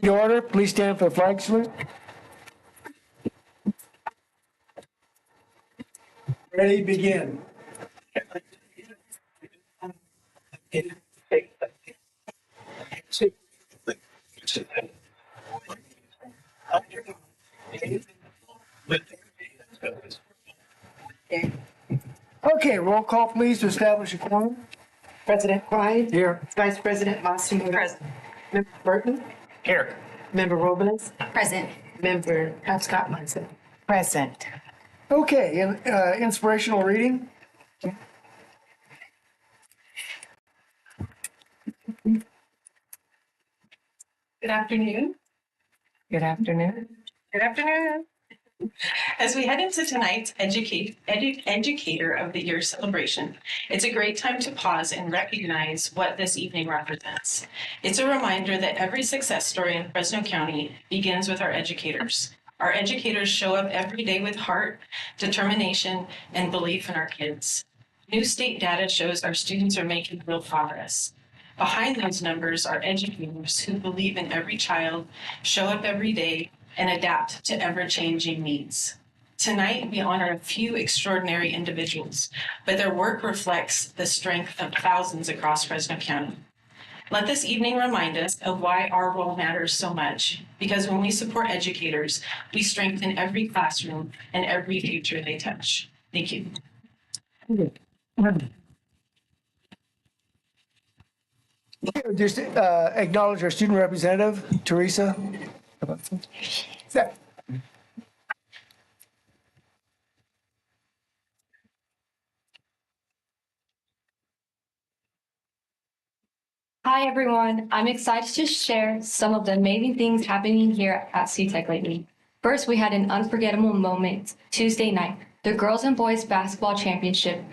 The order, please stand for the flag salute. Ready, begin. Okay, roll call please to establish a quorum. President Klein. Here. Vice President Matsumoto. Present. Member Burton. Here. Member Robles. Present. Member Scott Munson. Present. Okay, inspirational reading. Good afternoon. Good afternoon. Good afternoon. As we head into tonight's Educator of the Year celebration, it's a great time to pause and recognize what this evening represents. It's a reminder that every success story in Fresno County begins with our educators. Our educators show up every day with heart, determination, and belief in our kids. New state data shows our students are making real progress. Behind those numbers are educators who believe in every child, show up every day, and adapt to ever-changing needs. Tonight, we honor a few extraordinary individuals, but their work reflects the strength of thousands across Fresno County. Let this evening remind us of why our role matters so much, because when we support educators, we strengthen every classroom and every future they touch. Thank you. Just acknowledge our student representative, Teresa. Hi everyone, I'm excited to share some of the amazing things happening here at CTEC lately. First, we had an unforgettable moment Tuesday night, the girls and boys basketball championship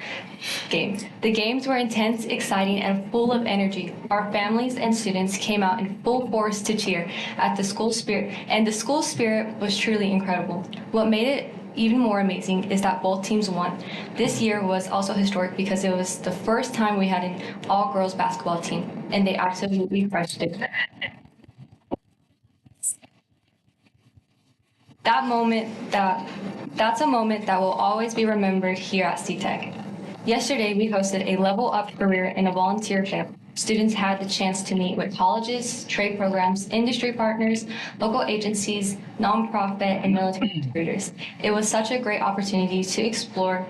game. The games were intense, exciting, and full of energy. Our families and students came out in full force to cheer at the school spirit, and the school spirit was truly incredible. What made it even more amazing is that both teams won. This year was also historic because it was the first time we had an all-girls basketball team, and they absolutely crushed it. That's a moment that will always be remembered here at CTEC. Yesterday, we hosted a Level Up career in a volunteer camp. Students had the chance to meet with colleges, trade programs, industry partners, local agencies, nonprofit, and military recruiters. It was such a great opportunity to explore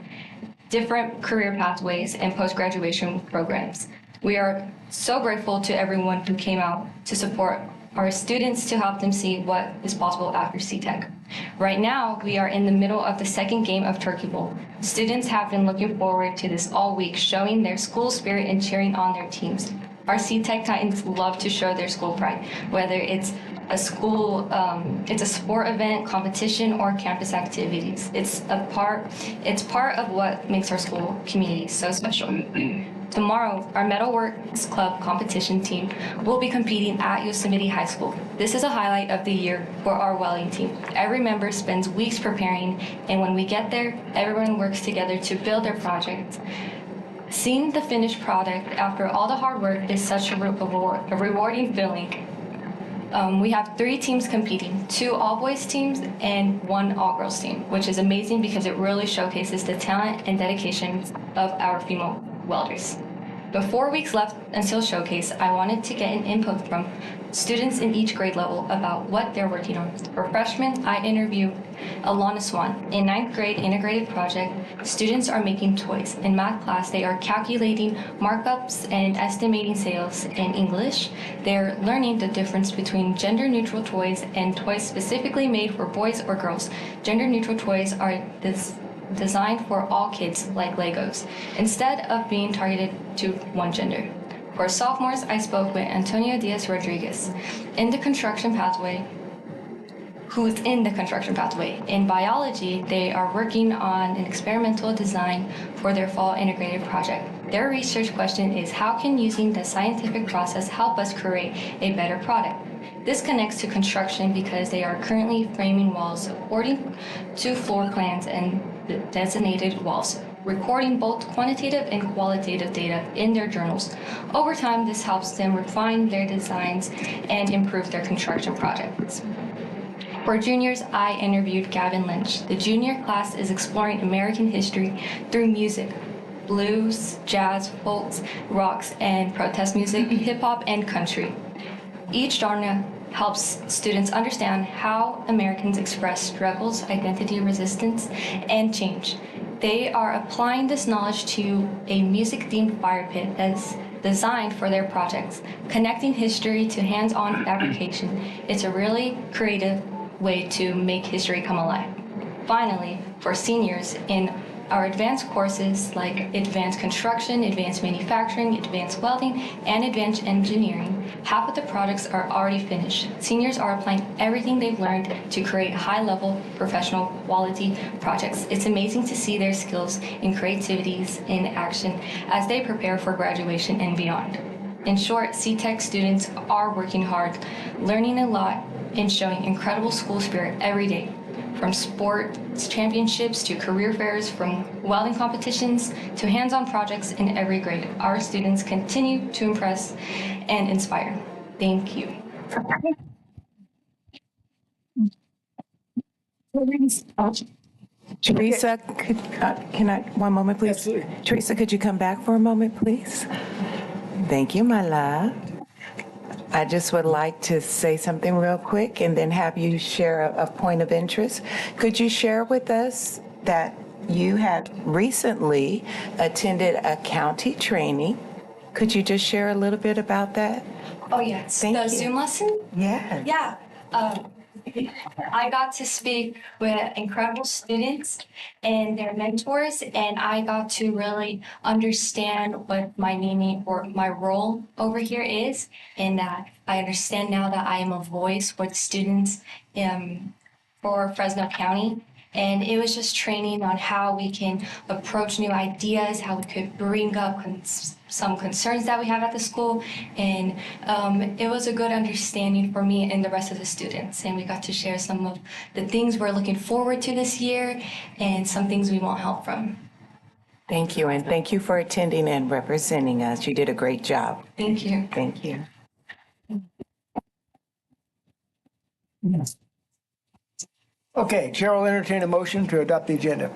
different career pathways and post-graduation programs. We are so grateful to everyone who came out to support our students to help them see what is possible after CTEC. Right now, we are in the middle of the second game of Turkey Bowl. Students have been looking forward to this all week, showing their school spirit and cheering on their teams. Our CTEC Titans love to show their school pride, whether it's a sport event, competition, or campus activities. It's part of what makes our school community so special. Tomorrow, our Metalworks Club competition team will be competing at Yosemite High School. This is a highlight of the year for our welding team. Every member spends weeks preparing, and when we get there, everyone works together to build their project. Seeing the finished product after all the hard work is such a rewarding feeling. We have 3 teams competing, 2 all-boys teams and 1 all-girls team, which is amazing because it really showcases the talent and dedication of our female welders. With 4 weeks left until showcase, I wanted to get an input from students in each grade level about what they're working on. For freshmen, I interviewed Alana Swan. In 9th grade integrated project, students are making toys. In math class, they are calculating markups and estimating sales. In English, they're learning the difference between gender-neutral toys and toys specifically made for boys or girls. Gender-neutral toys are designed for all kids, like Legos, instead of being targeted to one gender. For sophomores, I spoke with Antonio Diaz Rodriguez who's in the construction pathway. In biology, they are working on an experimental design for their fall integrated project. Their research question is, how can using the scientific process help us create a better product? This connects to construction because they are currently framing walls according to floor plans and designated walls. recording both quantitative and qualitative data in their journals. Over time, this helps them refine their designs and improve their construction projects. For juniors, I interviewed Gavin Lynch. The junior class is exploring American history through music, blues, jazz, folk, rocks, and protest music, hip hop, and country. Each genre helps students understand how Americans express struggles, identity, resistance, and change. They are applying this knowledge to a music-themed fire pit that's designed for their projects, connecting history to hands-on fabrication. It's a really creative way to make history come alive. Finally, for seniors in our advanced courses like advanced construction, advanced manufacturing, advanced welding, and advanced engineering, half of the projects are already finished. Seniors are applying everything they've learned to create high-level professional quality projects. It's amazing to see their skills and creativities in action as they prepare for graduation and beyond. In short, CTech students are working hard, learning a lot, and showing incredible school spirit every day. From sports championships to career fairs, from welding competitions to hands-on projects in every grade, our students continue to impress and inspire. Thank you. Teresa, can I, one moment, please? Absolutely. Teresa, could you come back for a moment, please? Thank you, my love. I just would like to say something real quick and then have you share a point of interest. Could you share with us that you had recently attended a county training? Could you just share a little bit about that? Oh, yes. Thank The you. Zoom lesson? Yes. Yeah. I got to speak with incredible students and their mentors, and I got to really understand what my meaning or my role over here is, and that I understand now that I am a voice for the students for Fresno County. And it was just training on how we can approach new ideas, how we could bring up some concerns that we have at the school. And it was a good understanding for me and the rest of the students. And we got to share some of the things we're looking forward to this year and some things we want help from. Thank you, and thank you for attending and representing us. You did a great job. Thank you. Thank you. Okay, Chair will entertain a motion to adopt the agenda.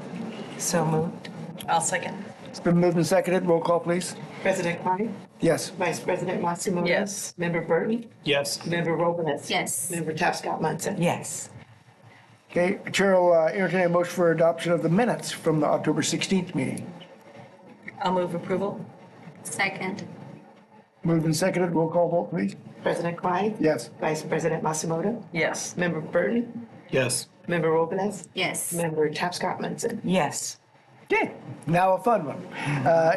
So moved. I'll second. It's been moved and seconded. Roll call, please. President Klein? Yes. Vice President Matsumoto? Yes. Member Burton? Yes. Member Robles? Yes. Member Tapscott-Munson? Yes. Okay, Chair will entertain a motion for adoption of the minutes from the October 16th meeting. I'll move approval. Second. Moved and seconded. Roll call vote, please. President Klein? Yes. Vice President Matsumoto? Yes. Member Burton? Yes. Member Robles? Yes. Member Tapscott-Munson? Yes. Okay, now a fun one.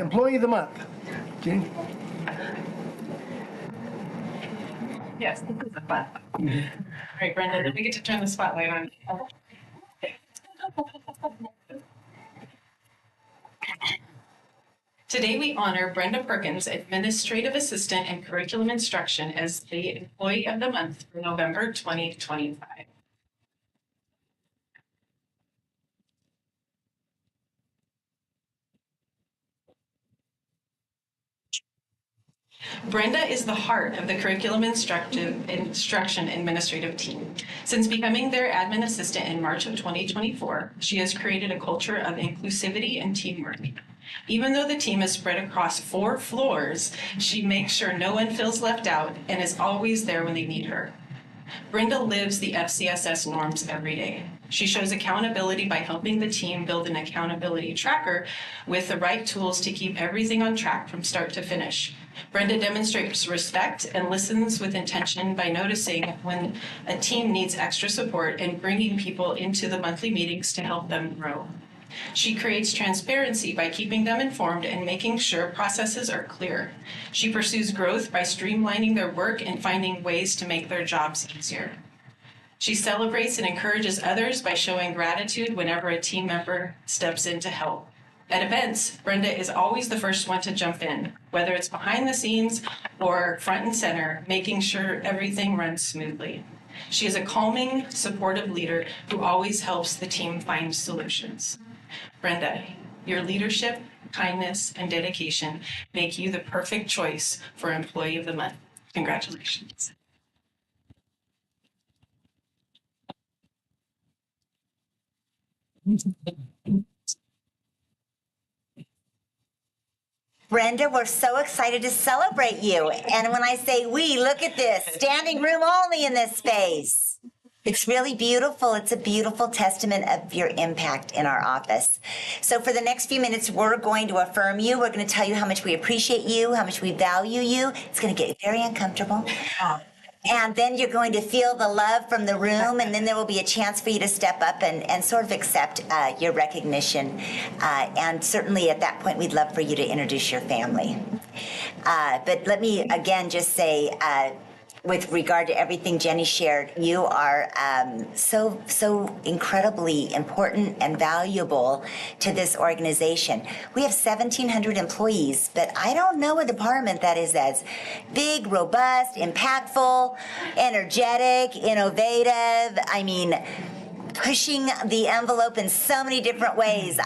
Employee of the month. Jeannie? Yes, this is a fun. All right, Brenda, did we get to turn the spotlight on? Today, we honor Brenda Perkins, Administrative Assistant and Curriculum Instruction, as the Employee of the Month for November 2025. Brenda is the heart of the curriculum instruction administrative team. Since becoming their admin assistant in March of 2024, she has created a culture of inclusivity and teamwork. Even though the team is spread across 4 floors, she makes sure no one feels left out and is always there when they need her. Brenda lives the FCSS norms every day. She shows accountability by helping the team build an accountability tracker with the right tools to keep everything on track from start to finish. Brenda demonstrates respect and listens with intention by noticing when a team needs extra support and bringing people into the monthly meetings to help them grow. She creates transparency by keeping them informed and making sure processes are clear. She pursues growth by streamlining their work and finding ways to make their jobs easier. She celebrates and encourages others by showing gratitude whenever a team member steps in to help. At events, Brenda is always the first one to jump in, whether it's behind the scenes or front and center, making sure everything runs smoothly. She is a calming, supportive leader who always helps the team find solutions. Brenda, Your leadership, kindness, and dedication make you the perfect choice for Employee of the Month. Congratulations. Brenda, we're so excited to celebrate you. And when I say we, look at this, standing room only in this space. It's really beautiful. It's a beautiful testament of your impact in our office. So for the next few minutes, we're going to affirm you. We're going to tell you how much we appreciate you, how much we value you. It's going to get very uncomfortable. And then you're going to feel the love from the room, and then there will be a chance for you to step up and sort of accept your recognition. And certainly at that point, we'd love for you to introduce your family. But let me again just say, with regard to everything Jenny shared, you are so incredibly important and valuable to this organization. We have 1,700 employees, but I don't know a department that is as big, robust, impactful, energetic, innovative. I mean, pushing the envelope in so many different ways.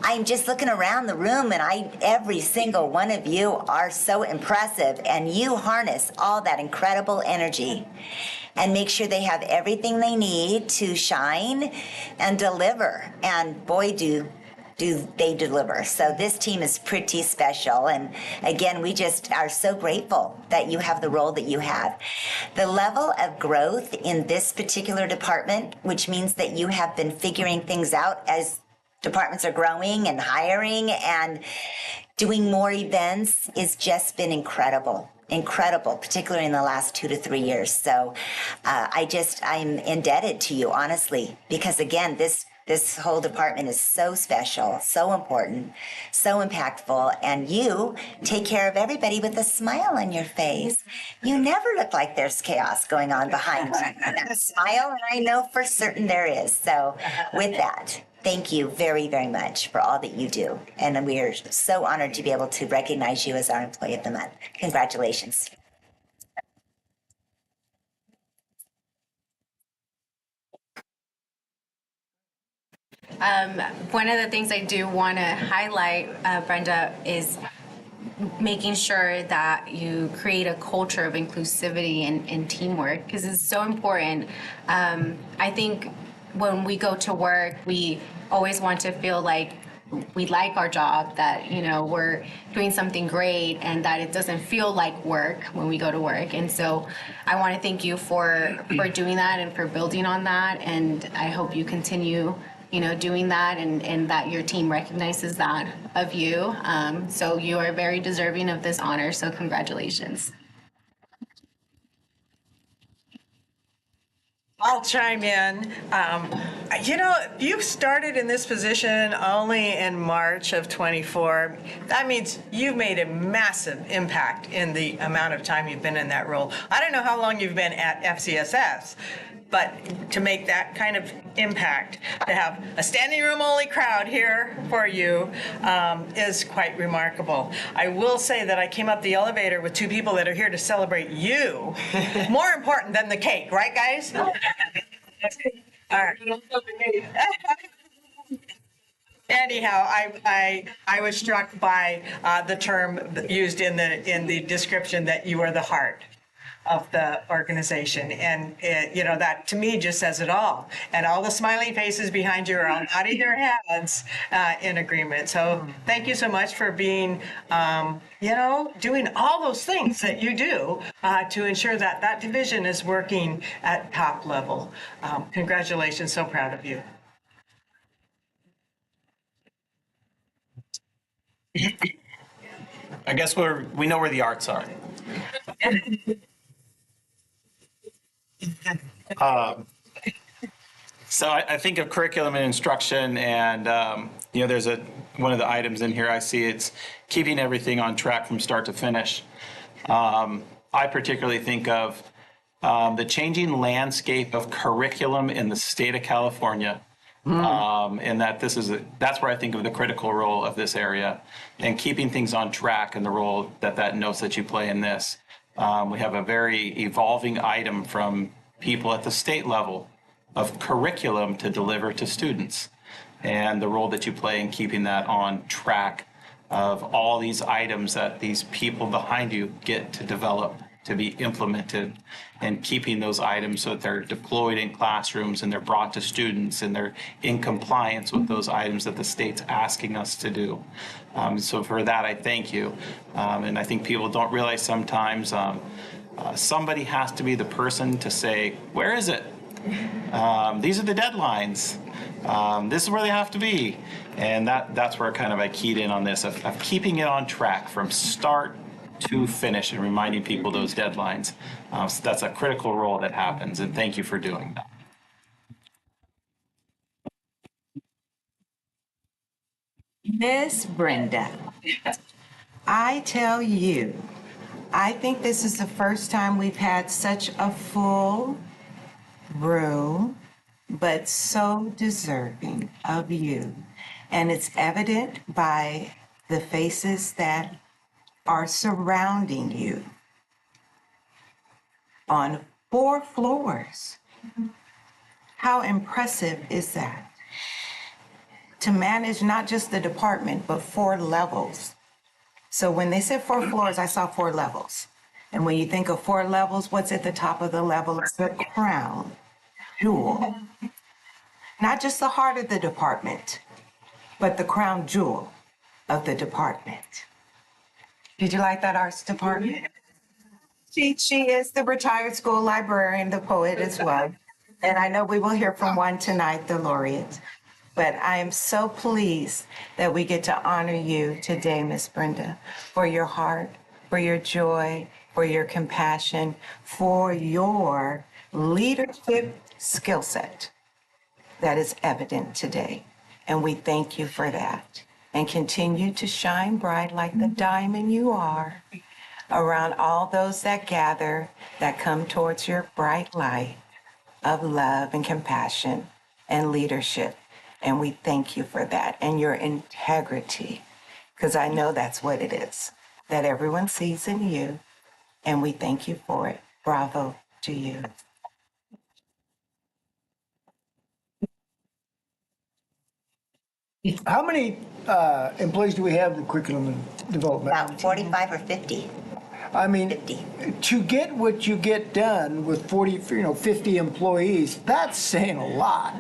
I'm just looking around the room, and every single one of you are so impressive, and you harness all that incredible energy and make sure they have everything they need to shine and deliver. And boy, do they deliver. So this team is pretty special. And again, we just are so grateful that you have the role that you have. The level of growth in this particular department, which means that you have been figuring things out as departments are growing and hiring and doing more events, has just been incredible, particularly in the last 2 to 3 years. So I'm indebted to you, honestly, because again, this whole department is so special, so important, so impactful, and you take care of everybody with a smile on your face. You never look like there's chaos going on behind that smile, and I know for certain there is. So with that, thank you very, very much for all that you do, and we are so honored to be able to recognize you as our Employee of the Month. Congratulations. One of the things I do want to highlight, Brenda, is making sure that you create a culture of inclusivity and teamwork, because it's so important. I think when we go to work, we always want to feel like we like our job, that we're doing something great, and that it doesn't feel like work when we go to work. And so I want to thank you for doing that and for building on that, and I hope you continue doing that, and that your team recognizes that of you. So you are very deserving of this honor, so congratulations. I'll chime in. You started in this position only in March of 24. That means you've made a massive impact in the amount of time you've been in that role. I don't know how long you've been at FCSS, but to make that kind of impact, to have a standing room only crowd here for you is quite remarkable. I will say that I came up the elevator with 2 people that are here to celebrate you. More important than the cake, right, guys? All right. Anyhow, I was struck by the term used in the description that you are the heart of the organization, and that to me just says it all. And all the smiling faces behind you are all nodding their heads in agreement. So thank you so much for being, doing all those things that you do to ensure that that division is working at top level. Congratulations, so proud of you. I guess we know where the arts are. So I think of curriculum and instruction, and there's one of the items in here I see, it's keeping everything on track from start to finish. I particularly think of the changing landscape of curriculum in the state of California. And that's where I think of the critical role of this area, and keeping things on track, and the role that notes that you play in this. We have a very evolving item from people at the state level of curriculum to deliver to students. and the role that you play in keeping that on track of all these items that these people behind you get to develop, to be implemented, and keeping those items so that they're deployed in classrooms and they're brought to students and they're in compliance with those items that the state's asking us to do. So for that, I thank you. And I think people don't realize sometimes somebody has to be the person to say, where is it? These are the deadlines. This is where they have to be. And that's where kind of I keyed in on this, of keeping it on track from start to finish and reminding people those deadlines. So that's a critical role that happens, and thank you for doing that. Miss Brenda, I tell you, I think this is the first time we've had such a full room, but so deserving of you. And it's evident by the faces that are surrounding you on 4 floors. How impressive is that? To manage not just the department, but 4 levels. So when they said 4 floors, I saw 4 levels. And when you think of 4 levels, what's at the top of the level? It's the crown jewel. Not just the heart of the department, but the crown jewel of the department. Did you like that, arts department? She is the retired school librarian, the poet as well. And I know we will hear from one tonight, the laureate. But I am so pleased that we get to honor you today, Miss Brenda, for your heart, for your joy, for your compassion, for your leadership skill set that is evident today. And we thank you for that. And continue to shine bright like the diamond you are around all those that gather, that come towards your bright light of love and compassion and leadership. And we thank you for that and your integrity, because I know that's what it is, that everyone sees in you, and we thank you for it. Bravo to you. How many employees do we have in curriculum and development? About 45 or 50. I mean, 50. to get what you get done with 50 employees, that's saying a lot.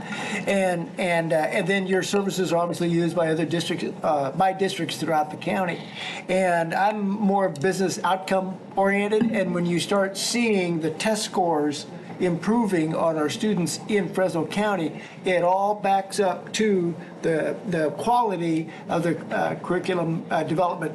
And then your services are obviously used by other districts, by districts throughout the county. And I'm more business outcome oriented. And when you start seeing the test scores improving on our students in Fresno County, it all backs up to the quality of the curriculum development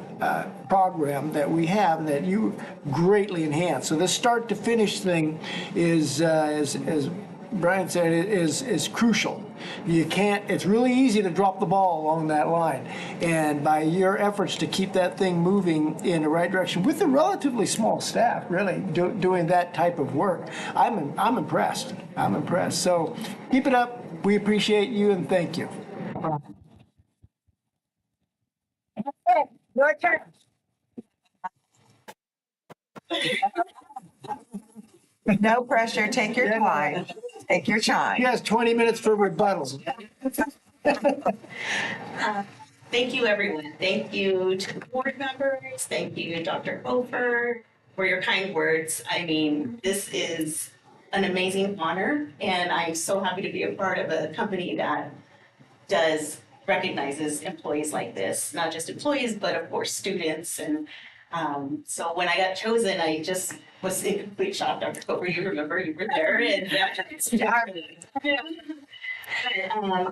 program that we have and that you greatly enhance. So this start to finish thing is, as Brian said, is crucial. You can't, it's really easy to drop the ball along that line. And by your efforts to keep that thing moving in the right direction with a relatively small staff, really doing that type of work, I'm impressed. I'm impressed. So keep it up. We appreciate you and thank you. Your turn. No pressure, take your time. Take your time. He has 20 minutes for rebuttals. Thank you, everyone. Thank you to the board members. Thank you, Dr. Hofer, for your kind words. I mean, this is an amazing honor, and I'm so happy to be a part of a company that recognizes employees like this, not just employees, but of course, students. And so when I got chosen, I just was in complete shock. Dr. Hofer, you remember, you were there. And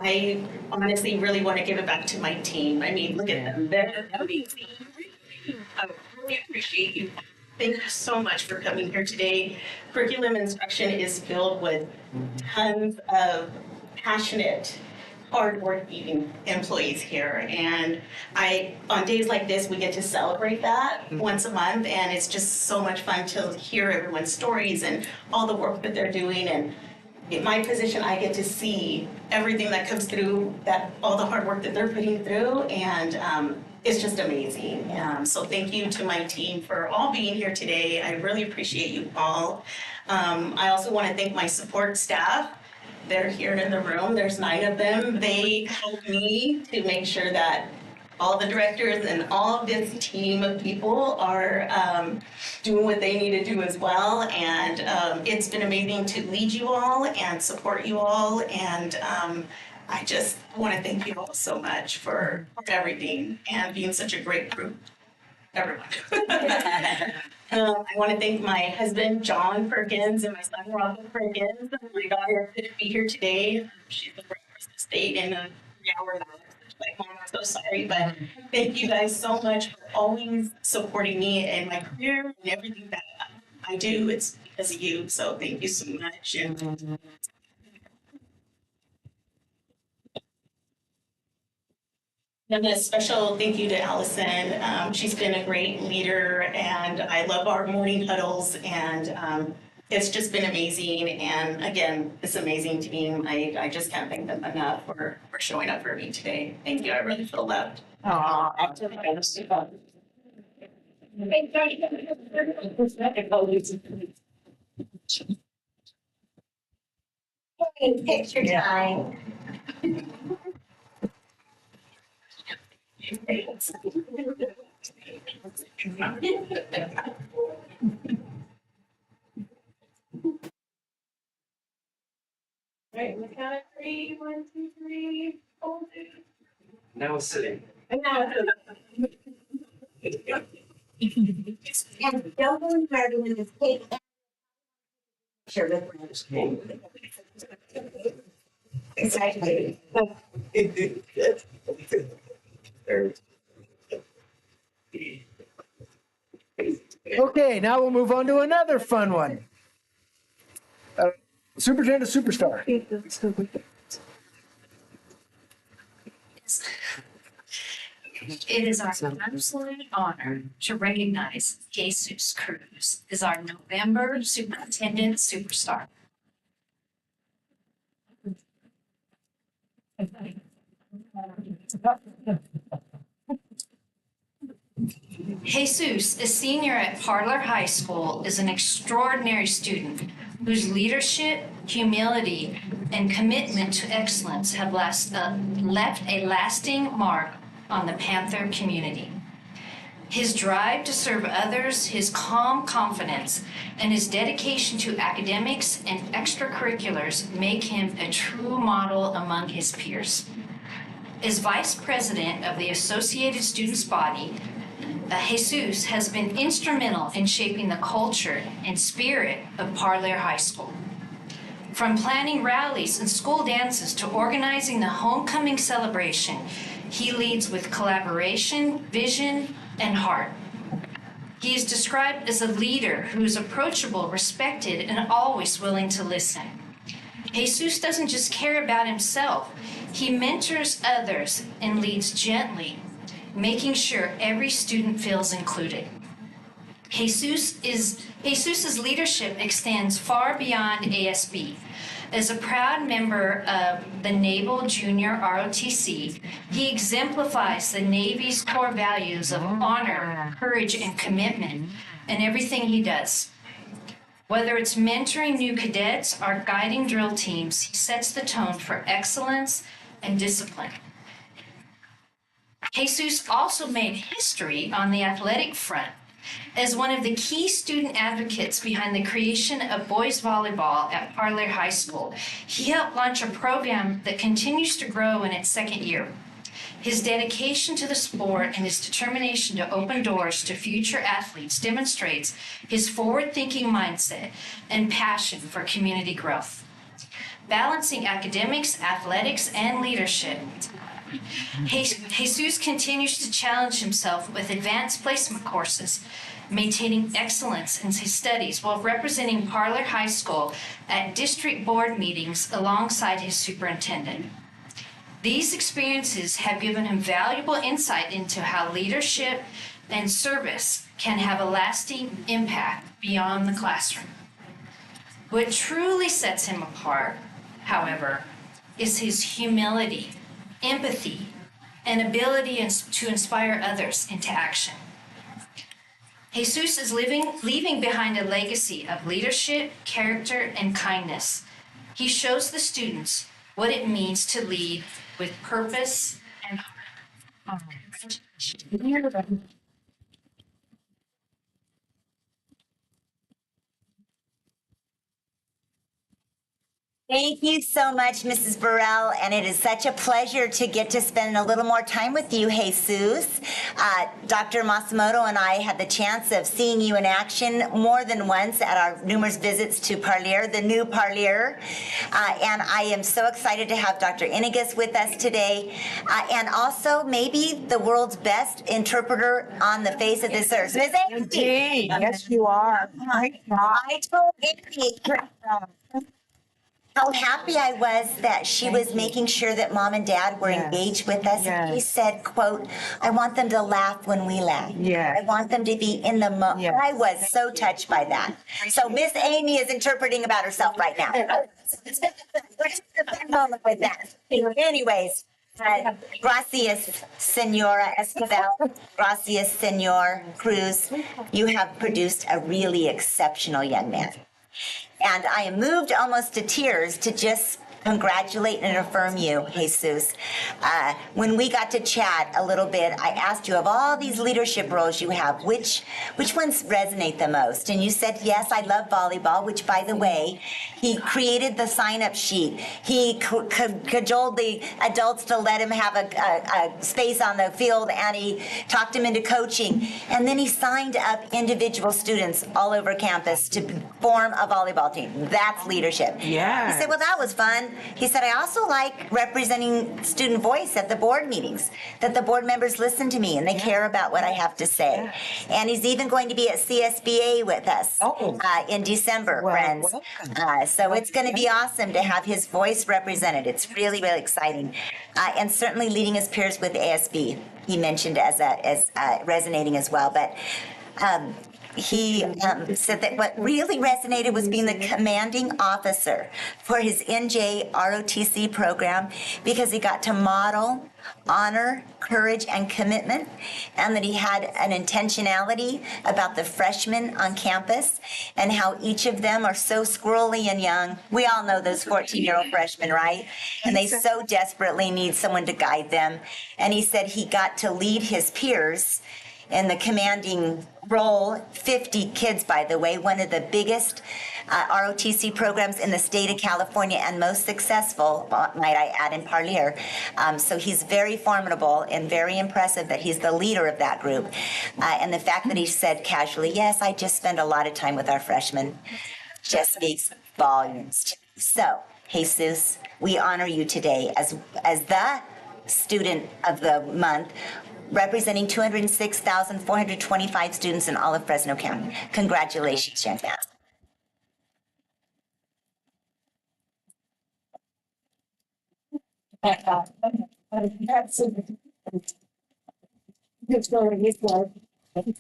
I honestly really want to give it back to my team. I mean, look at them. They're amazing. I really appreciate you. Thank you so much for coming here today. Curriculum instruction is filled with tons of passionate, hardworking employees here. And on days like this, we get to celebrate that once a month. And it's just so much fun to hear everyone's stories and all the work that they're doing. And in my position, I get to see everything that comes through, all the hard work that they're putting through, and it's just amazing. So thank you to my team for all being here today. I really appreciate you all. I also want to thank my support staff. they're here in the room. There's 9 of them. They help me to make sure that all the directors and all of this team of people are doing what they need to do as well. And it's been amazing to lead you all and support you all. And I just want to thank you all so much for everything and being such a great group. Everyone. I want to thank my husband, John Perkins, and my son, Robin Perkins. My daughter couldn't be here today. She's the breakfast state in a 3-hour nap. Like, Mom, I'm so sorry, but thank you guys so much for always supporting me in my career and everything that I do. It's because of you, so thank you so much. And a special thank you to Allison. She's been a great leader, and I love our morning huddles, and it's just been amazing. And again, it's amazing team. I just can't thank them enough for showing up for me today. Thank you. I really feel loved. Picture time. Right, we count of 3, 1, 2, 3, 4. Now it's sitting. And now And don't go anywhere doing this cake. Sure, with Exactly. Okay, now we'll move on to another fun one. Superintendent Superstar. It is our absolute honor to recognize Jesus Cruz as our November Superintendent Superstar. Jesus, a senior at Parlor High School, is an extraordinary student whose leadership, humility, and commitment to excellence have left a lasting mark on the Panther community. His drive to serve others, his calm confidence, and his dedication to academics and extracurriculars make him a true model among his peers. As vice president of the Associated Students Body, Jesus has been instrumental in shaping the culture and spirit of Parlor High School. From planning rallies and school dances to organizing the homecoming celebration, he leads with collaboration, vision, and heart. He is described as a leader who is approachable, respected, and always willing to listen. Jesus doesn't just care about himself. He mentors others and leads gently, making sure every student feels included. Jesus's leadership extends far beyond ASB. As a proud member of the Naval Junior ROTC, he exemplifies the Navy's core values of honor, courage, and commitment in everything he does. Whether it's mentoring new cadets or guiding drill teams, he sets the tone for excellence and discipline. Jesus also made history on the athletic front as one of the key student advocates behind the creation of boys volleyball at Parlor High School. He helped launch a program that continues to grow in its second year. His dedication to the sport and his determination to open doors to future athletes demonstrates his forward-thinking mindset and passion for community growth. Balancing academics, athletics, and leadership, Jesus continues to challenge himself with advanced placement courses, maintaining excellence in his studies while representing Parlor High School at district board meetings alongside his superintendent. These experiences have given him valuable insight into how leadership and service can have a lasting impact beyond the classroom. What truly sets him apart, however, is his humility, empathy, and ability to inspire others into action. Jesus is leaving behind a legacy of leadership, character, and kindness. He shows the students what it means to lead with purpose and heart. Thank you so much, Mrs. Burrell, and it is such a pleasure to get to spend a little more time with you, Jesus. Dr. Masamoto and I had the chance of seeing you in action more than once at our numerous visits to Parlier, the new Parlier, and I am so excited to have Dr. Inigas with us today, and also maybe the world's best interpreter on the face of this earth. Ms. Amy. Indeed, yes, you are. My God. I told Amy how happy I was that she was making sure that mom and dad were engaged with us. And he said, quote, I want them to laugh when we laugh. Yes. I want them to be in the moment. Yes. I was so touched by that. So Miss Amy is interpreting about herself right now. We're just a fun moment with that. Anyways, gracias, Senora Esquivel. Gracias, Senor Cruz. You have produced a really exceptional young man. And I am moved almost to tears to just congratulate and affirm you, Jesus. When we got to chat a little bit, I asked you, of all these leadership roles you have, which ones resonate the most? And you said, yes, I love volleyball, which, by the way, he created the sign-up sheet. He cajoled the adults to let him have a space on the field, and he talked him into coaching. And then he signed up individual students all over campus to form a volleyball team. That's leadership. Yeah. He said, well, that was fun. He said, I also like representing student voice at the board meetings, that the board members listen to me and they care about what I have to say. And he's even going to be at CSBA with us in December, friends. So it's going to be awesome to have his voice represented. It's really, really exciting. And certainly leading his peers with ASB, he mentioned as resonating as well. But he said that what really resonated was being the commanding officer for his NJ ROTC program, because he got to model honor, courage, and commitment, and that he had an intentionality about the freshmen on campus and how each of them are so squirrely and young. We all know those 14-year-old freshmen, right? And they so desperately need someone to guide them. And he said he got to lead his peers in the commanding role, 50 kids, by the way, one of the biggest ROTC programs in the state of California and most successful, might I add, in Parlier. So he's very formidable and very impressive that he's the leader of that group. And the fact that he said casually, yes, I just spend a lot of time with our freshmen, just speaks volumes. So, Jesus, we honor you today as the student of the month, representing 206,425 students in all of Fresno County. Congratulations, young man.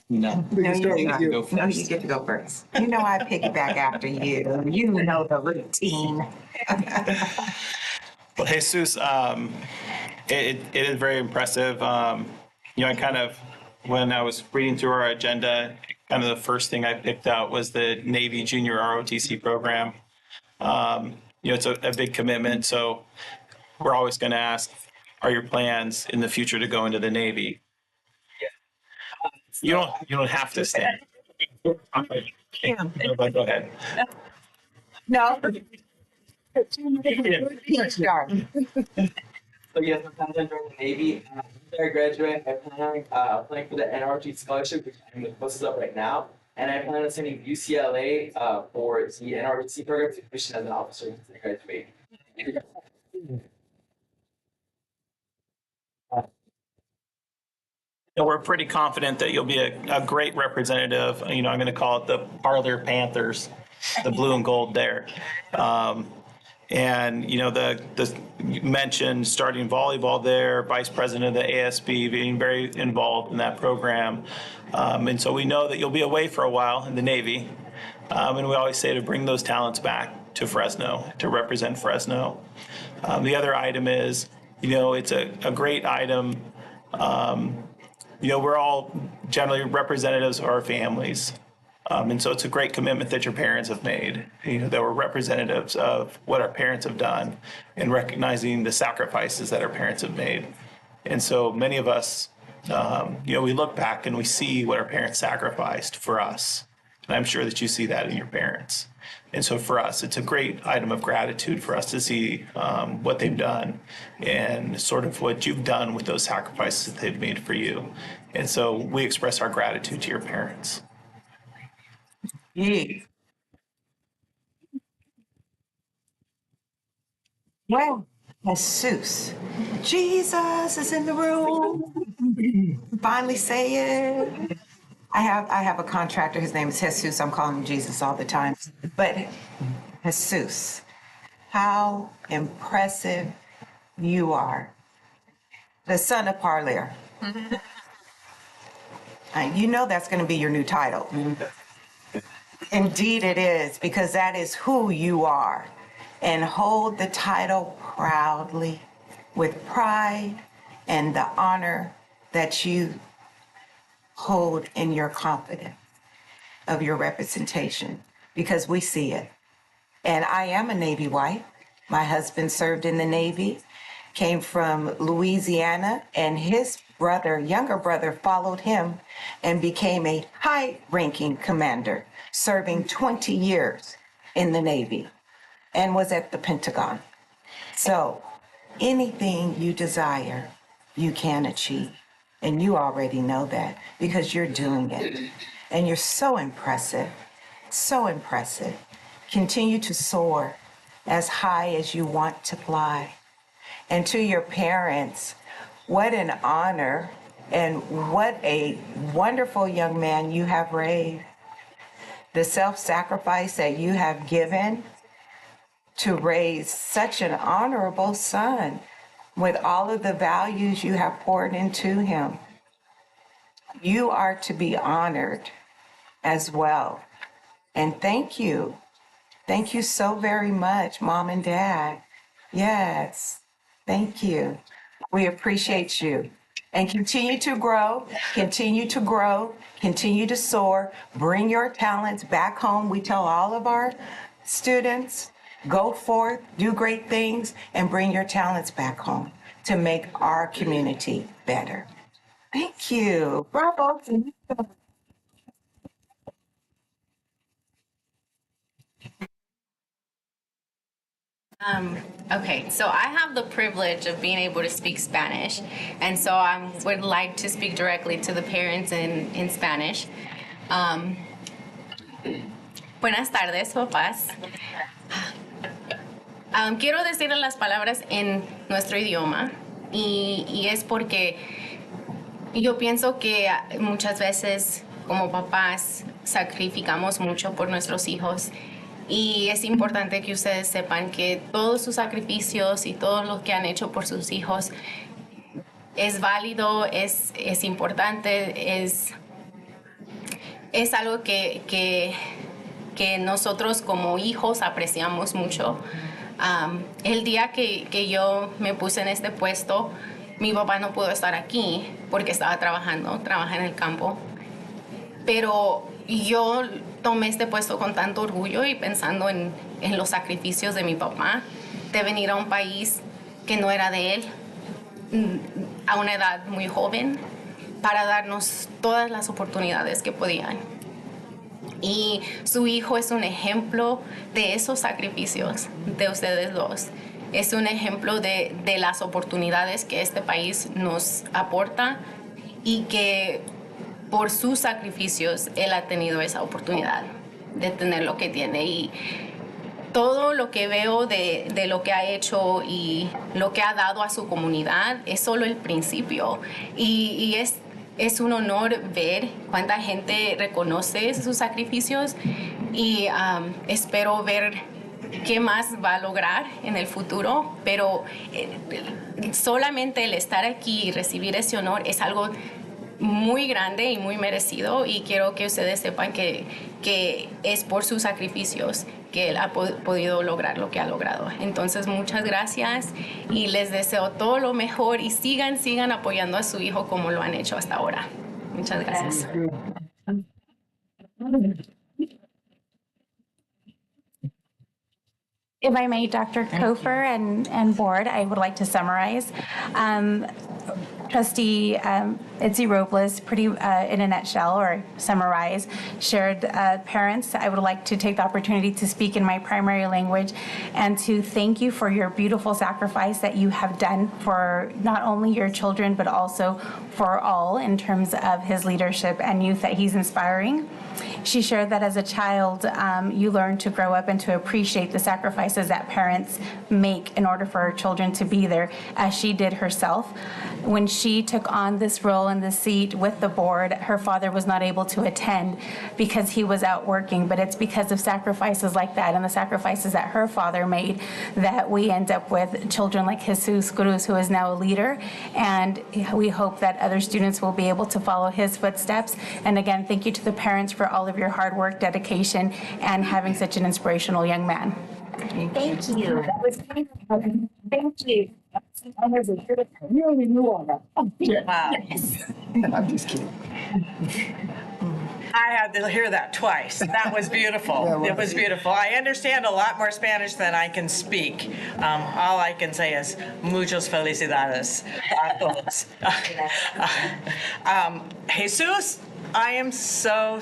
No. No, you get to go first. You know I piggyback after you. You know the routine. Well, Jesus, it is very impressive. I kind of, when I was reading through our agenda, kind of the first thing I picked out was the Navy Junior ROTC program. It's a big commitment, so we're always going to ask, are your plans in the future to go into the Navy? You don't have to stand. Go ahead. No. So yes, I'm planning on joining the Navy. After I graduate, I plan on applying for the NRG scholarship, which I'm in the process of right now. And I plan on attending UCLA for the NRGC program to commission as an officer once I graduate. We're pretty confident that you'll be a great representative. I'm going to call it the Parlier Panthers, the blue and gold there. And you mentioned starting volleyball there, vice president of the ASB, being very involved in that program. And so we know that you'll be away for a while in the Navy. And we always say to bring those talents back to Fresno, to represent Fresno. The other item is, it's a great item. We're all generally representatives of our families. And so it's a great commitment that your parents have made, that we're representatives of what our parents have done and recognizing the sacrifices that our parents have made. And so many of us, we look back and we see what our parents sacrificed for us. And I'm sure that you see that in your parents. And so for us, it's a great item of gratitude for us to see what they've done and sort of what you've done with those sacrifices that they've made for you. And so we express our gratitude to your parents. Yeah. Well, Jesus. Jesus is in the room. Finally say it. I have a contractor, his name is Jesus. I'm calling him Jesus all the time. But Jesus, how impressive you are. The son of Parlier. You know that's going to be your new title. Indeed it is, because that is who you are. And hold the title proudly, with pride and the honor that you hold in your confidence of your representation, because we see it. And I am a Navy wife. My husband served in the Navy, came from Louisiana, and his brother, younger brother, followed him and became a high-ranking commander, serving 20 years in the Navy and was at the Pentagon. So anything you desire, you can achieve. And you already know that because you're doing it. And you're so impressive, so impressive. Continue to soar as high as you want to fly. And to your parents, what an honor and what a wonderful young man you have raised. The self-sacrifice that you have given to raise such an honorable son with all of the values you have poured into him. You are to be honored as well. And thank you. Thank you so very much, Mom and Dad. Yes, thank you. We appreciate you. And continue to grow, continue to grow, continue to soar. Bring your talents back home. We tell all of our students, go forth, do great things, and bring your talents back home to make our community better. Thank you. Bravo. Okay, so I have the privilege of being able to speak Spanish, and so I would like to speak directly to the parents in Spanish. Buenas tardes, papás. Quiero decirles las palabras en nuestro idioma y es porque yo pienso que muchas veces como papás sacrificamos mucho por nuestros hijos. Y es importante que ustedes sepan que todos sus sacrificios y todo lo que han hecho por sus hijos es válido, es importante, es algo que nosotros como hijos apreciamos mucho. El día que yo me puse en este puesto, mi papá no pudo estar aquí porque estaba trabaja en el campo. Pero yo tomé este puesto con tanto orgullo y pensando en los sacrificios de mi papá, de venir a un país que no era de él, a una edad muy joven, para darnos todas las oportunidades que podían. Y su hijo es un ejemplo de esos sacrificios de ustedes dos. Es un ejemplo de las oportunidades que este país nos aporta y que por sus sacrificios, él ha tenido esa oportunidad de tener lo que tiene. Y todo lo que veo de lo que ha hecho y lo que ha dado a su comunidad es solo el principio. Y es un honor ver cuánta gente reconoce sus sacrificios y espero ver qué más va a lograr en el futuro. Pero solamente el estar aquí y recibir ese honor es algo muy grande y muy merecido, y quiero que ustedes sepan que es por sus sacrificios que él ha podido lograr lo que ha logrado. Entonces, muchas gracias y les deseo todo lo mejor y sigan apoyando a su hijo como lo han hecho hasta ahora. Muchas gracias. If I may, Dr. Kofer and board, I would like to summarize. Trustee Itzi Robles, pretty in a nutshell or summarize, shared parents. I would like to take the opportunity to speak in my primary language and to thank you for your beautiful sacrifice that you have done for not only your children, but also for all in terms of his leadership and youth that he's inspiring. She shared that as a child, you learn to grow up and to appreciate the sacrifices that parents make in order for our children to be there, as she did herself. When she took on this role in the seat with the board, her father was not able to attend because he was out working, but it's because of sacrifices like that and the sacrifices that her father made that we end up with children like Jesus Cruz, who is now a leader, and we hope that other students will be able to follow his footsteps. And again, thank you to the parents for all of your hard work, dedication, and having such an inspirational young man. Thank you. That was thank you. Wow. I'm just kidding. I had to hear that twice. That was beautiful. Yeah, well, It was beautiful. I understand a lot more Spanish than I can speak. All I can say is muchas felicidades a todos. Jesus, I am so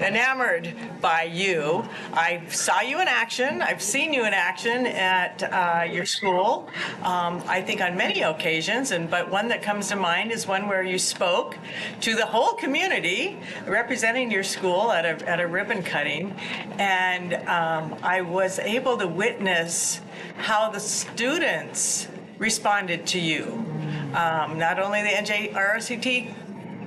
enamored by you. I saw you in action. I've seen you in action at your school, I think on many occasions, but one that comes to mind is one where you spoke to the whole community representing your school at a ribbon cutting, and I was able to witness how the students responded to you. Not only the NJROCT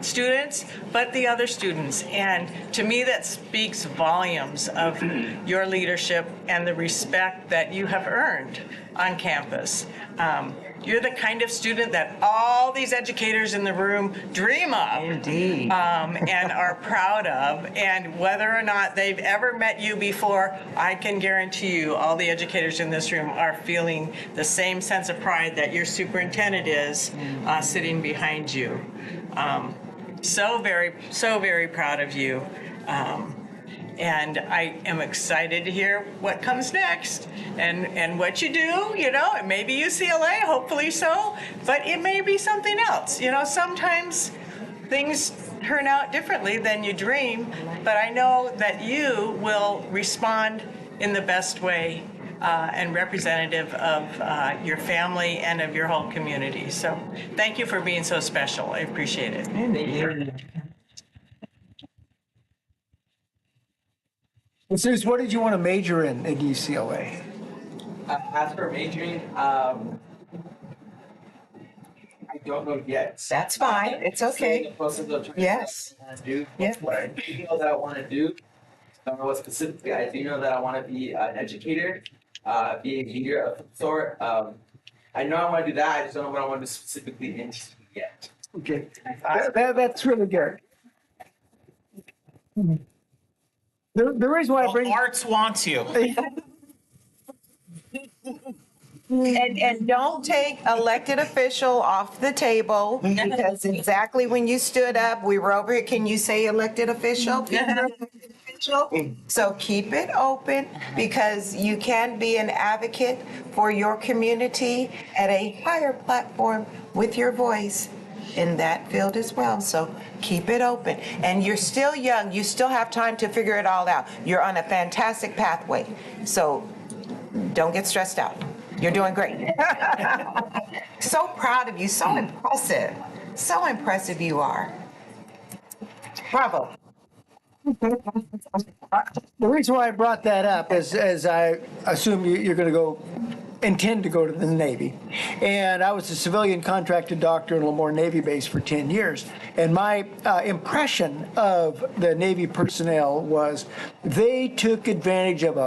students, but the other students. And to me, that speaks volumes of your leadership and the respect that you have earned on campus. You're the kind of student that all these educators in the room dream of. Indeed. And are proud of. And whether or not they've ever met you before, I can guarantee you all the educators in this room are feeling the same sense of pride that your superintendent is sitting behind you. So very proud of you. And I am excited to hear what comes next and what you do. It may be UCLA, hopefully so, but it may be something else. Sometimes things turn out differently than you dream, but I know that you will respond in the best way and representative of your family and of your whole community. So thank you for being so special. I appreciate it. Jesus, what did you want to major in at UCLA? As for majoring, I don't know yet. That's fine. It's okay. In the process of trying Yes. to do Yes. what I do know that I want to do. I don't know what specifically. I do know that I want to be an educator, be a leader of some sort. I know I want to do that. I just don't know what I want to do specifically in yet. Okay, that's really good. The reason why I bring Arts wants you. And don't take elected official off the table, because exactly when you stood up, we were over here, can you say elected official? So keep it open, because you can be an advocate for your community at a higher platform with your voice in that field as well. So keep it open. And you're still young. You still have time to figure it all out. You're on a fantastic pathway. So don't get stressed out. You're doing great. So proud of you. So impressive. So impressive you are. Bravo. The reason why I brought that up is, as I assume you're going to intend to go to the Navy. And I was a civilian contracted doctor in Lemoore Navy base for 10 years. And my impression of the Navy personnel was they took advantage of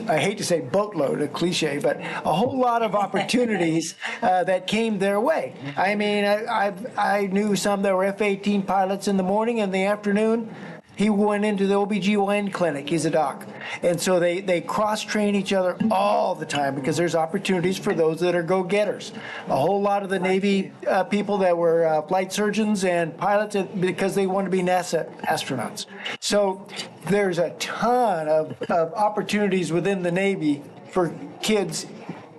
I hate to say boatload, a cliche, but a whole lot of opportunities that came their way. I mean, I knew some that were F-18 pilots in the morning and the afternoon. He went into the OBGYN clinic. He's a doc. And so they cross-train each other all the time because there's opportunities for those that are go-getters. A whole lot of the Navy people that were flight surgeons and pilots because they want to be NASA astronauts. So there's a ton of opportunities within the Navy for kids,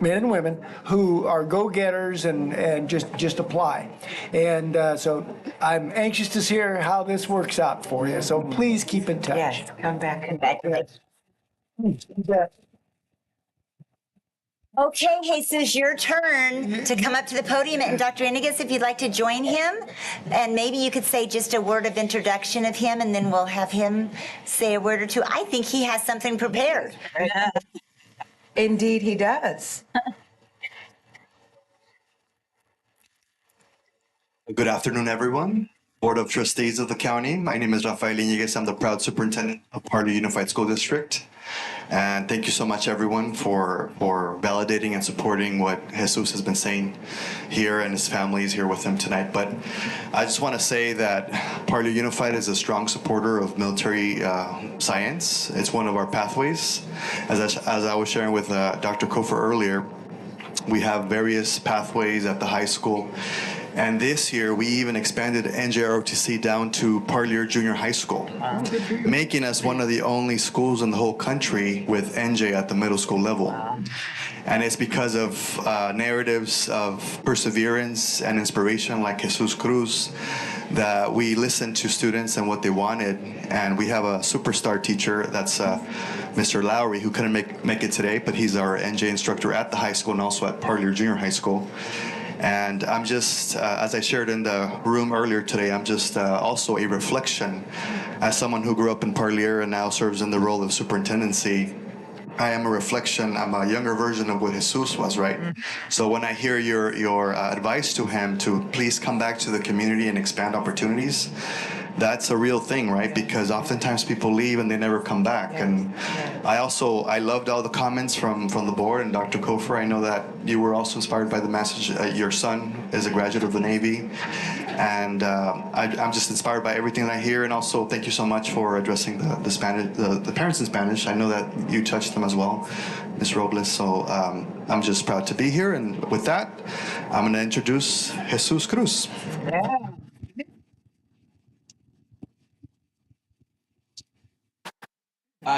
men and women, who are go-getters and just apply. And so I'm anxious to hear how this works out for you. So please keep in touch. Yes, come back. Congratulations. Okay, Jesus, your turn to come up to the podium. And Dr. Inigas, if you'd like to join him, and maybe you could say just a word of introduction of him, and then we'll have him say a word or two. I think he has something prepared. Indeed, he does. Good afternoon, everyone. Board of Trustees of the county. My name is Rafael Iñiguez. I'm the proud superintendent of Parlor Unified School District. And thank you so much, everyone, for validating and supporting what Jesus has been saying here, and his family is here with him tonight. But I just want to say that Parlor Unified is a strong supporter of military science. It's one of our pathways. As I was sharing with Dr. Kofer earlier, we have various pathways at the high school. And this year, we even expanded NJROTC down to Parlier Junior High School, making us one of the only schools in the whole country with NJ at the middle school level. And it's because of narratives of perseverance and inspiration like Jesus Cruz that we listened to students and what they wanted. And we have a superstar teacher, that's Mr. Lowry, who couldn't make it today, but he's our NJ instructor at the high school and also at Parlier Junior High School. And I'm just, as I shared in the room earlier today, I'm just also a reflection as someone who grew up in Parlier and now serves in the role of superintendency. I am a reflection, I'm a younger version of what Jesus was, right? So when I hear your advice to him to please come back to the community and expand opportunities, that's a real thing, right? Because oftentimes people leave and they never come back. And I loved all the comments from the board and Dr. Kofer. I know that you were also inspired by the message. Your son is a graduate of the Navy. And I'm just inspired by everything that I hear. And also, thank you so much for addressing the Spanish, the parents in Spanish. I know that you touched them as well, Ms. Robles. So I'm just proud to be here. And with that, I'm going to introduce Jesus Cruz.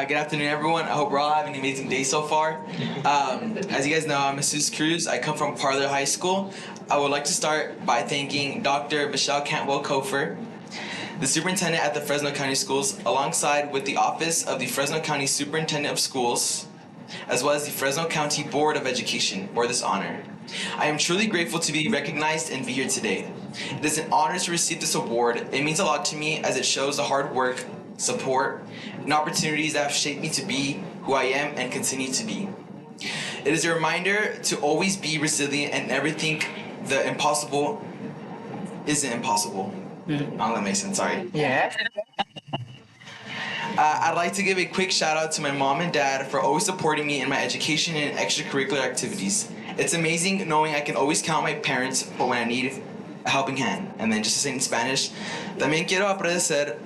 Good afternoon, everyone. I hope we're all having an amazing day so far. As you guys know, I'm Jesus Cruz. I come from Parlier High School. I would like to start by thanking Dr. Michelle Cantwell-Kofer, the superintendent at the Fresno County Schools, alongside with the Office of the Fresno County Superintendent of Schools, as well as the Fresno County Board of Education, for this honor. I am truly grateful to be recognized and be here today. It is an honor to receive this award. It means a lot to me as it shows the hard work, support, and opportunities that have shaped me to be who I am and continue to be. It is a reminder to always be resilient and never think the impossible isn't impossible. Oh, that makes sense, sorry. Yeah. I'd like to give a quick shout out to my mom and dad for always supporting me in my education and extracurricular activities. It's amazing knowing I can always count on my parents for when I need a helping hand. And then just to say in Spanish, también quiero agradecer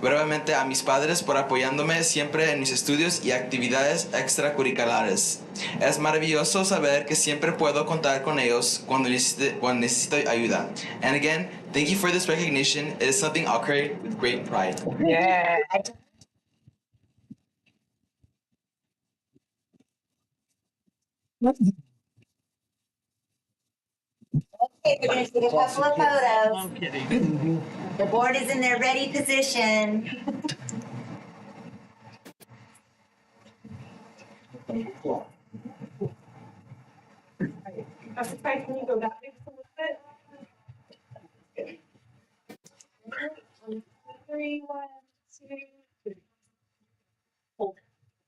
brevemente a mis padres por apoyándome siempre en mis estudios y actividades extracurriculares. Es maravilloso saber que siempre puedo contar con ellos cuando necesito ayuda. And again, thank you for this recognition. It is something I'll carry with great pride. Yeah. Okay, we're going to take a couple of photos. The board is in their ready position. I'm surprised when you go back a little bit. 3, 1, 2, 3.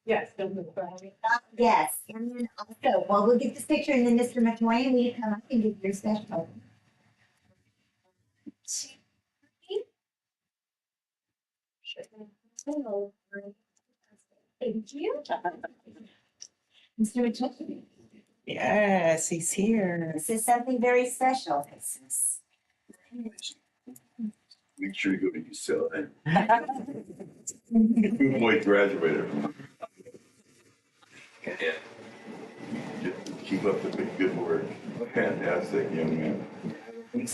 Yes, don't move. Yes, and then also, well, we'll get this picture, and then Mr. McMoyan, will you come up and give your special? Thank you. Mr. McMoyan, Yes, he's here. this is something very special. Make sure you go to UCLA. My boy graduated from. Yeah. Keep up the good work. Fantastic, young man.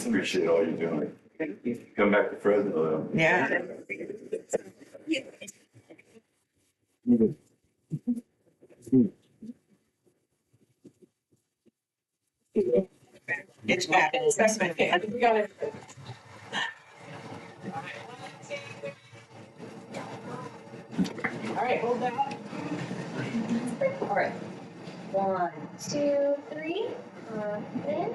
Appreciate all you're doing. Come back to Fresno, though. Yeah. It's back. That's my favorite. We got it. All right, hold that. All right. 1, 2, 3. Then.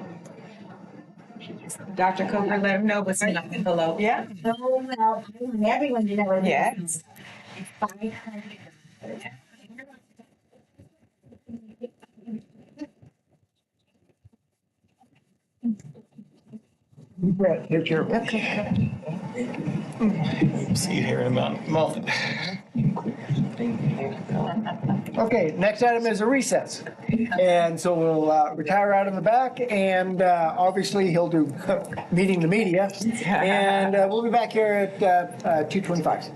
Dr. Cooper, let him know what's in the envelope. Yeah. Oh, well, I want everyone to know what it Yes. is. It's 500. Take care. See you here in a moment. Okay, next item is a recess. And so we'll retire out in the back, and obviously he'll do meeting the media. And we'll be back here at 2:25.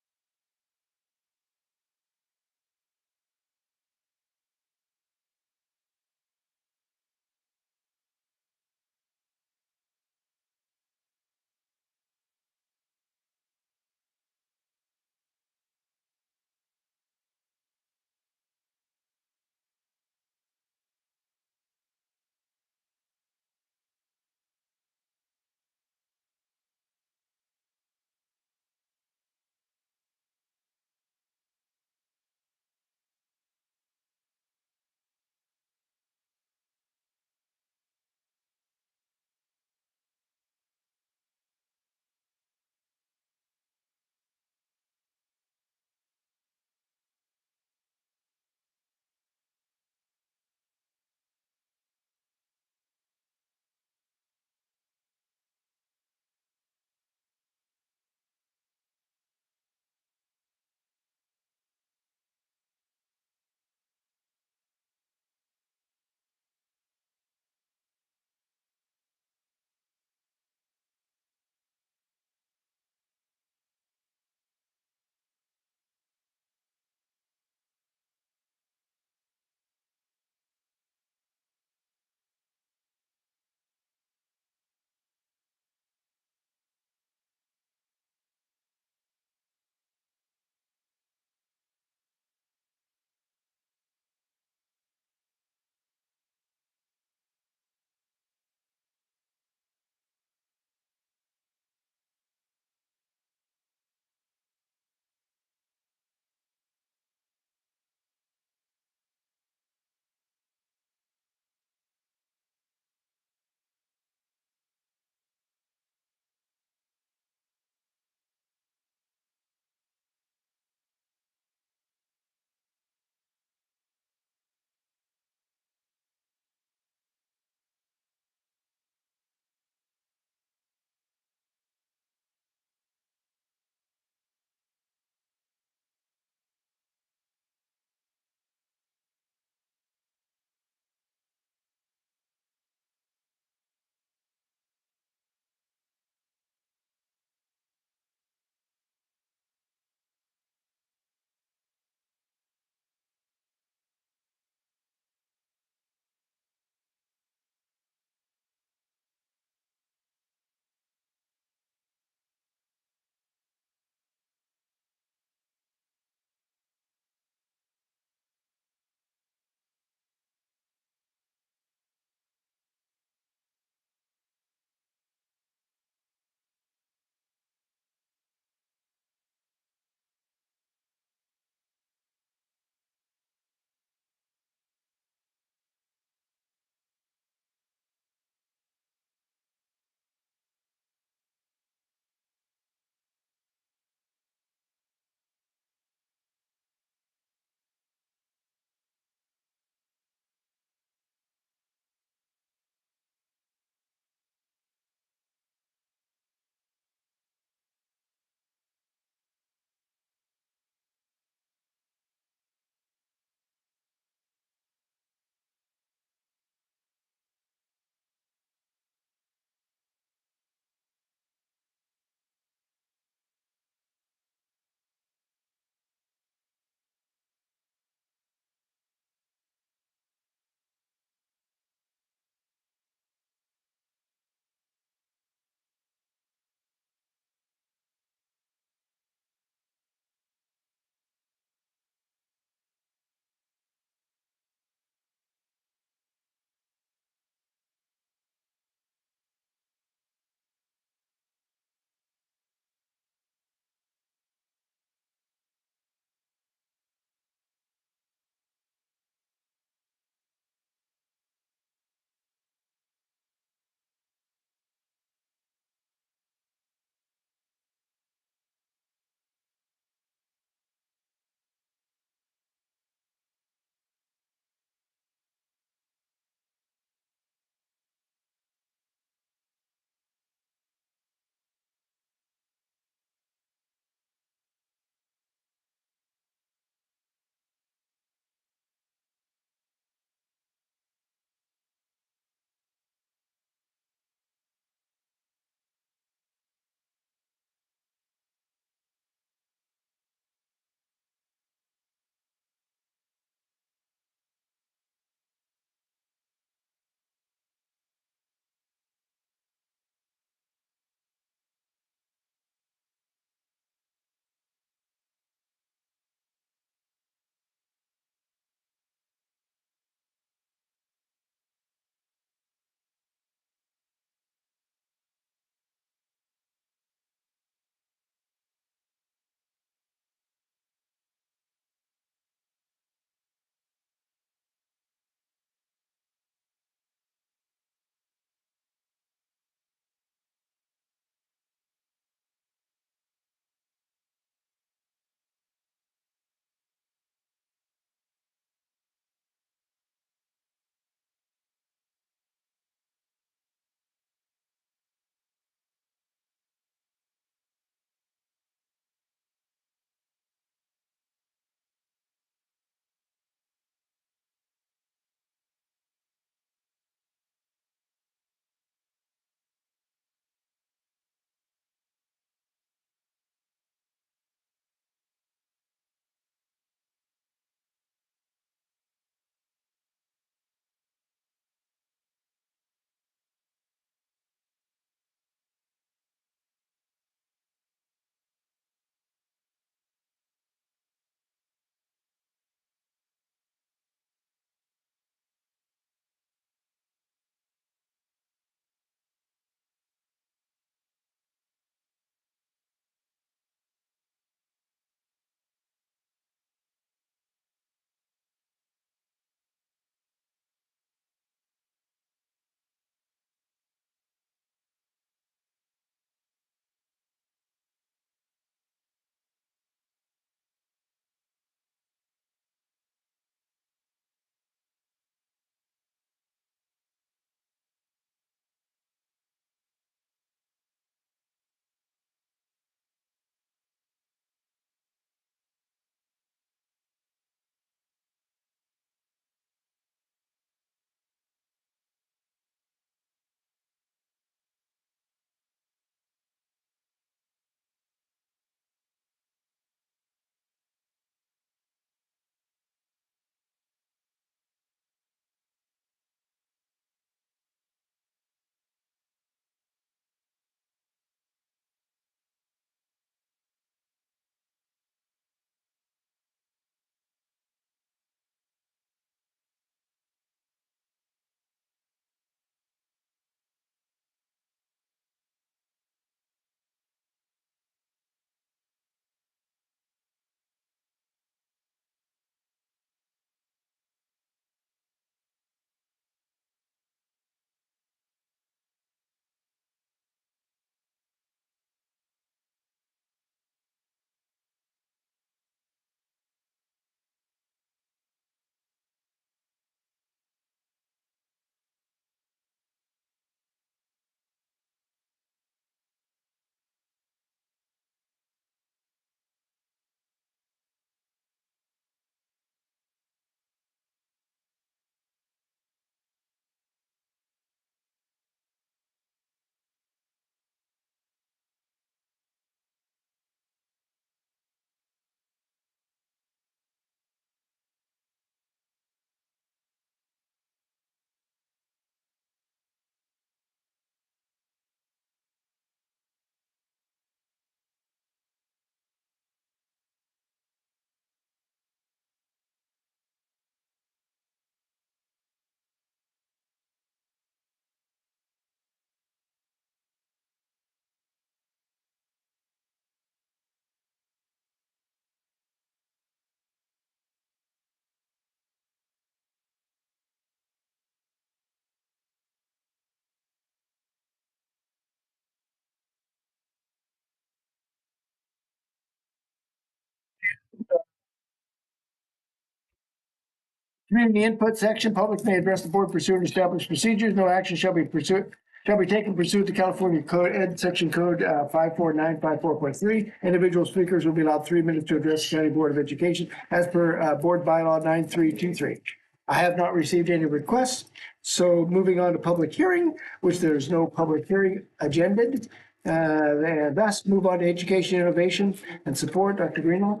Community input section, public may address the board pursuant to established procedures. No action shall be taken pursuant to California Code, Ed Section Code 54954.3. Individual speakers will be allowed 3 minutes to address the County Board of Education as per Board Bylaw 9323. I have not received any requests, so moving on to public hearing, which there's no public hearing agended. And thus move on to education, innovation, and support. Dr. Greenlaw?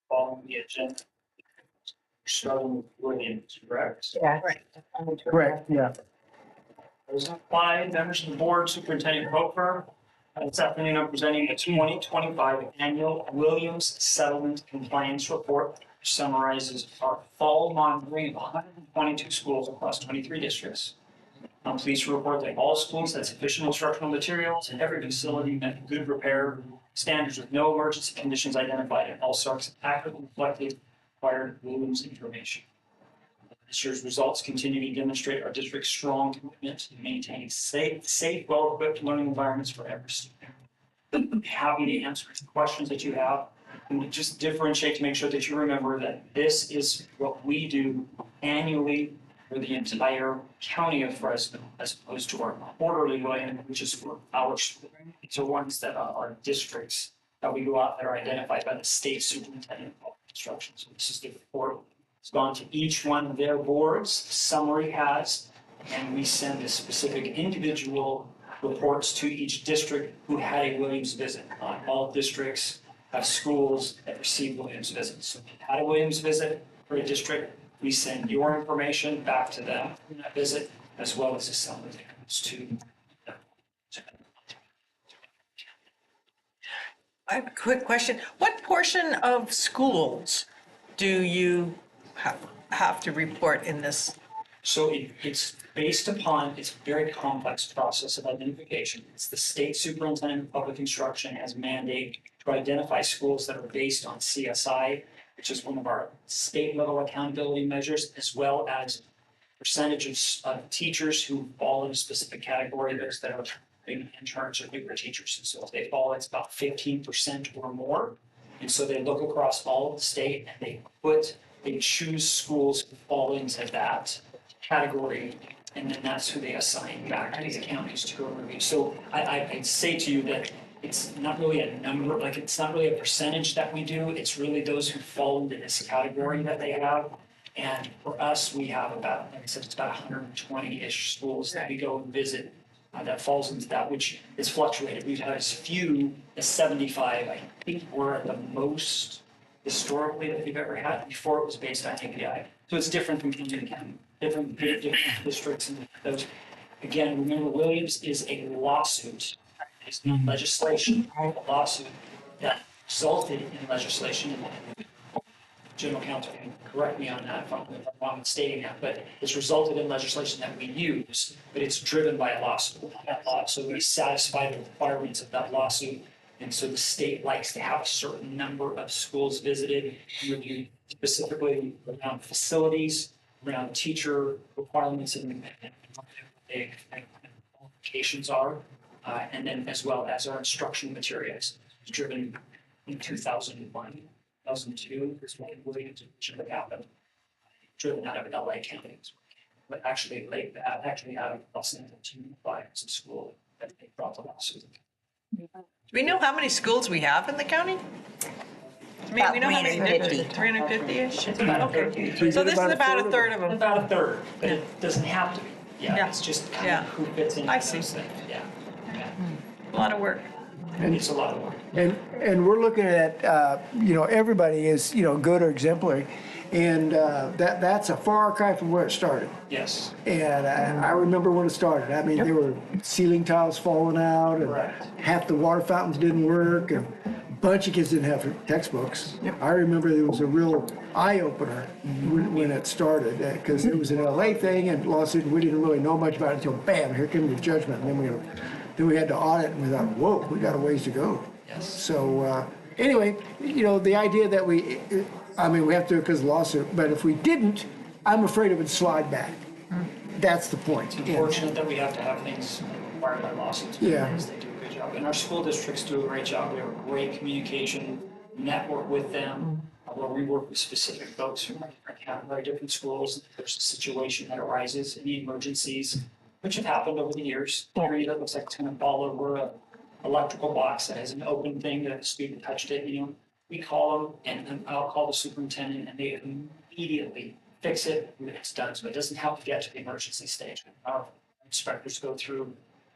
Following the agenda. Starting with Williams, correct? Yeah. Correct, yeah. Those five members of the board, Superintendent Hofer. This afternoon, I'm presenting the 2025 Annual Williams Settlement Compliance Report, which summarizes our fall monitoring of 122 schools across 23 districts. I'm pleased to report that all schools had sufficient instructional materials and every facility met good repair standards with no emergency conditions identified, and all SARCs accurately reflected required Williams information. This year's results continue to demonstrate our district's strong commitment to maintaining safe, well-equipped learning environments for every student. I'm happy to answer any questions that you have, and just differentiate to make sure that you remember that this is what we do annually for the entire county of Fresno, as opposed to our quarterly Williams, which is for our school. These are ones that are districts that we go out that are identified by the state superintendent of instruction. So this is the report. It's gone to each one of their boards, summary has, and we send the specific individual reports to each district who had a Williams visit. All districts have schools that receive Williams visits. So if you had a Williams visit for a district, we send your information back to them in that visit, as well as a summary that comes to them. I have a quick question. What portion of schools do you have to report in this? So it's based upon, it's a very complex process of identification. It's the state superintendent of public instruction has mandated to identify schools that are based on CSI, which is one of our state level accountability measures, as well as percentage of teachers who fall in a specific category, those that are in charge of newer teachers. And so if they fall, it's about 15% or more. And so they look across all of the state and they choose schools who fall into that category, and then that's who they assign back to the counties to go review. So I'd say to you that it's not really a number, like it's not really a percentage that we do, it's really those who fall into this category that they have. And for us, we have about, like I said, it's about 120-ish schools that we go and visit that falls into that, which is fluctuated. We've had as few as 75. I think we're at the most historically that we've ever had. Before it was based on API. So it's different from county to county, different districts and those. Again, remember, Williams is a lawsuit. It's not legislation, a lawsuit that resulted in legislation. General counsel can correct me on that if I'm wrong in stating that, but it's resulted in legislation that we use, but it's driven by a lawsuit. So we satisfy the requirements of that lawsuit. And so the state likes to have a certain number of schools visited and reviewed, specifically around facilities, around teacher requirements and what the qualifications are, and then as well as our instructional materials. It's driven in 2001. 2002 is when Williams originally happened, driven out of LA County, but actually out of Los Angeles Unified School that they brought the lawsuit. Do we know how many schools we have in the county? I mean, we know how many districts, 350-ish? Okay, so this is about a third of them. About a third, but it doesn't have to be. Yeah, it's just kind of who fits in. I see. Yeah. A lot of work. And it's a lot of work. And we're looking at, everybody is, good or exemplary. And that's a far cry from where it started. Yes. And I remember when it started. I mean, there were ceiling tiles falling out, and half the water fountains didn't work, and a bunch of kids didn't have textbooks. I remember there was a real eye-opener when it started, because it was an LA thing, and lawsuit, and we didn't really know much about it until, bam, here came the judgment. And then we had to audit, and we thought, whoa, we got a ways to go. Yes. So anyway, the idea that we have to do it because of lawsuit, but if we didn't, I'm afraid it would slide back. That's the point. It's unfortunate that we have to have things required by lawsuits. Yeah. Because they do a good job. And our school districts do a great job. We have a great communication network with them, where we work with specific folks from different category, different schools. If there's a situation that arises, any emergencies, which have happened over the years, area that looks like it's going to fall over a electrical box that has an open thing that a student touched it, we call them, and then I'll call the superintendent, and they immediately fix it when it's done. So it doesn't have to get to the emergency stage. Our inspectors go through.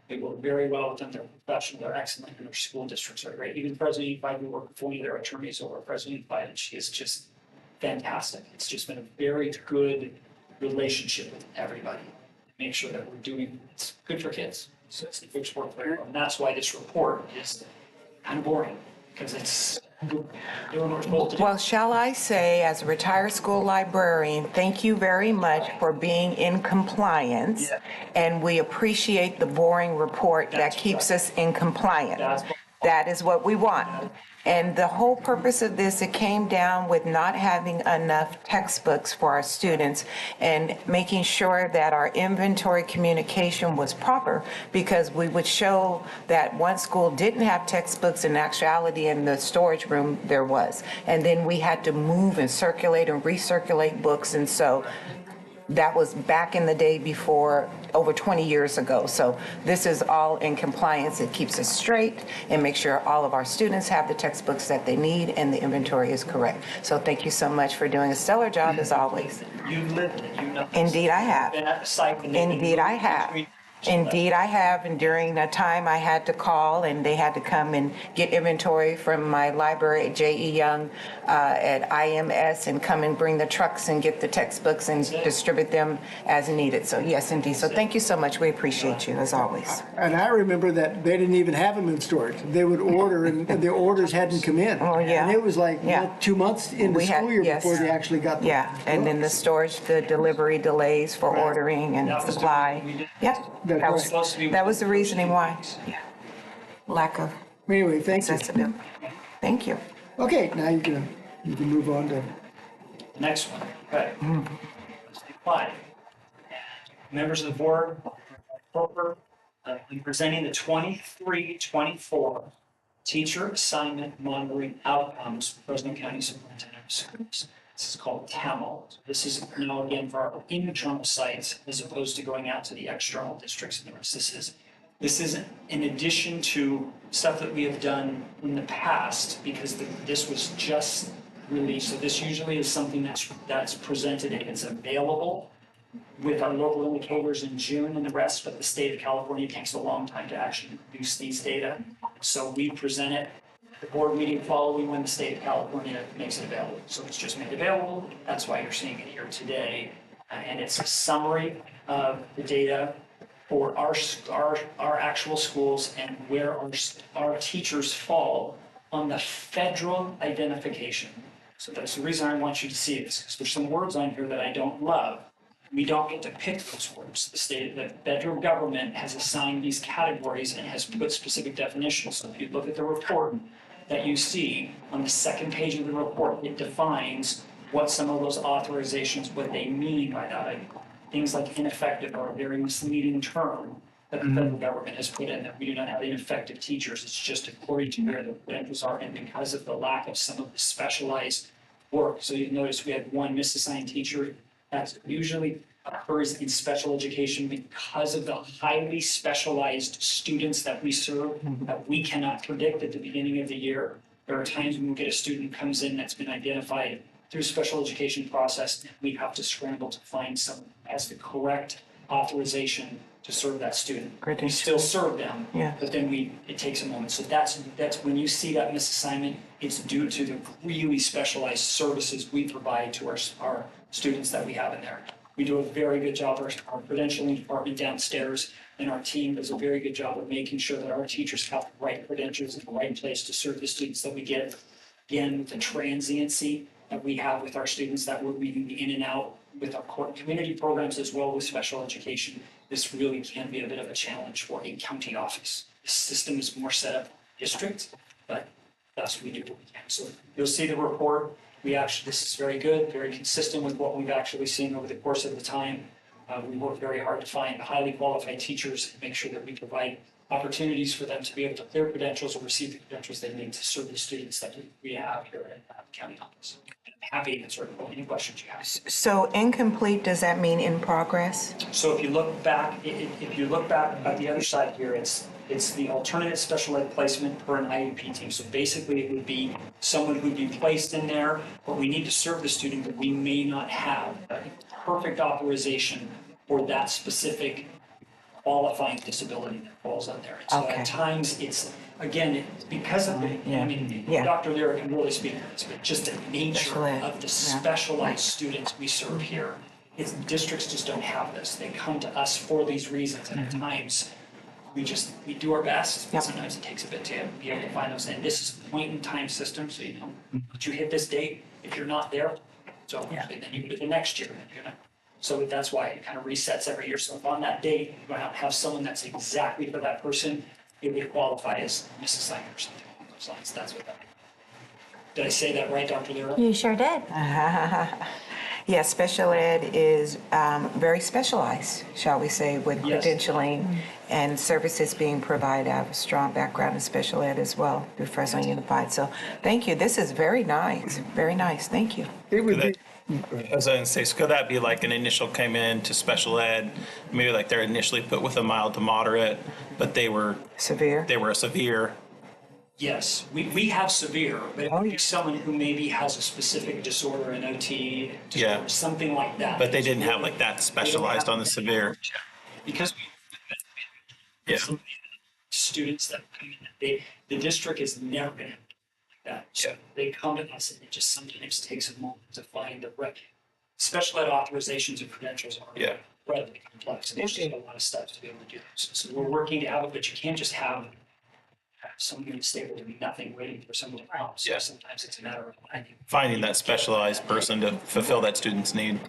They work very well with them. They're professional. They're excellent. And their school districts are great. Even Fresno Unified, we work with one of their attorneys over at Fresno Unified, and she is just fantastic. It's just been a very good relationship with everybody. Make sure that we're doing it's good for kids. So it's good sport for everyone. And that's why this report is kind of boring, because it's doing what we're supposed to do. Well, shall I say, as a retired school librarian, thank you very much for being in compliance. And we appreciate the boring report that keeps us in compliance. That is what we want. And the whole purpose of this, it came down with not having enough textbooks for our students and making sure that our inventory communication was proper, because we would show that one school didn't have textbooks. In actuality, in the storage room, there was. And then we had to move and circulate and recirculate books. And so that was back in the day before, over 20 years ago. So this is all in compliance. It keeps us straight and makes sure all of our students have the textbooks that they need and the inventory is correct. So thank you so much for doing a stellar job as always. You've lived it, you know. Indeed I have. Been at the site when they've been Indeed I moving have. between- Indeed I have, and during that time I had to call and they had to come and get inventory from my library at J.E. Young at IMS and come and bring the trucks and get the textbooks and distribute them as needed. So yes, indeed. So thank you so much. We appreciate you as always. And I remember that they didn't even have them in storage. They would order, and the orders hadn't come in. Oh, yeah. And it was like Yeah. 2 months into We had- school year yes. before they actually got them. Yeah, and then the storage, the delivery delays for ordering and That was supply. Yep, That's that was, right. Supposed to be- that was the reasoning why. Yeah. Lack of Anyway, thank you. accessibility. Thank you. Okay, now you can move on to. Next one, okay. Let's take 5. Members of the board, Roper, in presenting the 23-24 teacher assignment monitoring outcomes for Fresno County Superintendent of Schools. This is called TAML. This is now again for our internal sites as opposed to going out to the external districts and the rest. This is in addition to stuff that we have done in the past, because this was just released. So this usually is something that's presented and it's available with our local indicators in June and the rest, but the state of California takes a long time to actually produce these data. So we present it at the board meeting following when the state of California makes it available. So it's just made available. That's why you're seeing it here today. And it's a summary of the data for our actual schools and where our teachers fall on the federal identification. So that's the reason I want you to see this, because there's some words on here that I don't love. We don't get to pick those words. The federal government has assigned these categories and has put specific definitions. So if you look at the report that you see on the second page of the report, it defines what some of those authorizations, what they mean by that. Things like ineffective are a very misleading term that the federal government has put in, that we do not have ineffective teachers. It's just according to where the credentials are and because of the lack of some of the specialized work. So you notice we had one misassigned teacher. That usually occurs in special education because of the highly specialized students that we serve that we cannot predict at the beginning of the year. There are times when we get a student comes in that's been identified through special education process, and we have to scramble to find someone who has the correct authorization to serve that student. We still serve them, but then it takes a moment. So that's when you see that misassignment, it's due to the really specialized services we provide to our students that we have in there. We do a very good job, our credentialing department downstairs and our team does a very good job of making sure that our teachers have the right credentials in the right place to serve the students that we get. Again, the transiency that we have with our students that we're weaving in and out with our core community programs as well with special education, this really can be a bit of a challenge for a county office. The system is more set up district, but that's what we do what we can. So you'll see the report. This is very good, very consistent with what we've actually seen over the course of the time. We work very hard to find highly qualified teachers and make sure that we provide opportunities for them to be able to clear credentials or receive the credentials they need to serve the students that we have here at the county office. I'm happy to answer any questions you have. So incomplete, does that mean in progress? So if you look back, at the other side here, it's the alternate special ed placement per an IEP team. So basically, it would be someone who'd be placed in there, but we need to serve the student, but we may not have a perfect authorization for that specific qualifying disability that falls on there. And so Okay. at times, it's, again, because of the, I mean, Dr. Lyra can really speak to this, but just the nature Special ed, of the yeah. specialized students we serve here. It's, districts just don't have this. They come to us for these reasons, and at times, we do our best. Yep. Sometimes it takes a bit to be able to find those. And this is a point in time system, so you know, but you hit this date, if you're not there, so then you do it the next year. So that's why it kind of resets every year. So if on that date, you have someone that's exactly for that person, it would qualify as misassigned or something along those lines. That's what that. Did I say that right, Dr. Lyra? You sure did. Yeah, special ed is very specialized, shall we say, with Yes. credentialing and services being provided. I have a strong background in special ed as well through Fresno Unified. So thank you. This is very nice. Very nice. Thank you. It would be, As I say, so could that be like an initial came in to special ed, maybe like they're initially put with a mild to moderate, but they were severe. They were a severe. Yes, we have severe, but it would be someone who maybe has a specific disorder, an OT, Yeah. something like that. But they didn't have like that specialized on the severe. Because Yeah. students that come in, the district is never going to like that. So they come to us, and it just sometimes takes a moment to find the right. Special ed authorizations and credentials are incredibly complex, and there's just a lot of steps to be able to do this. So we're working to have it, but you can't just have someone who's stable to be nothing waiting for someone else. So sometimes it's a matter of Finding that specialized person to fulfill that student's need.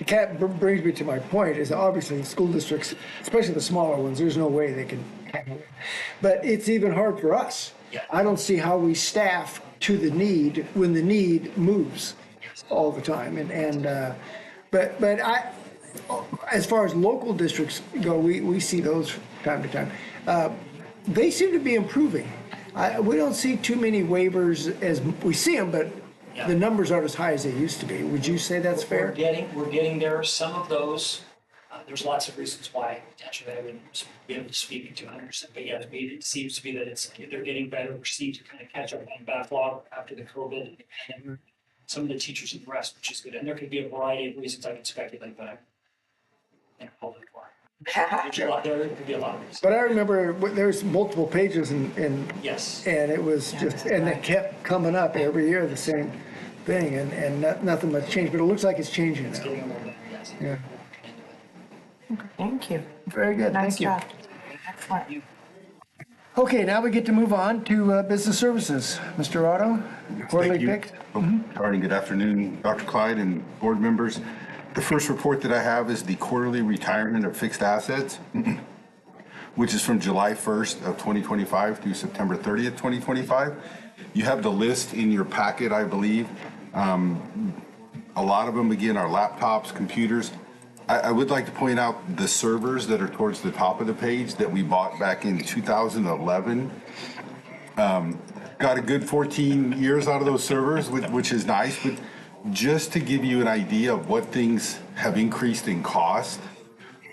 That brings me to my point, is obviously school districts, especially the smaller ones, there's no way they can handle it. But it's even hard for us. I don't see how we staff to the need when the need moves all the time. But I, as far as local districts go, we see those from time to time. They seem to be improving. We don't see too many waivers as, we see them, but the numbers aren't as high as they used to be. Would you say that's fair? We're getting there. Some of those, there's lots of reasons why potentially I wouldn't be able to speak to 100%. But yeah, it seems to be that they're getting better. We seem to kind of catch up on backlog after the COVID and some of the teachers and the rest, which is good. And there could be a variety of reasons I could speculate, but I can't hold it for. There could be a lot of reasons. But I remember there's multiple pages and yes, and it was just, and they kept coming up every year, the same thing, and nothing much changed, but it looks like it's changing now. getting a little better, yes. Yeah. Thank you. Very good, Nice thank you. job. Excellent. Okay, now we get to move on to business services. Mr. Otto, quarterly pick. All right, good afternoon, Dr. Clyde and board members. The first report that I have is the quarterly retirement of fixed assets, which is from July 1st of 2025 through September 30th, 2025. You have the list in your packet, I believe. A lot of them, again, are laptops, computers. I would like to point out the servers that are towards the top of the page that we bought back in 2011. Got a good 14 years out of those servers, which is nice, but just to give you an idea of what things have increased in cost,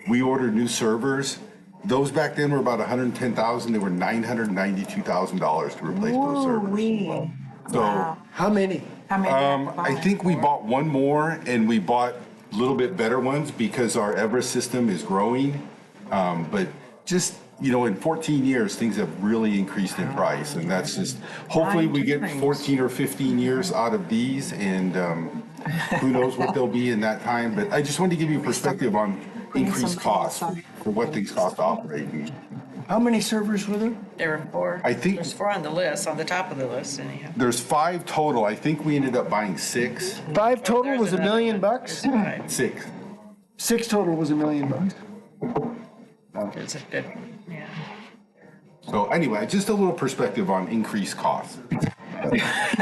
we ordered new servers. Those back then were about $110,000. They were $992,000 to replace those servers. So how many? I think we bought one more, and we bought a little bit better ones because our Everest system is growing. But just, in 14 years, things have really increased in price, and that's just, hopefully we get 14 or 15 years out of these, and who knows what they'll be in that time. But I just wanted to give you a perspective on increased costs for what things cost to operate. How many servers were there? There were 4. I think There's 4 on the list, on the top of the list anyhow. there's 5 total. I think we ended up buying 6. 5 total was $1 million? 6. 6 total was $1 million. It's a good, yeah. So anyway, just a little perspective on increased costs.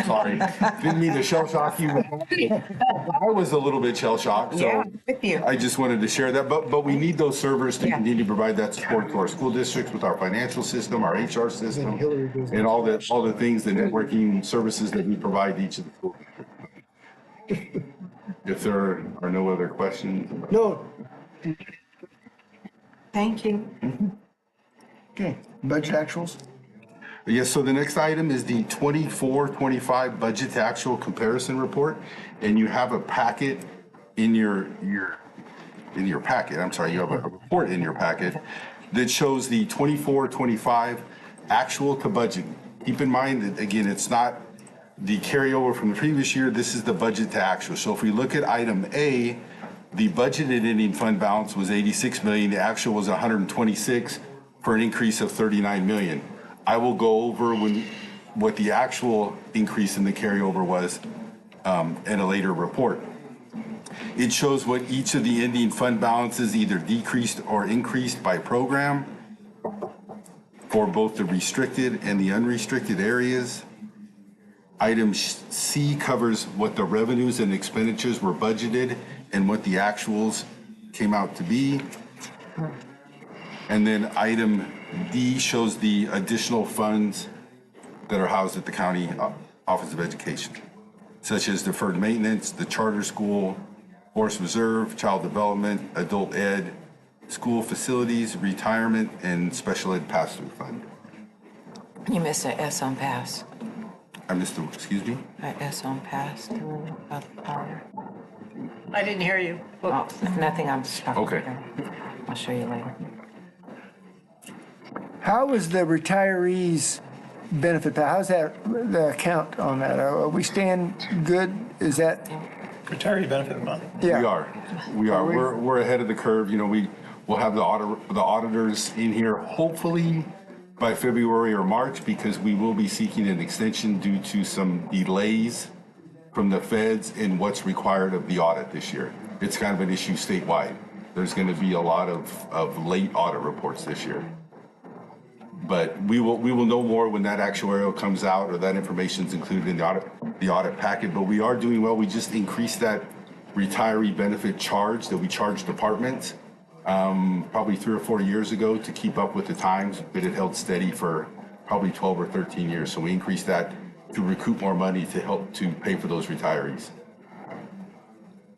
Sorry, didn't mean to shell shock you. I was a little bit shell shocked, Yeah, so with you. I just wanted to share that. But we need those servers to Yeah. continue to provide that support to our school districts with our financial system, our HR system, and all the things, the networking services that we provide each of the schools. If there are no other questions. No. Thank you. Okay, budget actuals? Yes, so the next item is the 24-25 budget to actual comparison report, and you have a packet in your packet. I'm sorry, you have a report in your packet that shows the 24-25 actual to budget. Keep in mind that, again, it's not the carryover from the previous year. This is the budget to actual. So if we look at item A, the budgeted ending fund balance was 86 million. The actual was 126 for an increase of 39 million. I will go over what the actual increase in the carryover was in a later report. It shows what each of the ending fund balances either decreased or increased by program for both the restricted and the unrestricted areas. Item C covers what the revenues and expenditures were budgeted and what the actuals came out to be. And then item D shows the additional funds that are housed at the County Office of Education, such as deferred maintenance, the charter school, Horse Reserve, child development, adult ed, school facilities, retirement, and special ed pass-through fund. You missed an S on pass. I missed the, excuse me? An S on pass. I didn't hear you. Oh, nothing, I'm stuck. Okay. I'll show you later. How is the retirees benefit? How's that, the account on that? Are we staying good? Is that? Retiree benefit month. Yeah. We are. We're ahead of the curve. You know, we'll have the auditors in here hopefully by February or March, because we will be seeking an extension due to some delays from the feds in what's required of the audit this year. It's kind of an issue statewide. There's going to be a lot of late audit reports this year. But we will know more when that actuarial comes out or that information is included in the audit packet. But we are doing well. We just increased that retiree benefit charge that we charge departments probably 3 or 4 years ago to keep up with the times, but it held steady for probably 12 or 13 years. So we increased that to recoup more money to help to pay for those retirees.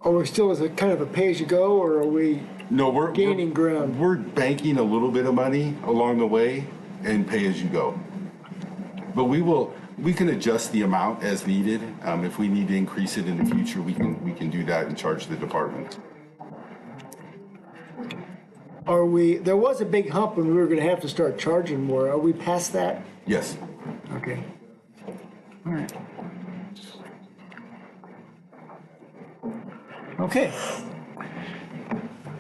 Are we still as a kind of a pay-as-you-go, or are we we're gaining ground? We're banking a little bit of money along the way and pay as you go. But we can adjust the amount as needed. If we need to increase it in the future, we can do that and charge the department. There was a big hump when we were going to have to start charging more. Are we past that? Yes. Okay. All right. Okay.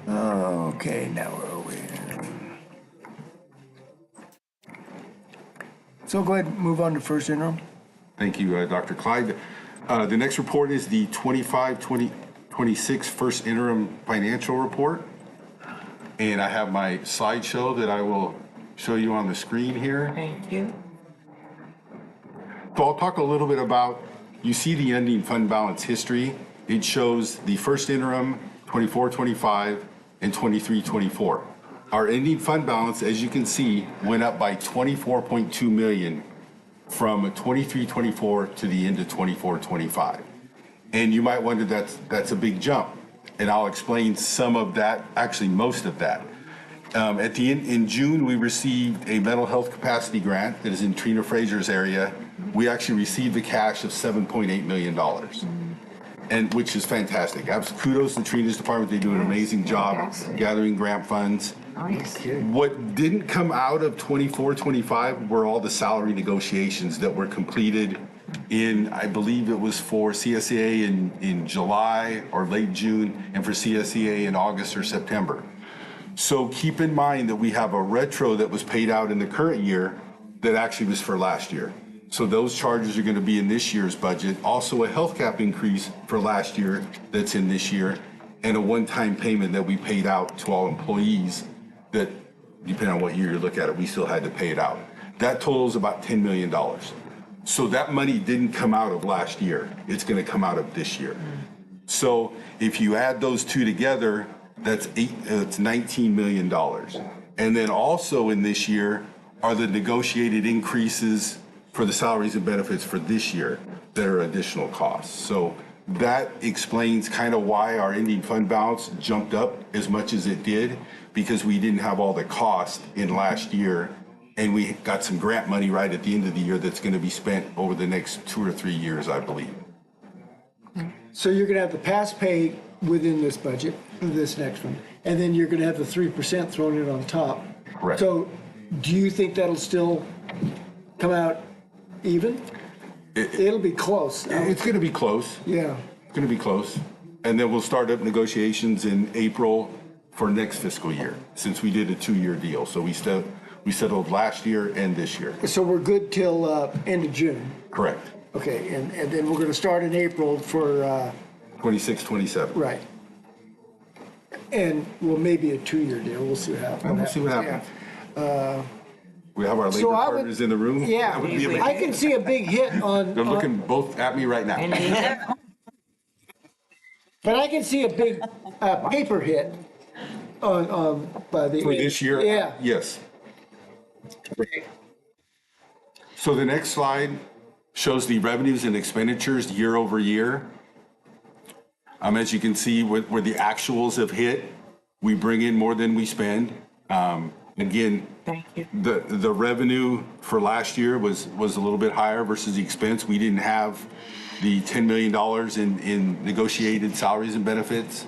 Okay, now where are we? So go ahead and move on to first interim. Thank you, Dr. Clyde. The next report is the 25-26 first interim financial report. And I have my slideshow that I will show you on the screen here. Thank you. So I'll talk a little bit about, you see the ending fund balance history. It shows the first interim, 24-25, and 23-24. Our ending fund balance, as you can see, went up by 24.2 million from 23-24 to the end of 24-25. And you might wonder that's a big jump. And I'll explain some of that, actually most of that. At the end, in June, we received a mental health capacity grant that is in Trina Fraser's area. We actually received the cash of $7.8 million, and which is fantastic. Kudos to Trina's department. They do an amazing job gathering grant funds. Nice. What didn't come out of 24-25 were all the salary negotiations that were completed in, I believe it was for CSEA in July or late June, and for CSEA in August or September. So keep in mind that we have a retro that was paid out in the current year that actually was for last year. So those charges are going to be in this year's budget. Also a health cap increase for last year that's in this year, and a one-time payment that we paid out to all employees that, depending on what year you look at it, we still had to pay it out. That totals about $10 million. So that money didn't come out of last year. It's going to come out of this year. So if you add those two together, that's $19 million. And then also in this year are the negotiated increases for the salaries and benefits for this year that are additional costs. So that explains kind of why our ending fund balance jumped up as much as it did, because we didn't have all the cost in last year, and we got some grant money right at the end of the year that's going to be spent over the next 2 or 3 years, I believe. So you're going to have the pass pay within this budget, this next one, and then you're going to have the 3% thrown in on top. Correct. So do you think that'll still come out even? It'll be close. It's going to be close. Yeah. It's going to be close. And then we'll start up negotiations in April for next fiscal year, since we did a 2-year deal. So we settled last year and this year. So we're good till end of June. Correct. Okay, and then we're going to start in April for 26, 27. right. And well, maybe a 2-year deal. We'll see what happens. And we'll see what happens. Yeah. We have our labor So I would- partners in the room. Yeah, That would be amazing. I can see a big hit on. They're looking both at me right now. But I can see a big paper hit on by the. For this year? Yeah. Yes. So the next slide shows the revenues and expenditures year over year. As you can see, where the actuals have hit, we bring in more than we spend. Again, Thank you. the revenue for last year was a little bit higher versus the expense. We didn't have the $10 million in negotiated salaries and benefits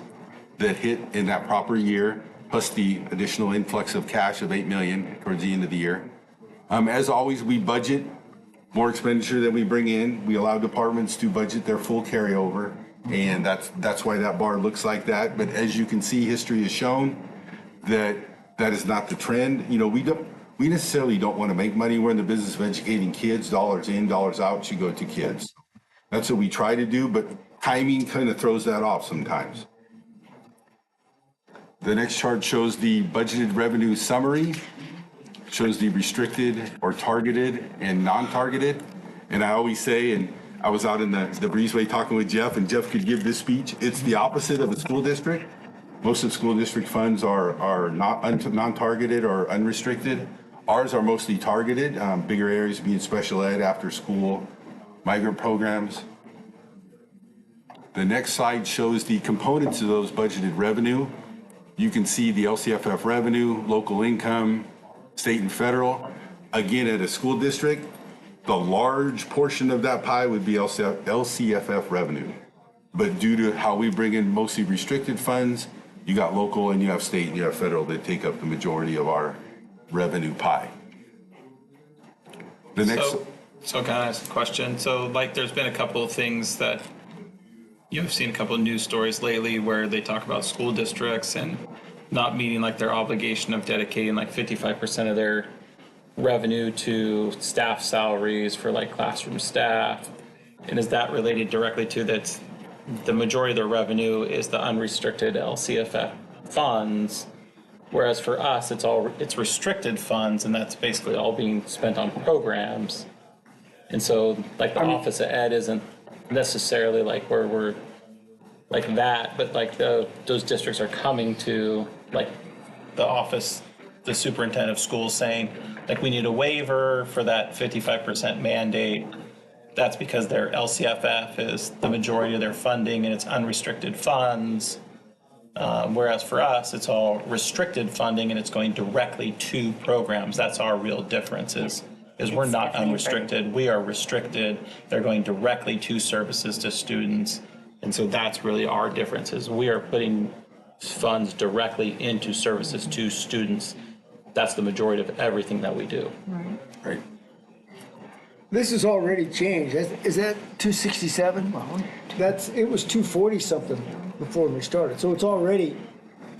that hit in that proper year, plus the additional influx of cash of $8 million towards the end of the year. As always, we budget more expenditure than we bring in. We allow departments to budget their full carryover, and that's why that bar looks like that. But as you can see, history has shown that is not the trend. You know, we necessarily don't want to make money. We're in the business of educating kids. Dollars in, dollars out should go to kids. That's what we try to do, but timing kind of throws that off sometimes. The next chart shows the budgeted revenue summary, shows the restricted or targeted and non-targeted. And I always say, and I was out in the breezeway talking with Jeff, and Jeff could give this speech. It's the opposite of a school district. Most of school district funds are not non-targeted or unrestricted. Ours are mostly targeted, bigger areas being special ed, after school, migrant programs. The next slide shows the components of those budgeted revenue. You can see the LCFF revenue, local income, state and federal. Again, at a school district, the large portion of that pie would be LCFF revenue. But due to how we bring in mostly restricted funds, you got local and you have state and you have federal that take up the majority of our revenue pie. The next. So can I ask a question? So like there's been a couple of things that you've seen a couple of news stories lately where they talk about school districts and not meeting like their obligation of dedicating like 55% of their revenue to staff salaries for like classroom staff. And is that related directly to that the majority of their revenue is the unrestricted LCFF funds, whereas for us it's restricted funds, and that's basically all being spent on programs. And so like the Office of Ed isn't necessarily like where we're like that, but like those districts are coming to like the office, the superintendent of schools saying like we need a waiver for that 55% mandate. That's because their LCFF is the majority of their funding and it's unrestricted funds. Whereas for us, it's all restricted funding and it's going directly to programs. That's our real difference is we're not unrestricted. We are restricted. They're going directly to services to students. And so that's really our difference is we are putting funds directly into services to students. That's the majority of everything that we do. Right. This has already changed. Is that 267? It was 240 something before we started. So it's already,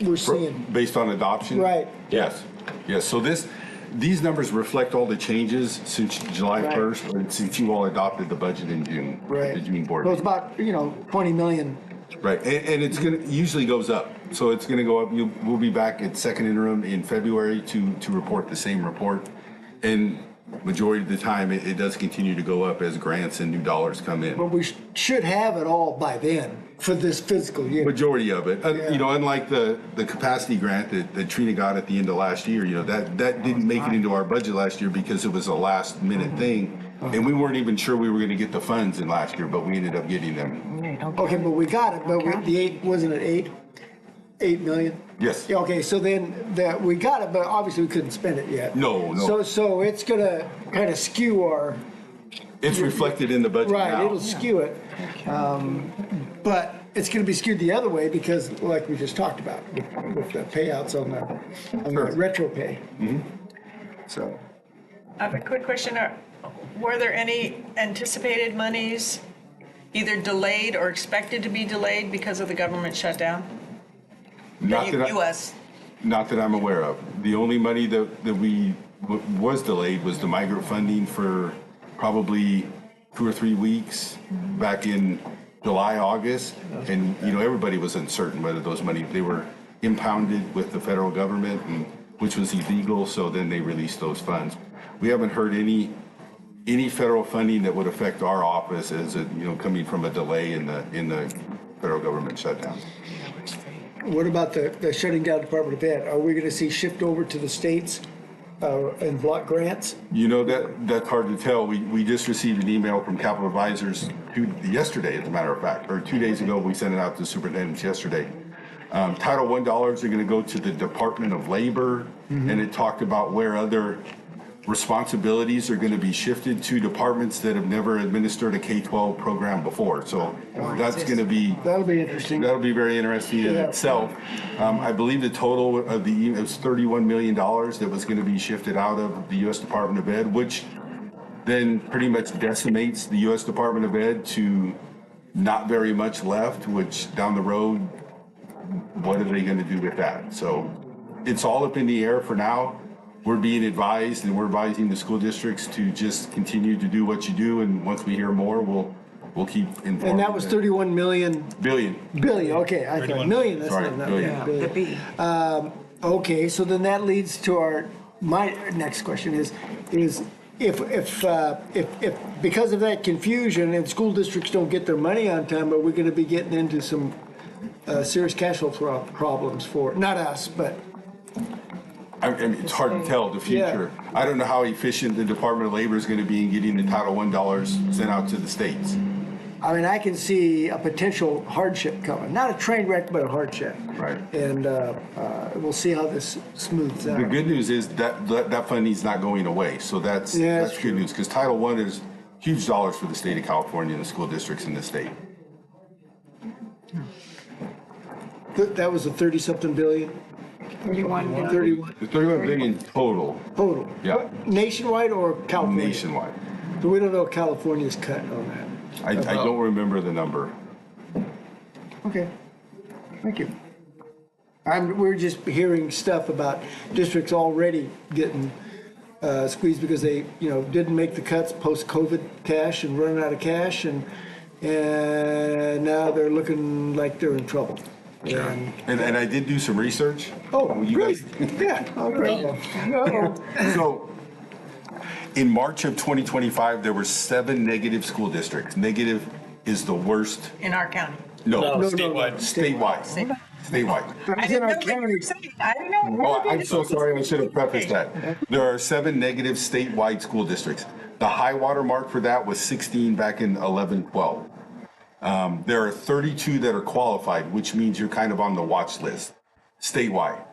we're seeing. Based on adoption? Right. Yes. Yes. So these numbers reflect all the changes since July 1st, or since you all adopted the budget in June. Right. The June board So it's meeting. about, 20 million. Right. And it's usually goes up. So it's going to go up. We'll be back at second interim in February to report the same report. And majority of the time, it does continue to go up as grants and new dollars come in. But we should have it all by then for this fiscal year. Majority of it, unlike the capacity grant that Trina got at the end of last year, that didn't make it into our budget last year because it was a last minute thing. And we weren't even sure we were going to get the funds in last year, but we ended up getting them. Okay, but we got it, but wasn't it 8 million? Yes. Yeah, okay, so then we got it, but obviously we couldn't spend it yet. No. So it's gonna kind of skew our. It's reflected in the budget Right, now. it'll skew it. But it's gonna be skewed the other way because, like we just talked about, with the payouts on the retro pay. So. I have a quick question. Were there any anticipated monies either delayed or expected to be delayed because of the government shutdown? Not that U.S. Not that I'm aware of. The only money that was delayed was the migrant funding for probably 2 or 3 weeks back in July, August, and everybody was uncertain whether those money, they were impounded with the federal government, which was illegal. So then they released those funds. We haven't heard any federal funding that would affect our office as coming from a delay in the federal government shutdown. What about the shutting down Department of Ed? Are we going to see shift over to the states and block grants? That's hard to tell. We just received an email from Capital Advisors yesterday, as a matter of fact, or 2 days ago. We sent it out to superintendents yesterday. Title I dollars are going to go to the Department of Labor, and it talked about where other responsibilities are going to be shifted to departments that have never administered a K-12 program before. So that's going to be... That'll be interesting. That'll be very interesting in itself. I believe the total of it was $31 million that was going to be shifted out of the U.S. Department of Ed, which then pretty much decimates the U.S. Department of Ed to not very much left, which down the road, what are they going to do with that? So it's all up in the air for now. We're being advised, and we're advising the school districts to just continue to do what you do, and once we hear more, we'll keep informed. And that was 31 million? Billion. Billion, okay, I thought million, that's Sorry, not enough. billion. Yeah, billion. Okay, so then that leads to my next question is if because of that confusion and school districts don't get their money on time, are we going to be getting into some serious cash flow problems for, not us, but... I mean, it's hard to tell the future. Yeah. I don't know how efficient the Department of Labor is going to be in getting the Title I dollars sent out to the states. I mean, I can see a potential hardship coming. Not a train wreck, but a hardship. Right. And we'll see how this smooths out. The good news is that funding is not going away. So that's good news, because Title I is huge dollars for the state of California and the school districts in the state. That was a 30-something billion? 31 billion total. Total. Yeah. Nationwide or California? Nationwide. So we don't know California's cut on that. I don't remember the number. Okay. Thank you. We're just hearing stuff about districts already getting squeezed because they, didn't make the cuts post-COVID cash and running out of cash, and now they're looking like they're in trouble. Yeah. And I did do some research. Oh, you guys. Yeah. Okay. So, in March of 2025, there were 7 negative school districts. Negative is the worst. In our county. No, statewide. Statewide. I didn't know what you were saying. I didn't know. Oh, I'm so sorry. I should have prefaced that. There are 7 negative statewide school districts. The high water mark for that was 16 back in 11-12. There are 32 that are qualified, which means you're kind of on the watch list statewide.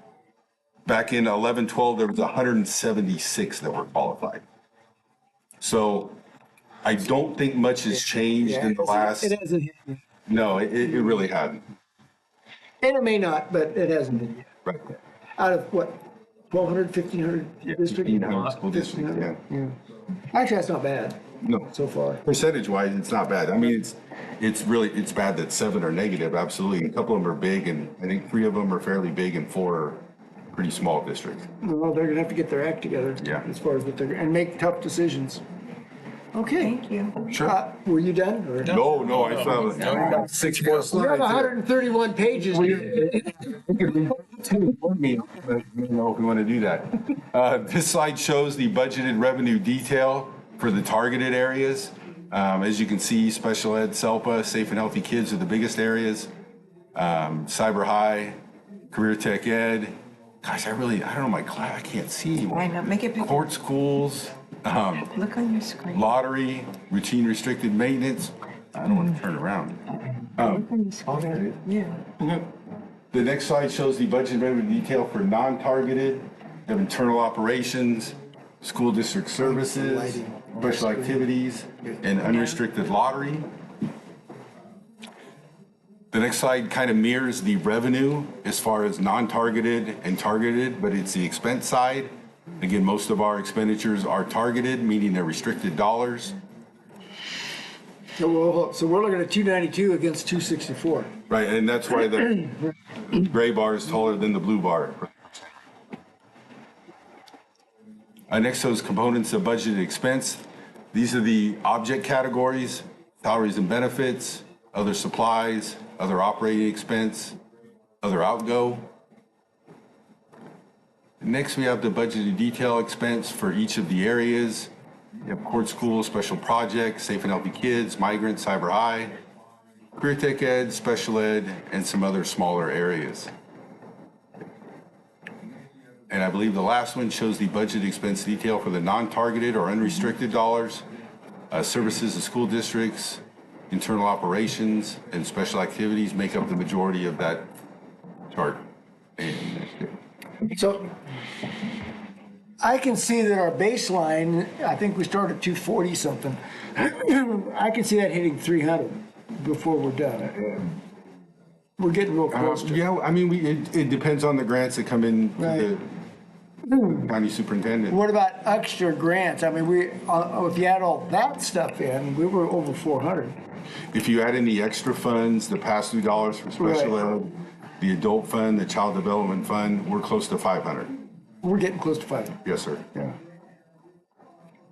Back in 11-12, there was 176 that were qualified. So I don't think much has changed in the last. It hasn't hit yet. No, it really hasn't. And it may not, but it hasn't hit yet. Right. Out of what, 1,200, 1,500 districts? 1,500 school districts, yeah. Actually, that's not bad. No. So far. Percentage-wise, it's not bad. I mean, it's bad that 7 are negative, absolutely. A couple of them are big, and I think 3 of them are fairly big, and 4 are pretty small districts. Well, they're gonna have to get their act together. Yeah. As far as what and make tough decisions. Okay. Thank you. Sure. Were you done? Or? No, I still have 6 more You slides. have 131 pages. We could read two for me, but I don't know if we want to do that. This slide shows the budgeted revenue detail for the targeted areas. As you can see, special ed, SELPA, safe and healthy kids are the biggest areas. Cyber high, career tech ed. Gosh, I don't know my class, I can't see anymore. I know, make it big. Court schools, Look on your screen. lottery, routine restricted maintenance. I don't want to turn around. Oh, there it is. Yeah. The next slide shows the budget revenue detail for non-targeted, of internal operations, school district services, special activities, and unrestricted lottery. The next slide kind of mirrors the revenue as far as non-targeted and targeted, but it's the expense side. Again, most of our expenditures are targeted, meaning they're restricted dollars. So we're looking at 292 against 264. Right, and that's why the gray bar is taller than the blue bar. Next, those components of budgeted expense. These are the object categories: salaries and benefits, other supplies, other operating expense, other outgo. Next, we have the budgeted detail expense for each of the areas. You have court school, special projects, safe and healthy kids, migrant, cyber high, career tech ed, special ed, and some other smaller areas. And I believe the last one shows the budget expense detail for the non-targeted or unrestricted dollars, services of school districts, internal operations, and special activities make up the majority of that chart. So I can see that our baseline, I think we start at 240 something. I can see that hitting 300 before we're done. We're getting real close to it. Yeah, I mean, it depends on the grants that come in to the county superintendent. What about extra grants? I mean, if you add all that stuff in, we were over 400. If you add in the extra funds, the pass-through dollars for special ed, the adult fund, the child development fund, we're close to 500. We're getting close to 500. Yes, sir. Yeah.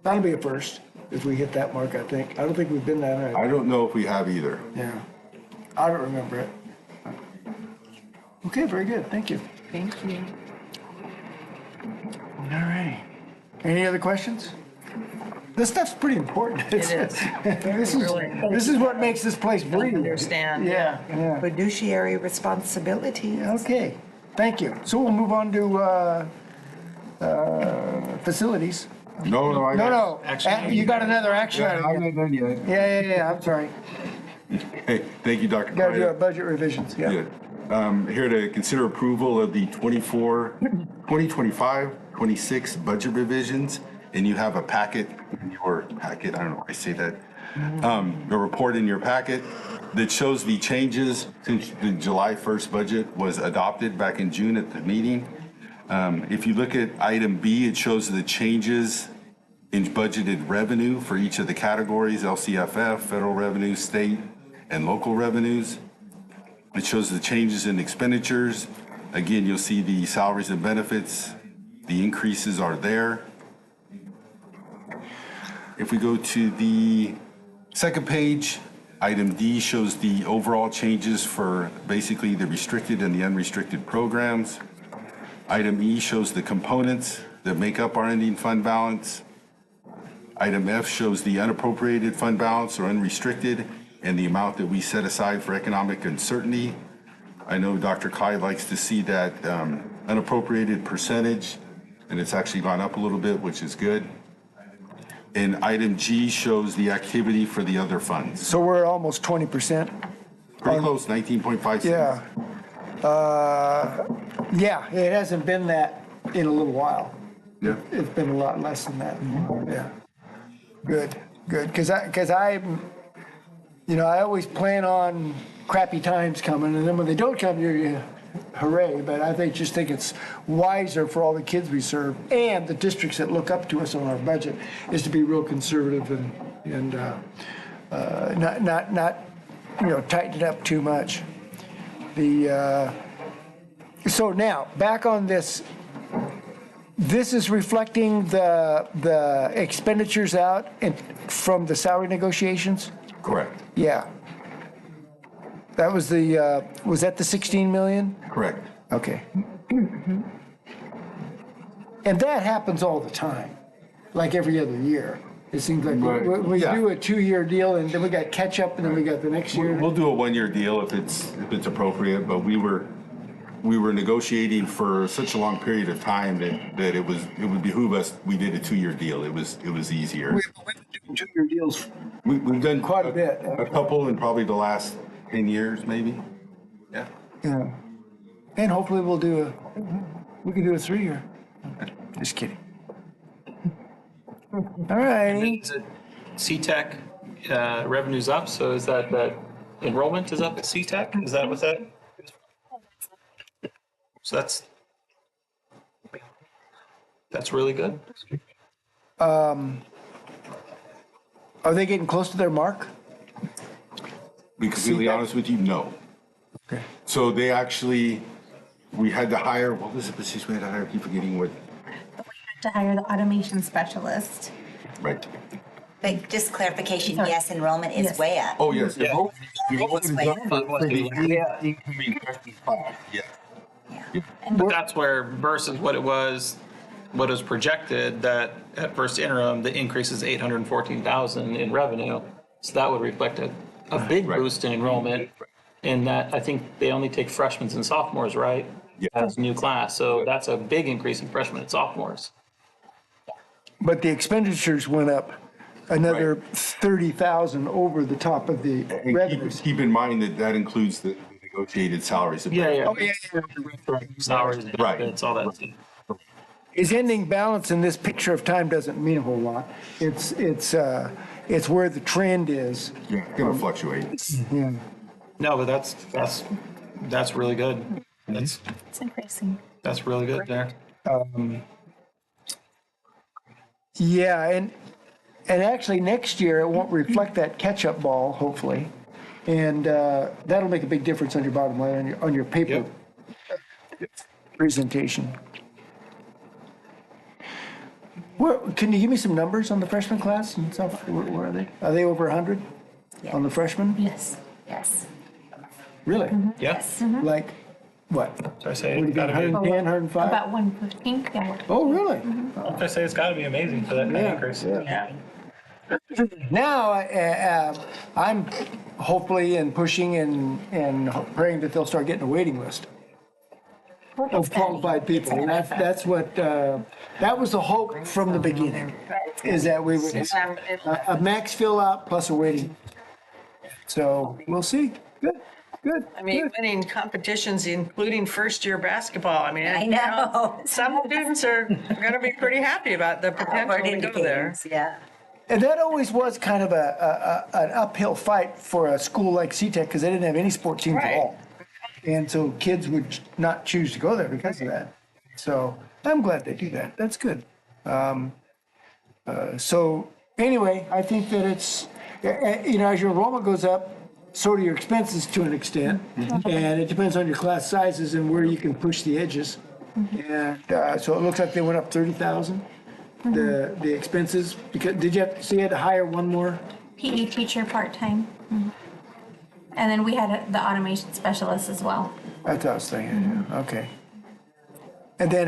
That'll be a first if we hit that mark, I think. I don't think we've been that high. I don't know if we have either. Yeah. I don't remember it. Okay, very good. Thank you. Thank you. All right. Any other questions? This stuff's pretty important. It is. This is what makes this place breathe. Understand. Yeah. Fiduciary responsibility. Okay. Thank you. So we'll move on to facilities. No. You got another action Yeah, item. I'm not done yet. Yeah. I'm sorry. Hey, thank you, Dr. Got to do Pryor. our budget revisions. Yeah. Good. Here to consider approval of the 2025-26 budget revisions, and you have a packet in your packet. I don't know if I say that. A report in your packet that shows the changes since the July 1st budget was adopted back in June at the meeting. If you look at item B, it shows the changes in budgeted revenue for each of the categories: LCFF, federal revenue, state, and local revenues. It shows the changes in expenditures. Again, you'll see the salaries and benefits. The increases are there. If we go to the second page, item D shows the overall changes for basically the restricted and the unrestricted programs. Item E shows the components that make up our ending fund balance. Item F shows the unappropriated fund balance or unrestricted and the amount that we set aside for economic uncertainty. I know Dr. Clyde likes to see that unappropriated percentage, and it's actually gone up a little bit, which is good. And item G shows the activity for the other funds. So we're almost 20%. Pretty close, 19.56. Yeah. Yeah, it hasn't been that in a little while. Yeah. It's been a lot less than that. Yeah. Good. Because I always plan on crappy times coming, and then when they don't come, you're hooray. But I just think it's wiser for all the kids we serve and the districts that look up to us on our budget is to be real conservative and not tighten it up too much. So now back on this This is reflecting the expenditures out from the salary negotiations? Correct. Yeah. That was was that the 16 million? Correct. Okay. And that happens all the time, like every other year. It seems like we do a 2-year deal and then we got catch up and then we got the next year. We'll do a 1-year deal if it's appropriate, but we were negotiating for such a long period of time that it would behoove us. We did a 2-year deal. It was easier. We've been doing 2-year deals. We've done quite a bit. A couple in probably the last 10 years, maybe. Yeah. Yeah. And hopefully we can do a 3-year. Just kidding. All right. CTEC revenue's up, so is that enrollment is up at CTEC? Is that what that? So that's really good. Are they getting close to their mark? Be completely honest with you, no. Okay. So we had to hire, what was the position we had to hire? I keep forgetting what. To hire the automation specialist. Right. But just clarification, yes, enrollment is way up. Oh, yes. Yeah. Enrollment is way up. But that's where versus what was projected, that at first interim, the increase is 814,000 in revenue. So that would reflect a big boost in enrollment. In that, I think they only take freshmen and sophomores, right? Yeah. As new class. So that's a big increase in freshmen and sophomores. But the expenditures went up another 30,000 over the top of the revenues. Keep in mind that includes the negotiated salaries. Yeah. Oh, yeah. Salaries, benefits, all that stuff. His ending balance in this picture of time doesn't mean a whole lot. It's where the trend is. Yeah, it's gonna fluctuate. Yeah. No, but that's really good. It's increasing. That's really good there. Yeah, and actually next year it won't reflect that catch-up ball, hopefully, and that'll make a big difference on your bottom line on your paper presentation. Can you give me some numbers on the freshman class and stuff? Where are they? Are they over 100 on the freshmen? Yes. Yes. Really? Yes. Like what? So I say What do you got? 110, 105? About 115. Yeah. Oh, really? I say it's got to be amazing for that kind of increase. Yeah. Now, I'm hopefully and pushing and praying that they'll start getting a waiting list of qualified people. And that's what, that was the hope from the beginning, is that we would have a max fill out plus a waiting. So we'll see. Good. I mean, winning competitions, including first-year basketball. I mean, I know. Some students are going to be pretty happy about the potential to go there. Yeah. And that always was kind of an uphill fight for a school like CTEC because they didn't have any sport teams at all. And so kids would not choose to go there because of that. So I'm glad they do that. That's good. So anyway, I think that it's, as your enrollment goes up, so do your expenses to an extent. And it depends on your class sizes and where you can push the edges. And so it looks like they went up 30,000. The expenses, because you had to hire one more? PE teacher part-time. And then we had the automation specialist as well. That's what I was thinking, yeah. Okay. And then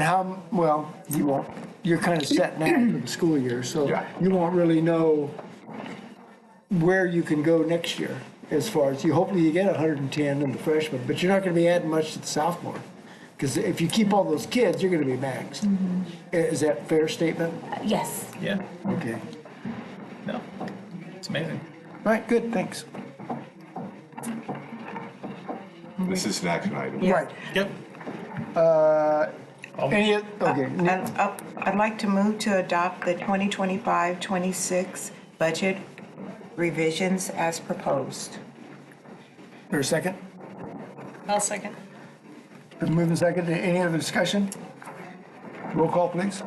you won't, you're kind of set now for the school year, so you won't really know where you can go next year as far as, hopefully you get 110 in the freshman, but you're not going to be adding much to the sophomore. Because if you keep all those kids, you're going to be maxed. Is that a fair statement? Yes. Yeah. Okay. No. It's amazing. All right, good, thanks. This is an action item. Right. Yep. I'd like to move to adopt the 2025-26 budget revisions as proposed. For a second? I'll second. Been moving second. Any other discussion? Roll call, please.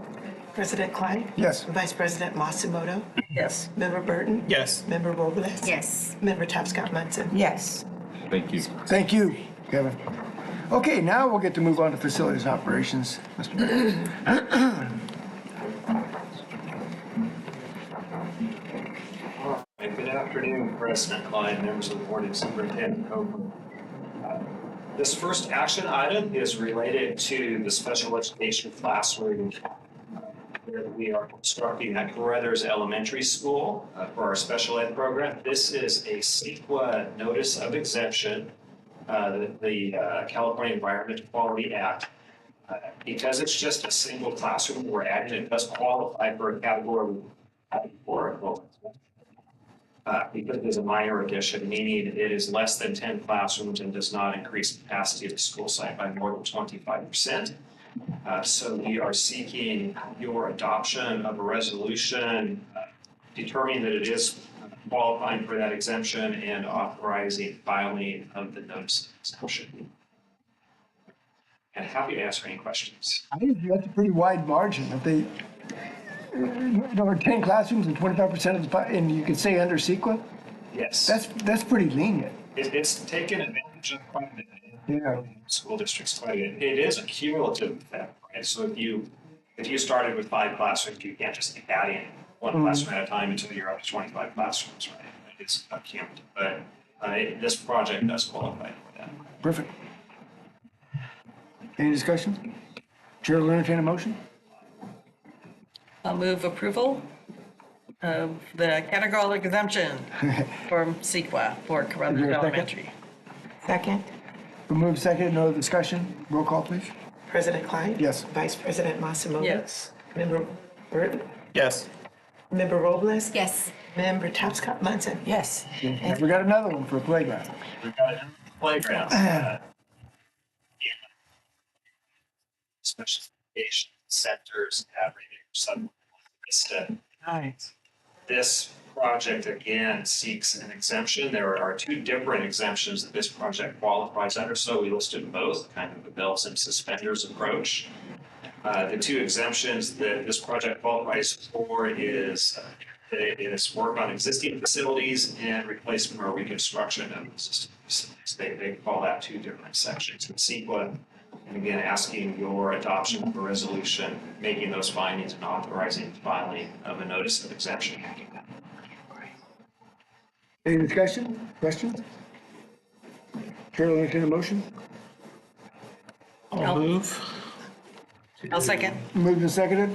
President Clyde? Yes. Vice President Matsumoto? Yes. Member Burton? Yes. Member Robles? Yes. Member Tapscott Munson? Yes. Thank you. Thank you, Kevin. Okay, now we'll get to move on to facilities operations, Mr. Mayor. Good afternoon, President Klein, members of the board, and Superintendent Copeland. This first action item is related to the special education classroom that we are constructing at Carruthers Elementary School for our special ed program. This is a CEQA notice of exemption, the California Environmental Quality Act. Because it's just a single classroom we're adding, it does qualify for a category 4 because there's a minor addition, meaning it is less than 10 classrooms and does not increase capacity of the school site by more than 25%. So we are seeking your adoption of a resolution determining that it is qualifying for that exemption and authorizing filing of the notice of exemption. And happy to answer any questions. I think that's a pretty wide margin. If they, over 10 classrooms and 25% of the, and you could say under CEQA? Yes. That's pretty lenient. It's taken advantage of quite a bit. Yeah. School districts quite a bit. It is a cumulative effect, right? So if you started with 5 classrooms, you can't just keep adding one classroom at a time until you're up to 25 classrooms, right? It's a cumulative, but this project does qualify for that. Perfect. Any discussion? Chair will entertain a motion. I'll move approval of the categorical exemption from CEQA for Is Carruthers there a second? Elementary. Second. We move second, no other discussion. Roll call, please. President Klein? Yes. Vice President Masamoto? Yes. Member Burton? Yes. Member Robles? Yes. Member Tapscott Munson? Yes. And we got another one for a playground. We've got a playground. Special education centers have some. Nice. This project again seeks an exemption. There are 2 different exemptions that this project qualifies under, so we listed both, kind of a belts and suspenders approach. The 2 exemptions that this project qualifies for is it is work on existing facilities and replacement or reconstruction of existing facilities. They call that 2 different sections in CEQA. And again, asking your adoption of a resolution, making those findings and authorizing the filing of a notice of exemption. Any discussion, questions? Chair will entertain a motion. I'll move. I'll second. Moved and seconded.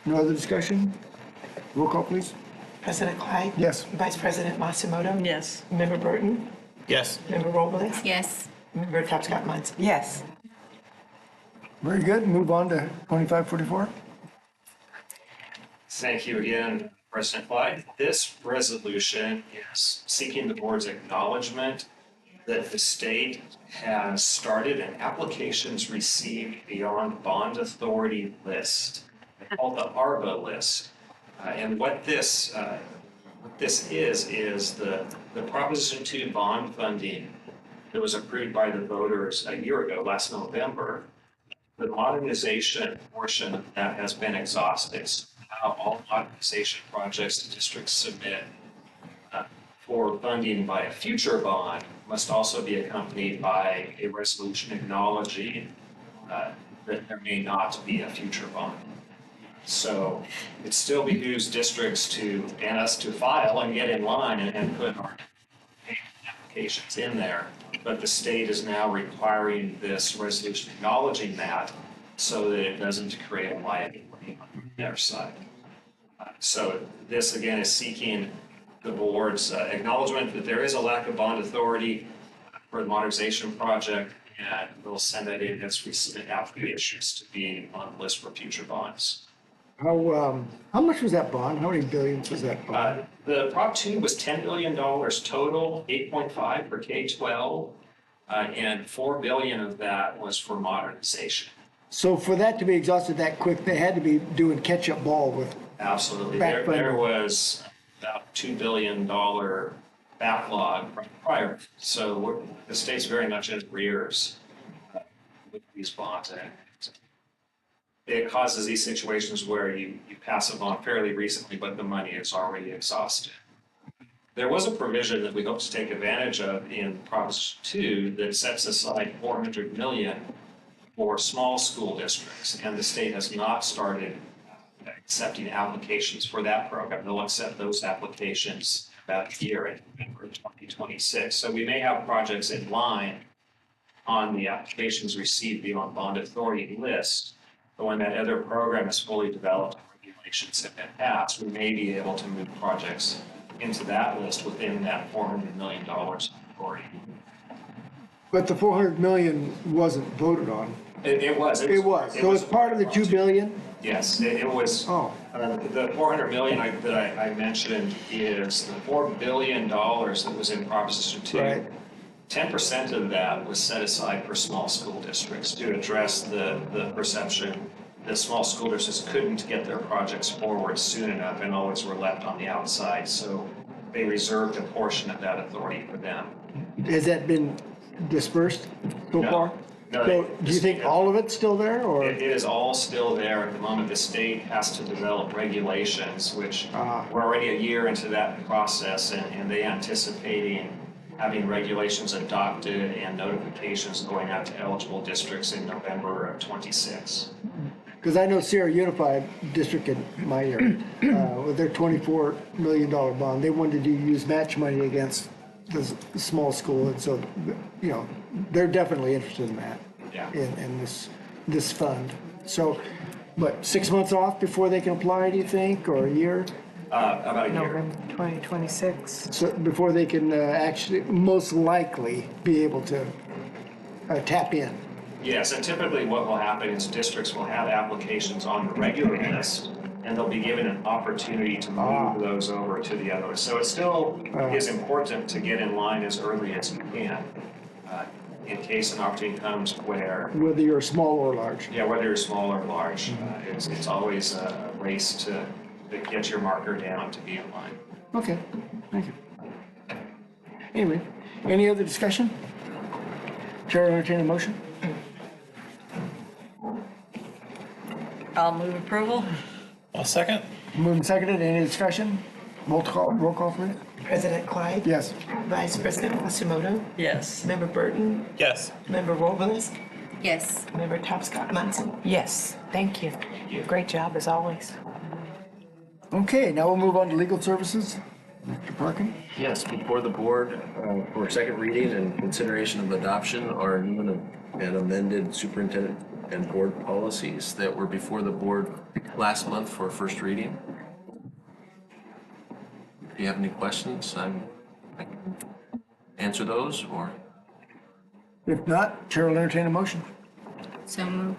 No other discussion. Roll call, please. President Klein? Yes. Vice President Masamoto? Yes. Member Burton? Yes. Member Robles? Yes. Member Tapscott Munson? Yes. Very good. Move on to 2544. Thank you again, President Clyde. This resolution is seeking the board's acknowledgement that the state has started an applications received beyond bond authority list, called the ARBA list. And what this is the Proposition 2 bond funding that was approved by the voters a year ago, last November. The modernization portion of that has been exhausted. So now all modernization projects the districts submit for funding by a future bond must also be accompanied by a resolution acknowledging that there may not be a future bond. So it still behooves districts and us to file and get in line and put our applications in there. But the state is now requiring this resolution acknowledging that so that it doesn't create a liability on their side. So this again is seeking the board's acknowledgement that there is a lack of bond authority for the modernization project, and we'll send that in as we submit applications to be on the list for future bonds. How much was that bond? How many billions was that bond? The Prop 2 was $10 billion total, 8.5 for K-12, and $4 billion of that was for modernization. So for that to be exhausted that quick, they had to be doing catch-up ball with. Absolutely. Back There was about $2 billion backlog from prior. So the state's very much in arrears with these bonds. And it causes these situations where you pass a bond fairly recently, but the money is already exhausted. There was a provision that we hope to take advantage of in Proposition 2 that sets aside $400 million for small school districts, and the state has not started accepting applications for that program. They'll accept those applications about a year in November 2026. So we may have projects in line on the applications received beyond bond authority list, but when that other program is fully developed and regulations have been passed, we may be able to move projects into that list within that $400 million authority. But the 400 million wasn't voted on. It was. So it's part of the 2 billion? Yes, it was. Oh. The 400 million that I mentioned is the $4 billion that was in Proposition 2. Right. 10% of that was set aside for small school districts to address the perception that small school districts couldn't get their projects forward soon enough and always were left on the outside. So they reserved a portion of that authority for them. Has that been dispersed so far? No, So do you think all of it's still there, or? It is all still there at the moment. The state has to develop regulations, which we're already a year into that process, and they anticipating having regulations adopted and notifications going out to eligible districts in November of 26. Because I know Sierra Unified District in my area, with their $24 million bond, they wanted to use match money against the small school, and so, you know, they're definitely interested in that, in this fund. So, but 6 months off before they can apply, do you think, or a year? About a year. November 2026. So before they can actually, most likely, be able to tap in. Yes, and typically what will happen is districts will have applications on the regular list, and they'll be given an opportunity to move those over to the other list. So it still is important to get in line as early as you can, in case an opportunity comes where... Whether you're small or large. Yeah, whether you're small or large. It's always a race to get your marker down to be in line. Okay, thank you. Anyway, any other discussion? Chair will entertain a motion. I'll move approval. I'll second. Moved and seconded, any discussion? Roll call, please. President Clyde? Yes. Vice President Masumoto? Yes. Member Burton? Yes. Member Robles? Yes. Member Topscott Munson? Yes, thank you. Great job as always. Okay, now we'll move on to legal services. Mr. Parkin? Yes, before the board for second reading and consideration of adoption are new and amended superintendent and board policies that were before the board last month for first reading. If you have any questions, I can answer those, or? If not, Chair will entertain a motion. So moved.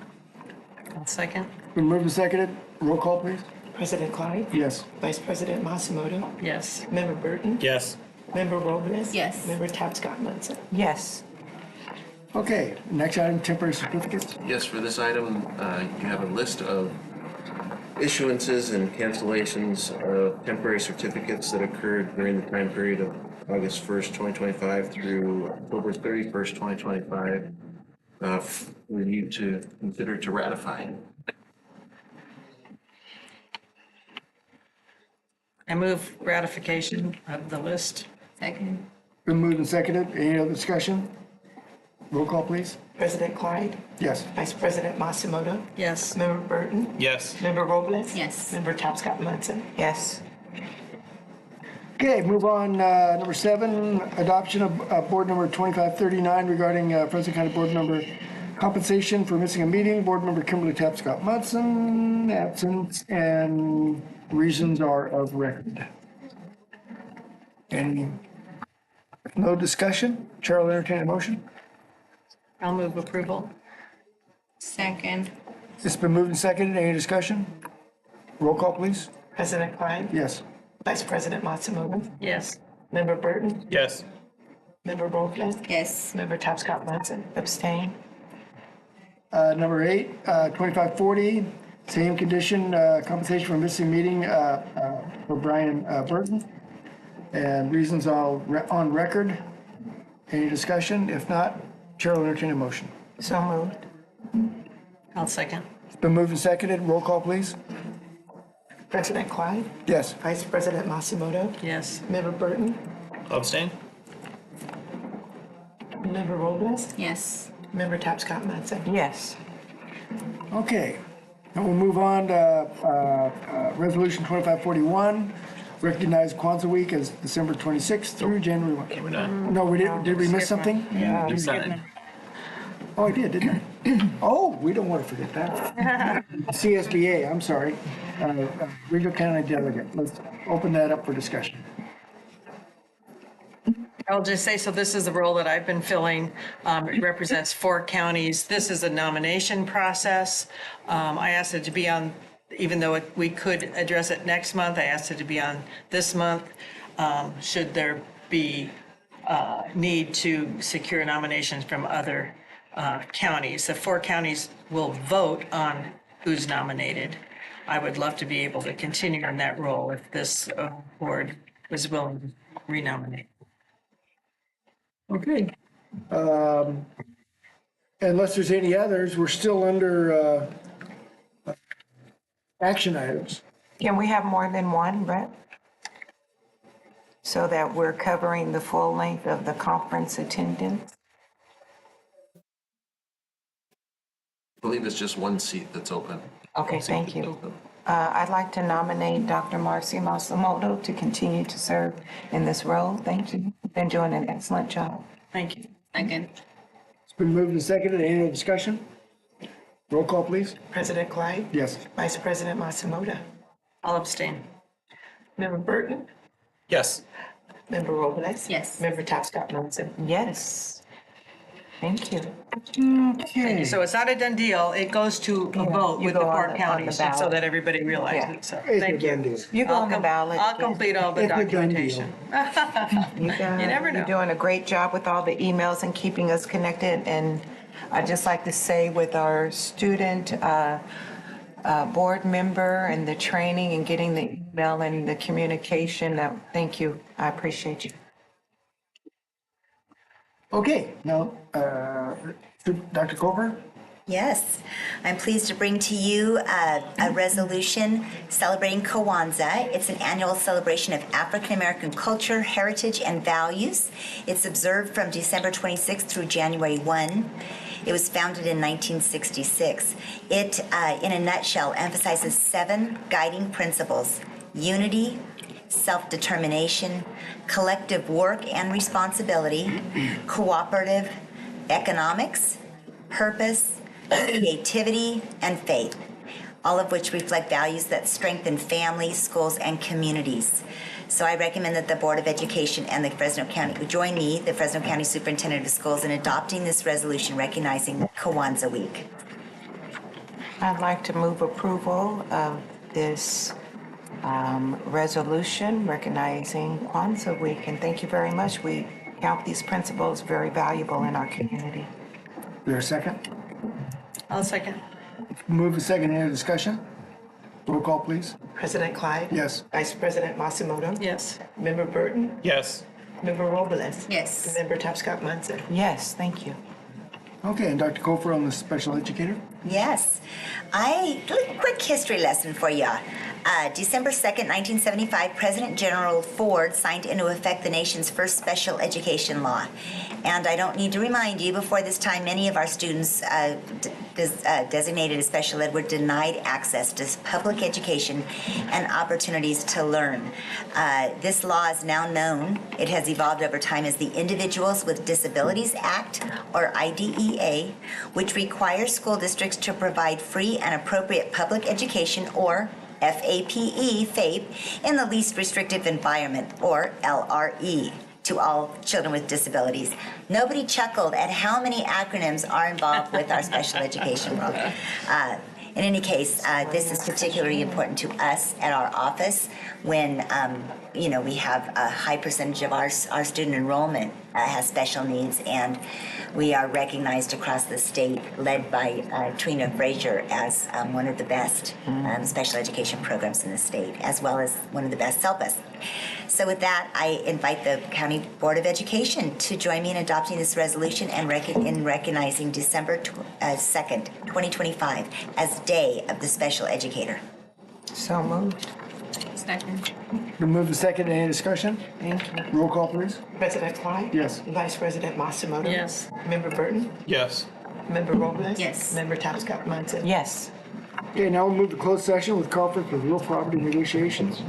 I'll second. Been moved and seconded, roll call, please. President Clyde? Yes. Vice President Masumoto? Yes. Member Burton? Yes. Member Robles? Yes. Member Topscott Munson? Yes. Okay, next item, temporary certificates. Yes, for this item, you have a list of issuances and cancellations of temporary certificates that occurred during the time period of August 1st, 2025 through October 31st, 2025, for you to consider to ratify. I move ratification of the list. Second. Been moved and seconded, any other discussion? Roll call, please. President Clyde? Yes. Vice President Masumoto? Yes. Member Burton? Yes. Member Robles? Yes. Member Topscott Munson? Yes. Okay, move on, number 7, adoption of board number 2539 regarding Fresno County Board Member compensation for missing a meeting. Board Member Kimberly Tapscott Munson, absent, and reasons are of record. Any, no discussion? Chair will entertain a motion. I'll move approval. Second. It's been moved and seconded. Any discussion? Roll call, please. President Clyde? Yes. Vice President Masumoto? Yes. Member Burton? Yes. Member Robles? Yes. Member Topscott Munson? Abstain. Number 8, 2540, same condition, compensation for missing meeting for Brian Burton. And reasons on record. Any discussion? If not, Chair will entertain a motion. So moved. I'll second. It's been moved and seconded. Roll call, please. President Clyde, Yes. Vice President Matsumoto, Yes. Member Burton, Abstain? Member Robles, Yes. Member Tapscott Matson. Yes. Okay, and we'll move on to Resolution 2541, recognize Kwanzaa Week as December 26th through January 1. We're done. No, we didn't. Did we miss something? Yeah. You've done it. Oh, I did, didn't I? Oh, we don't want to forget that. CSBA, I'm sorry. Regal County Delegate. Let's open that up for discussion. I'll just say, so this is the role that I've been filling. It represents 4 counties. This is a nomination process. I asked it to be on, even though we could address it next month, I asked it to be on this month. Should there be need to secure nominations from other counties. The 4 counties will vote on who's nominated. I would love to be able to continue in that role if this board was willing to renominate. Okay. Unless there's any others, we're still under action items. Can we have more than one, Brett? So that we're covering the full length of the conference attendance? I believe it's just one seat that's open. Okay, thank you. I'd like to nominate Dr. Marcy Matsumoto to continue to serve in this role. Thank you. You've been doing an excellent job. Thank you. Second. It's been moved and seconded. Any other discussion? Roll call, please. President Clyde, Yes. Vice President Matsumoto, I'll abstain. Member Burton, Yes. Member Robles. Yes. Member Tapscott Matson. Yes. Thank you. Okay. So it's not a done deal. It goes to a vote you with the go on 4 the counties, ballot. so that everybody realizes Yeah. it. So, It's thank a done you. deal. You go on the ballot. I'll complete all the It's a done deal. documentation. You never know. You're doing a great job with all the emails and keeping us connected. And I'd just like to say with our student board member and the training and getting the email and the communication, thank you. I appreciate you. Okay, now, Dr. Culver? Yes, I'm pleased to bring to you a resolution celebrating Kwanzaa. It's an annual celebration of African American culture, heritage, and values. It's observed from December 26th through January 1. It was founded in 1966. It, in a nutshell, emphasizes 7 guiding principles: unity, self-determination, collective work and responsibility, cooperative economics, purpose, creativity, and faith, all of which reflect values that strengthen families, schools, and communities. So I recommend that the Board of Education and the Fresno County join me, the Fresno County Superintendent of Schools, in adopting this resolution recognizing Kwanzaa Week. I'd like to move approval of this resolution recognizing Kwanzaa Week. And thank you very much. We count these principles very valuable in our community. Is there a second? I'll second. Move a second. Any other discussion? Roll call, please. President Clyde, Yes. Vice President Matsumoto, Yes. Member Burton, Yes. Member Robles. Yes. Member Tapscott Matson. Yes, thank you. Okay, and Dr. Culver on the special educator? Yes. Quick history lesson for you. December 2nd, 1975, President General Ford signed into effect the nation's first special education law. And I don't need to remind you, before this time, many of our students designated as special ed were denied access to public education and opportunities to learn. This law is now known, it has evolved over time, as the Individuals with Disabilities Act, or IDEA, which requires school districts to provide free and appropriate public education, or FAPE, in the least restrictive environment, or LRE, to all children with disabilities. Nobody chuckled at how many acronyms are involved with our special education world. In any case, this is particularly important to us at our office when we have a high percentage of our student enrollment has special needs, and we are recognized across the state, led by Trina Frazier, as one of the best special education programs in the state, as well as one of the best SELPAs. So with that, I invite the County Board of Education to join me in adopting this resolution and in recognizing December 2nd, 2025 as Day of the Special Educator. So moved. Second. Been moved and seconded. Any discussion? Thank you. Roll call, please. President Clyde? Yes. Vice President Masimoto? Yes. Member Burton? Yes. Member Robles? Yes. Member Tapscott Munson? Yes. Okay, now we'll move to closed session with conference with real property negotiations.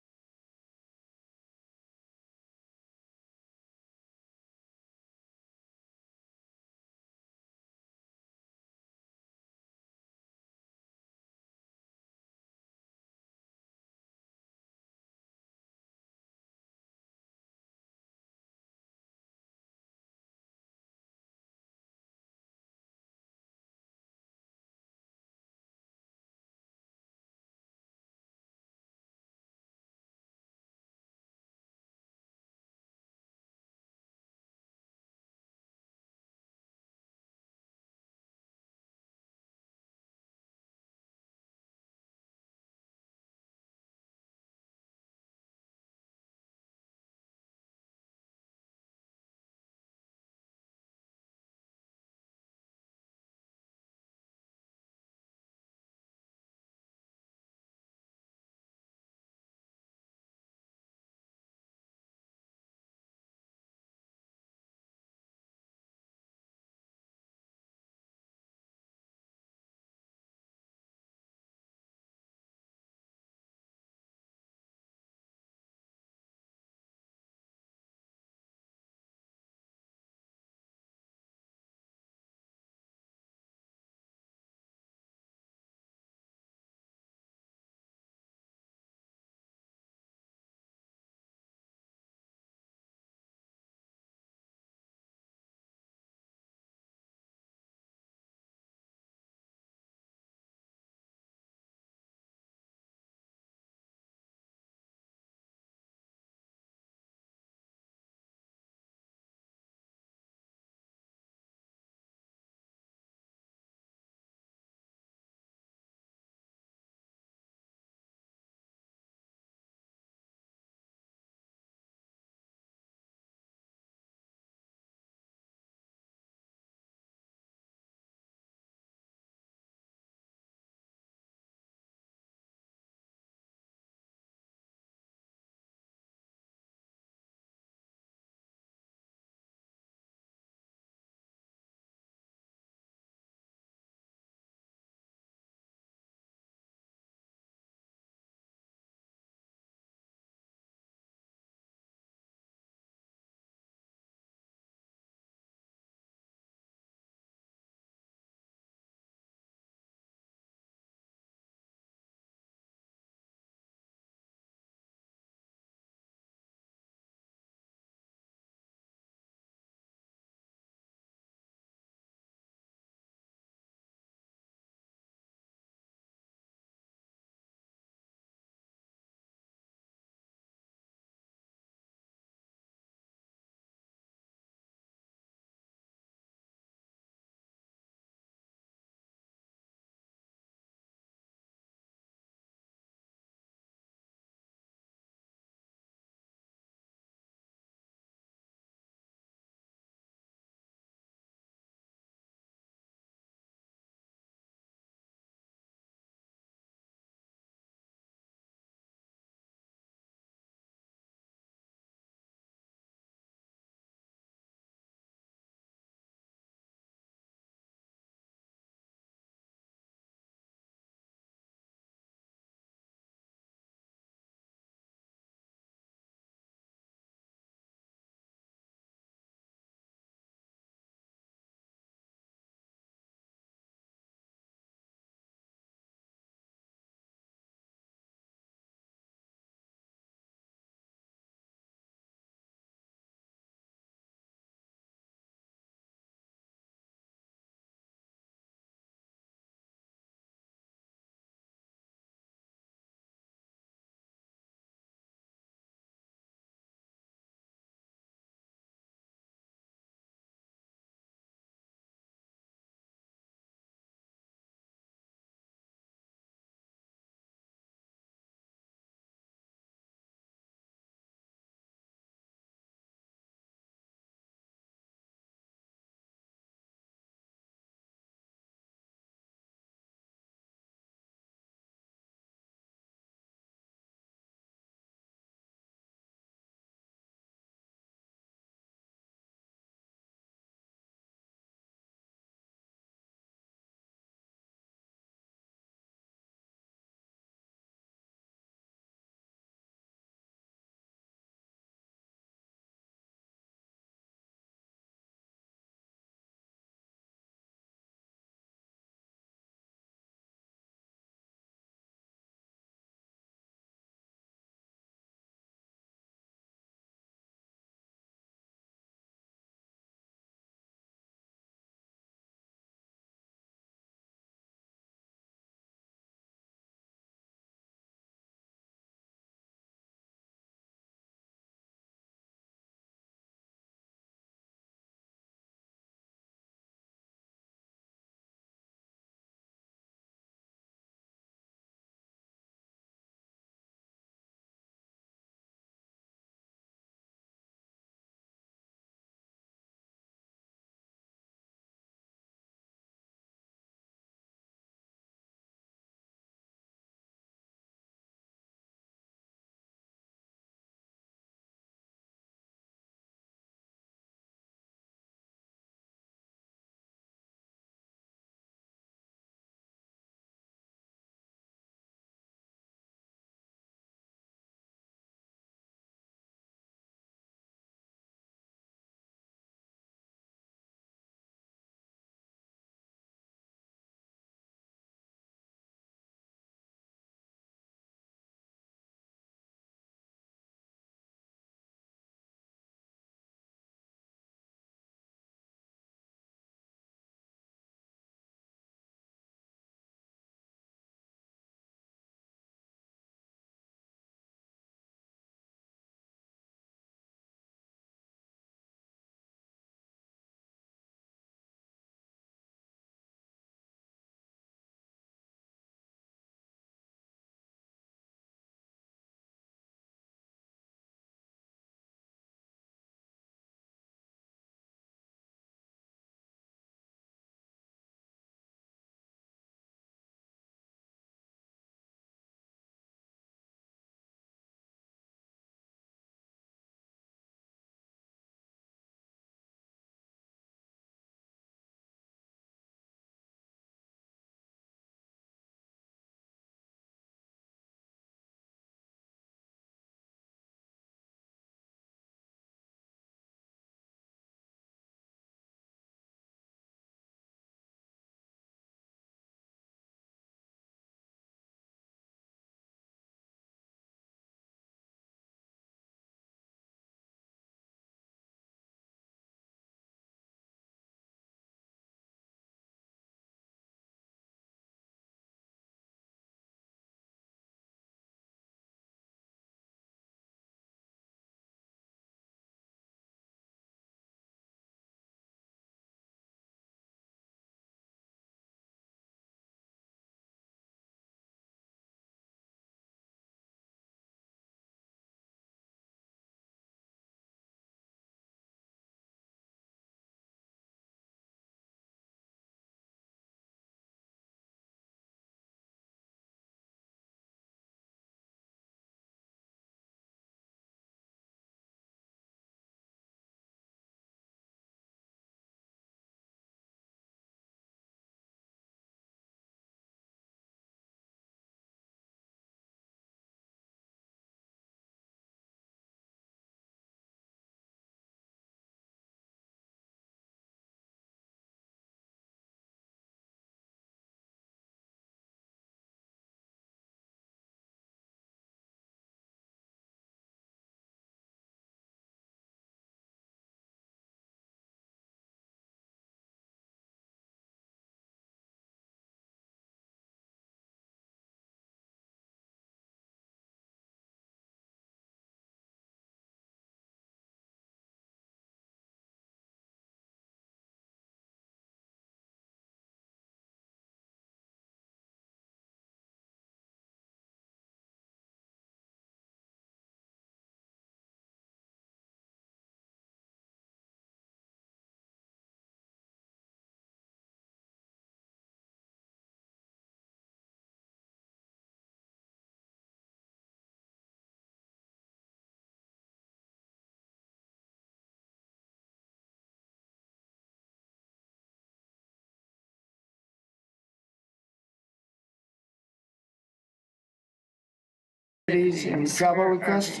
Activities and travel requests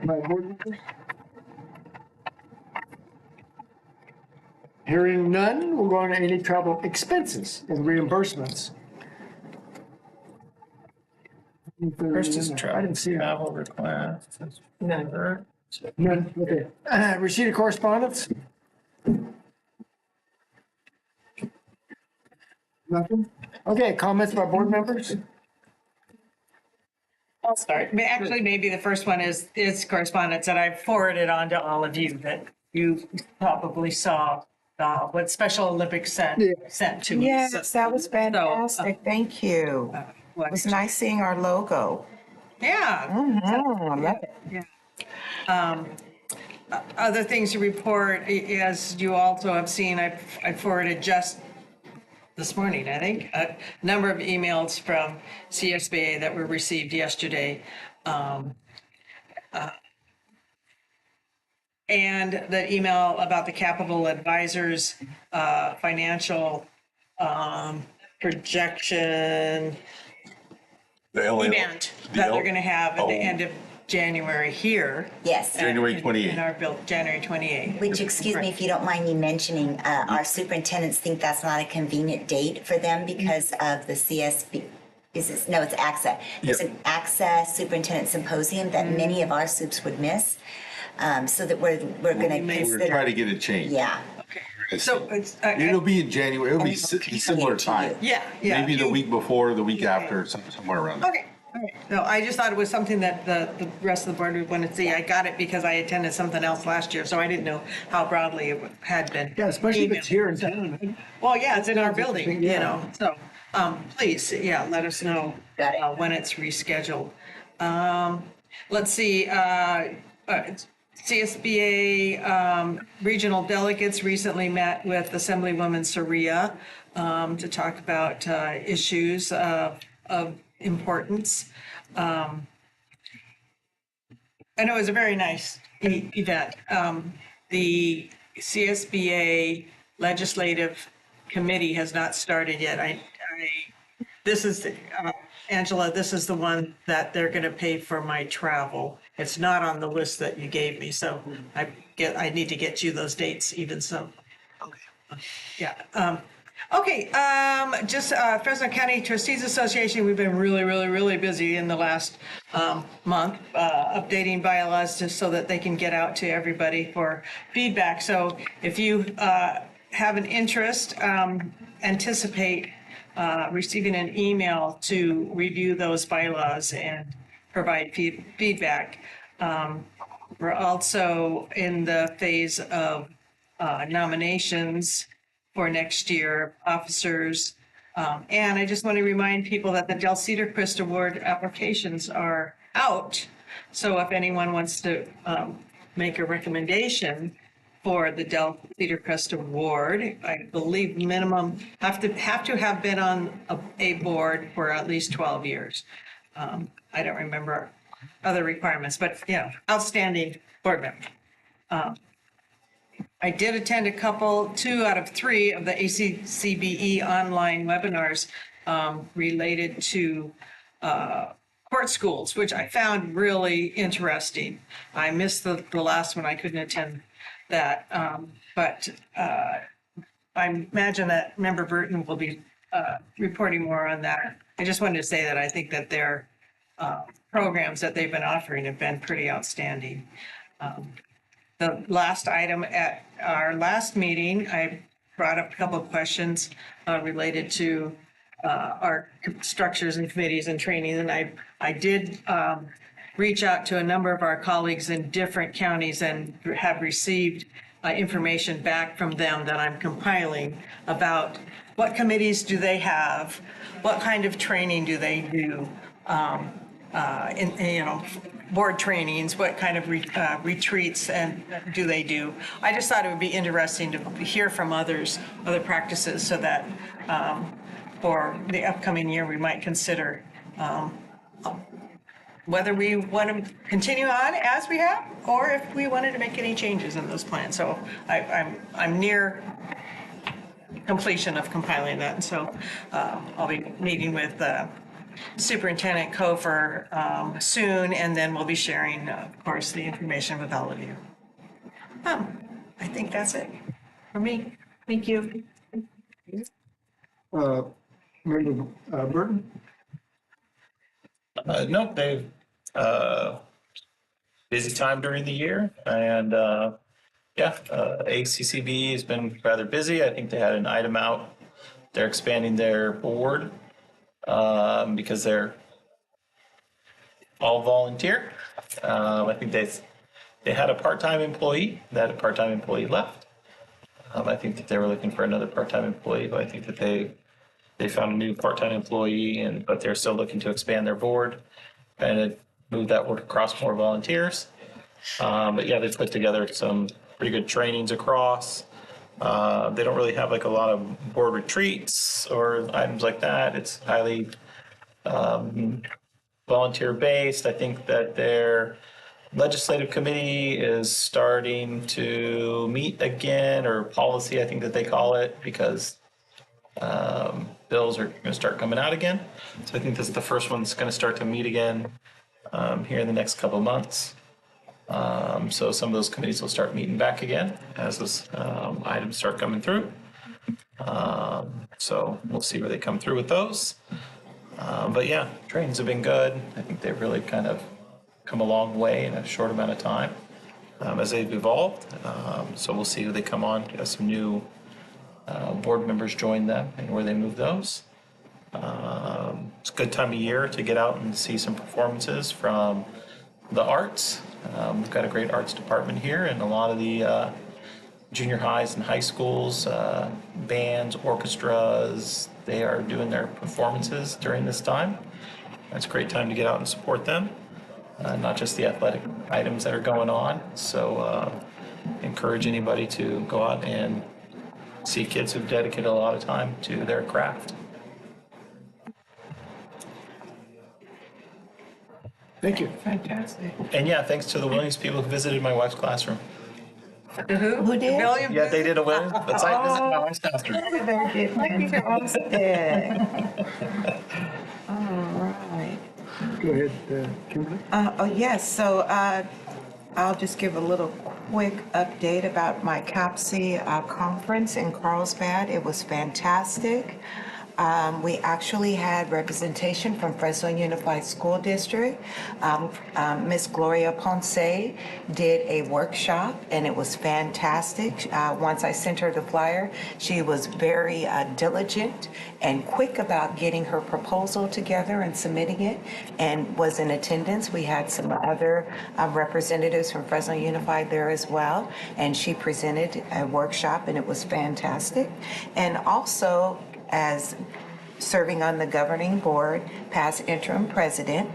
by board members? Hearing none, we'll go on to any travel expenses and reimbursements. First is I travel. didn't see that. Travel request. None, okay. Receipt of correspondence? Nothing? Okay, comments by board members? I'll start. Actually, maybe the first one is correspondence that I forwarded on to all of you that you probably saw what Special Olympics sent to us. Yes, that was fantastic. Thank you. It was nice seeing our logo. Yeah. I love it. Yeah. Other things to report, as you also have seen, I forwarded just this morning, I think, a number of emails from CSBA that were received yesterday. And the email about the Capital Advisors financial projection event that they're going to have at the end of January here. Yes. January 28th. In our building, January 28th. Which, excuse me, if you don't mind me mentioning, our superintendents think that's not a convenient date for them because of the CSB. No, it's AXA. There's an AXA Superintendent Symposium that many of our soups would miss. So that we're going to We're gonna try to get it changed. Yeah. So it's It'll be in January. It'll be similar time. Yeah. Maybe the week before, the week after, somewhere around there. Okay. All right. No, I just thought it was something that the rest of the board would want to see. I got it because I attended something else last year, so I didn't know how broadly it had been. Yeah, especially if it's here in town. Well, yeah, it's in our building, you know, so, please, yeah, let us know when it's rescheduled. Let's see, CSBA regional delegates recently met with Assemblywoman Soria to talk about issues of importance. And it was a very nice event. The CSBA Legislative Committee has not started yet. This is, Angela, this is the one that they're going to pay for my travel. It's not on the list that you gave me, so I need to get you those dates even so. Yeah. Just Fresno County Trustees Association, we've been really busy in the last month updating bylaws just so that they can get out to everybody for feedback. So if you have an interest, anticipate receiving an email to review those bylaws and provide feedback. We're also in the phase of nominations for next year, officers. And I just want to remind people that the Del Cedar Crest Award applications are out. So if anyone wants to make a recommendation for the Del Cedar Crest Award, I believe minimum have to have been on a board for at least 12 years. I don't remember other requirements, but outstanding board member. I did attend two out of three of the ACCBE online webinars related to court schools, which I found really interesting. I missed the last one. I couldn't attend that. But I imagine that Member Burton will be reporting more on that. I just wanted to say that I think that their programs that they've been offering have been pretty outstanding. The last item at our last meeting, I brought up a couple of questions related to our structures and committees and training. And I did reach out to a number of our colleagues in different counties and have received information back from them that I'm compiling about what committees do they have, what kind of training do they do, board trainings, what kind of retreats and do they do. I just thought it would be interesting to hear from other practices so that for the upcoming year, we might consider whether we want to continue on as we have or if we wanted to make any changes in those plans. So I'm near completion of compiling that. And so I'll be meeting with Superintendent Kofer soon, and then we'll be sharing, of course, the information with all of you. I think that's it for me. Thank you. Member Burton? Nope, they've busy time during the year, and ACCB has been rather busy. I think they had an item out. They're expanding their board because they're all volunteer. I think they had a part-time employee. That part-time employee left. I think that they were looking for another part-time employee, but I think that they found a new part-time employee, but they're still looking to expand their board and move that work across more volunteers. But yeah, they've put together some pretty good trainings across. They don't really have like a lot of board retreats or items like that. It's highly volunteer based. I think that their legislative committee is starting to meet again, or policy, I think that they call it, because bills are going to start coming out again. So I think this is the first one that's going to start to meet again here in the next couple of months. So some of those committees will start meeting back again as those items start coming through. So we'll see where they come through with those. But yeah, trainings have been good. I think they've really kind of come a long way in a short amount of time as they've evolved. So we'll see who they come on. As some new board members join them and where they move those. It's a good time of year to get out and see some performances from the arts. We've got a great arts department here, and a lot of the junior highs and high schools, bands, orchestras, they are doing their performances during this time. It's a great time to get out and support them, not just the athletic items that are going on. So encourage anybody to go out and see kids who've dedicated a lot of time to their craft. Thank you. Fantastic. And yeah, thanks to the Williams people who visited my wife's classroom. Who? Who did? William? Yeah, they did a Williams. That's I visited my wife's classroom. They did fantastic. All right. Go ahead, Kimberly. Yes, so I'll just give a little quick update about my CAPSI conference in Carlsbad. It was fantastic. We actually had representation from Fresno Unified School District. Miss Gloria Ponce did a workshop, and it was fantastic. Once I sent her the flyer, she was very diligent and quick about getting her proposal together and submitting it, and was in attendance. We had some other representatives from Fresno Unified there as well, and she presented a workshop, and it was fantastic. And also, as serving on the governing board, past interim president,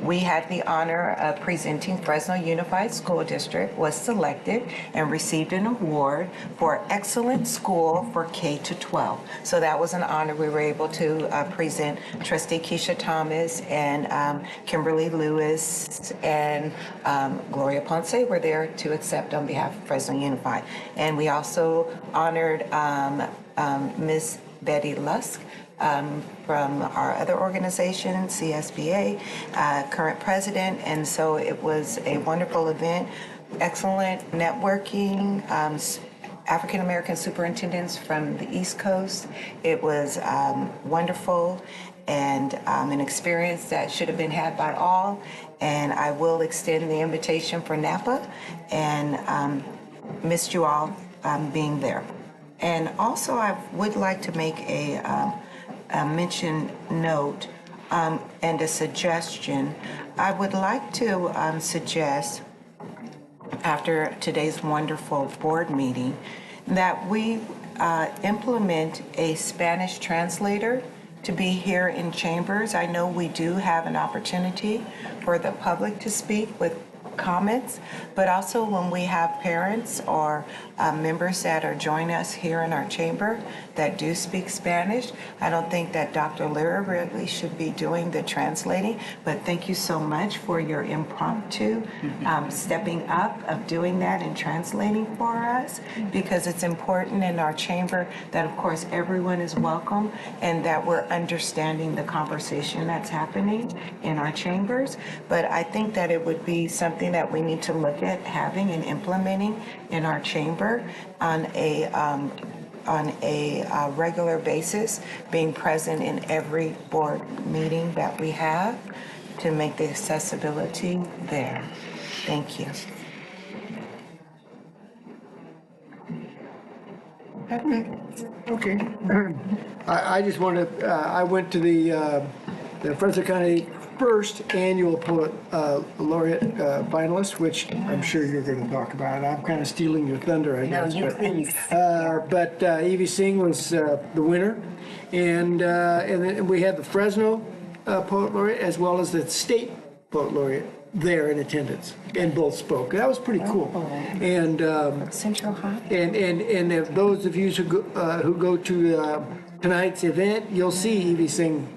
we had the honor of presenting Fresno Unified School District was selected and received an award for excellent school for K to 12. So that was an honor. We were able to present. Trustee Keisha Thomas and Kimberly Lewis and Gloria Ponce were there to accept on behalf of Fresno Unified. And we also honored Miss Betty Lusk from our other organization, CSBA, current president. And so it was a wonderful event, excellent networking, African American superintendents from the East Coast. It was wonderful and an experience that should have been had by all. And I will extend the invitation for Napa, and missed you all being there. And also, I would like to make a mention note and a suggestion. I would like to suggest, after today's wonderful board meeting, that we implement a Spanish translator to be here in chambers. I know we do have an opportunity for the public to speak with comments, but also when we have parents or members that are joining us here in our chamber that do speak Spanish. I don't think that Dr. Lyra really should be doing the translating, but thank you so much for your impromptu stepping up of doing that and translating for us, because it's important in our chamber that, of course, everyone is welcome and that we're understanding the conversation that's happening in our chambers. But I think that it would be something that we need to look at having and implementing in our chamber on a regular basis, being present in every board meeting that we have to make the accessibility there. Thank you. Okay. I just want to, I went to the Fresno County first annual poet laureate finalist, which I'm sure you're going to talk about. I'm kind of stealing your thunder, I guess. No, you please. But Evie Singh was the winner, and then we had the Fresno poet laureate as well as the state poet laureate there in attendance, and both spoke. That was pretty cool. And Central High. And if those of you who go to tonight's event, you'll see Evie Singh.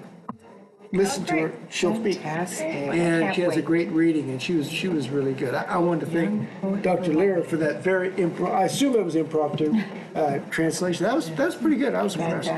Listen to her; she'll speak, and she has a great reading, and she was really good. I wanted to thank Dr. Lyra for that very I assume it was impromptu translation. That was pretty good. I was impressed.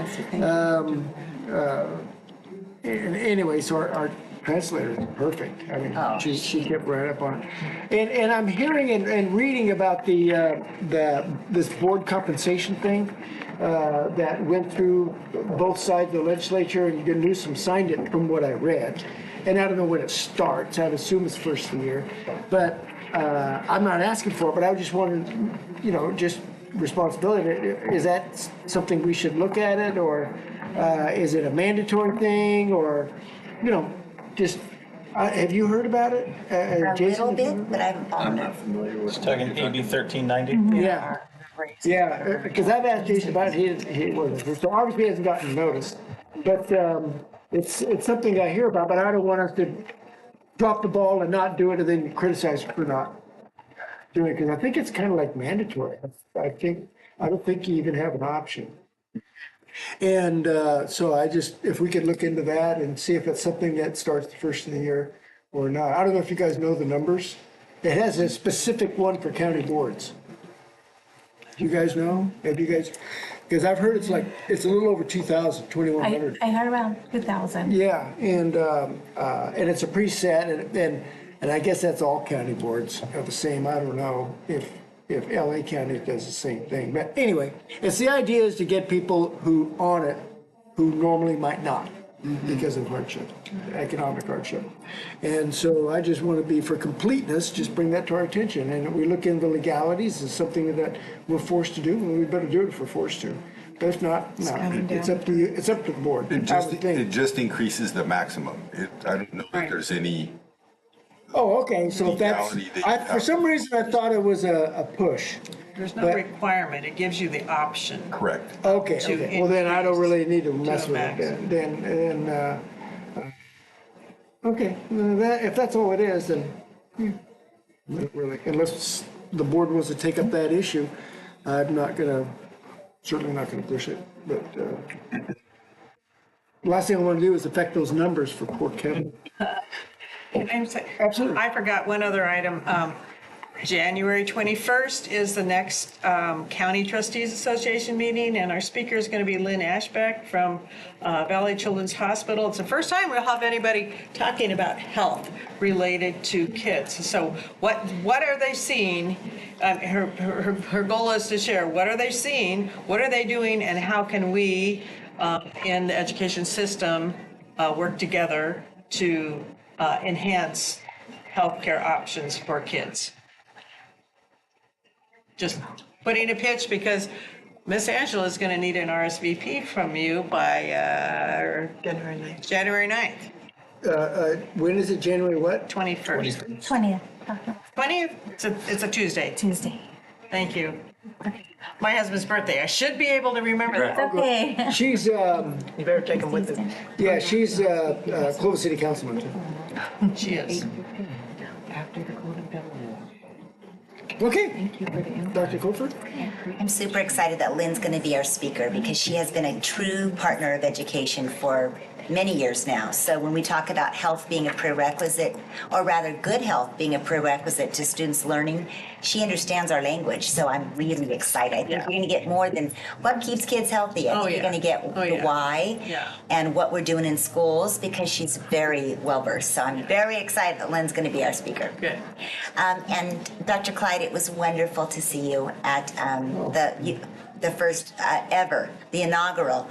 And anyway, so our translator is perfect. I mean, she kept right up on it. And I'm hearing and reading about this board compensation thing that went through both sides of the legislature, and Gavin Newsom signed it from what I read. And I don't know when it starts. I'd assume it's first of the year. But I'm not asking for it, but I just wanted, just responsibility. Is that something we should look at it, or is it a mandatory thing, or, just, have you heard about it? A Jason, little bit, but I'm not familiar with it. It's talking AB 1390? Yeah. Yeah, because I've asked Jason about it, he wasn't, so obviously he hasn't gotten notice. But it's something I hear about, but I don't want us to drop the ball and not do it and then criticize for not doing it, because I think it's kind of like mandatory. I don't think you even have an option. And so if we could look into that and see if it's something that starts the first of the year or not. I don't know if you guys know the numbers. It has a specific one for county boards. Do you guys know? Have you guys? Because I've heard it's a little over 2,000, 2,100. I heard around 2,000. Yeah, and it's a preset, and I guess that's all county boards are the same. I don't know if LA County does the same thing. But anyway, the idea is to get people who on it who normally might not because of hardship, economic hardship. And so I just want to be, for completeness, just bring that to our attention. And we look into legalities as something that we're forced to do, and we better do it if we're forced to. But if not, no, it's up to you. It's up to the board. It just increases the maximum. I don't know if there's any. Oh, okay, so for some reason I thought it was a push. There's no requirement, it gives you the option. Correct. Okay, well then I don't really need to mess with it then. Okay, if that's all it is, then, really, unless the board wants to take up that issue, I'm certainly not gonna push it, but, last thing I wanna do is affect those numbers for poor Kevin. Absolutely. I forgot one other item. January 21st is the next County Trustees Association meeting, and our speaker is going to be Lynn Ashbeck from Valley Children's Hospital. It's the first time we'll have anybody talking about health related to kids. So what are they seeing? Her goal is to share what are they seeing, what are they doing, and how can we in the education system work together to enhance healthcare options for kids. Just putting a pitch, because Miss Angela is going to need an RSVP from you by January 9th. When is it, January what? 21st. 20th. 20th? It's a Tuesday. Tuesday. Thank you. My husband's birthday. I should be able to remember that. It's okay. She's, you better take him with you. yeah, she's Clovis City Councilman. She is. after the Golden Bell. Okay. Thank you for the invite. Dr. Colford? I'm super excited that Lynn's going to be our speaker because she has been a true partner of education for many years now. So when we talk about health being a prerequisite, or rather good health being a prerequisite to students' learning, she understands our language. So I'm really excited. I think we're going to get more than what keeps kids healthy. I think you're going to get the why and what we're doing in schools because she's very well versed. So I'm very excited that Lynn's going to be our speaker. Good. And Dr. Clyde, it was wonderful to see you at the first ever, the inaugural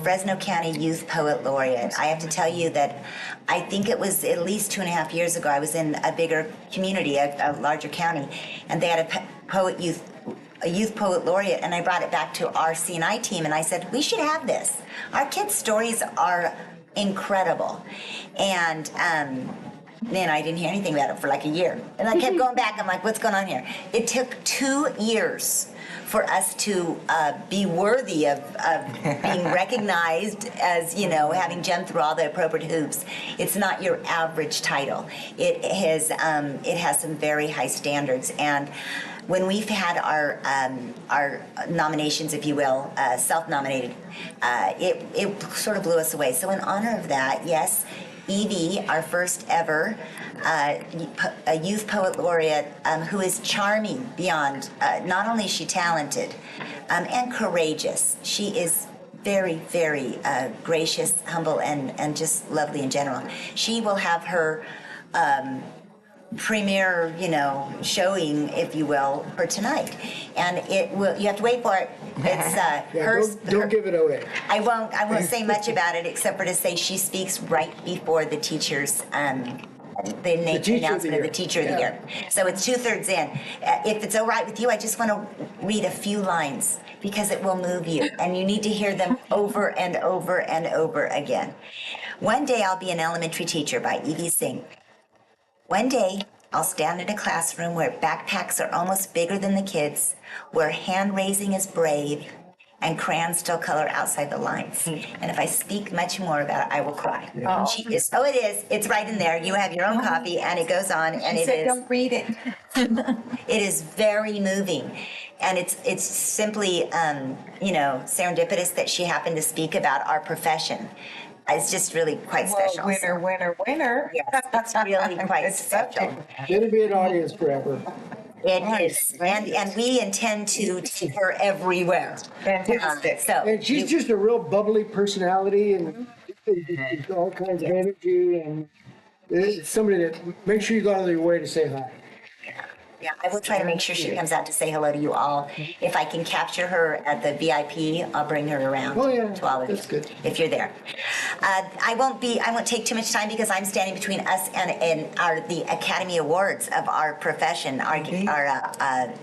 Fresno County Youth Poet Laureate. I have to tell you that I think it was at least 2.5 years ago. I was in a bigger community, a larger county, and they had a youth poet laureate, and I brought it back to our CNI team, and I said, we should have this. Our kids' stories are incredible. And then I didn't hear anything about it for like a year. And I kept going back. I'm like, what's going on here? It took 2 years for us to be worthy of being recognized as, having jumped through all the appropriate hoops. It's not your average title. It has some very high standards. And when we've had our nominations, if you will, self-nominated, it sort of blew us away. So in honor of that, yes, Evie, our first ever a youth poet laureate who is charming beyond, not only is she talented and courageous, she is very, very gracious, humble, and just lovely in general. She will have her premiere, showing, if you will, for tonight, and you have to wait for it. It's don't give it away. I won't say much about it except for to say she speaks right before the teacher's the announcement of the teacher of the year. So it's 2/3 in. If it's all right with you, I just want to read a few lines because it will move you, and you need to hear them over and over and over again. One day I'll be an elementary teacher by Evie Singh. One day, I'll stand in a classroom where backpacks are almost bigger than the kids, where hand-raising is brave, and crayons still color outside the lines. And if I speak much more about it, I will cry. It is. It's right in there. You have your own copy, and it goes on, and She said, don't read it. It is very moving. And it's simply, serendipitous that she happened to speak about our profession. It's just really quite special. Winner. Yes, it's really quite special. It'll be an audience forever. It is. And we intend to take her everywhere. Fantastic. And she's just a real bubbly personality and all kinds of energy, and it's somebody that make sure you go out of your way to say hi. Yeah, I will try to make sure she comes out to say hello to you all. If I can capture her at the VIP, I'll bring her around to all of you. Good. If you're there. I won't take too much time because I'm standing between us and the Academy Awards of our profession, our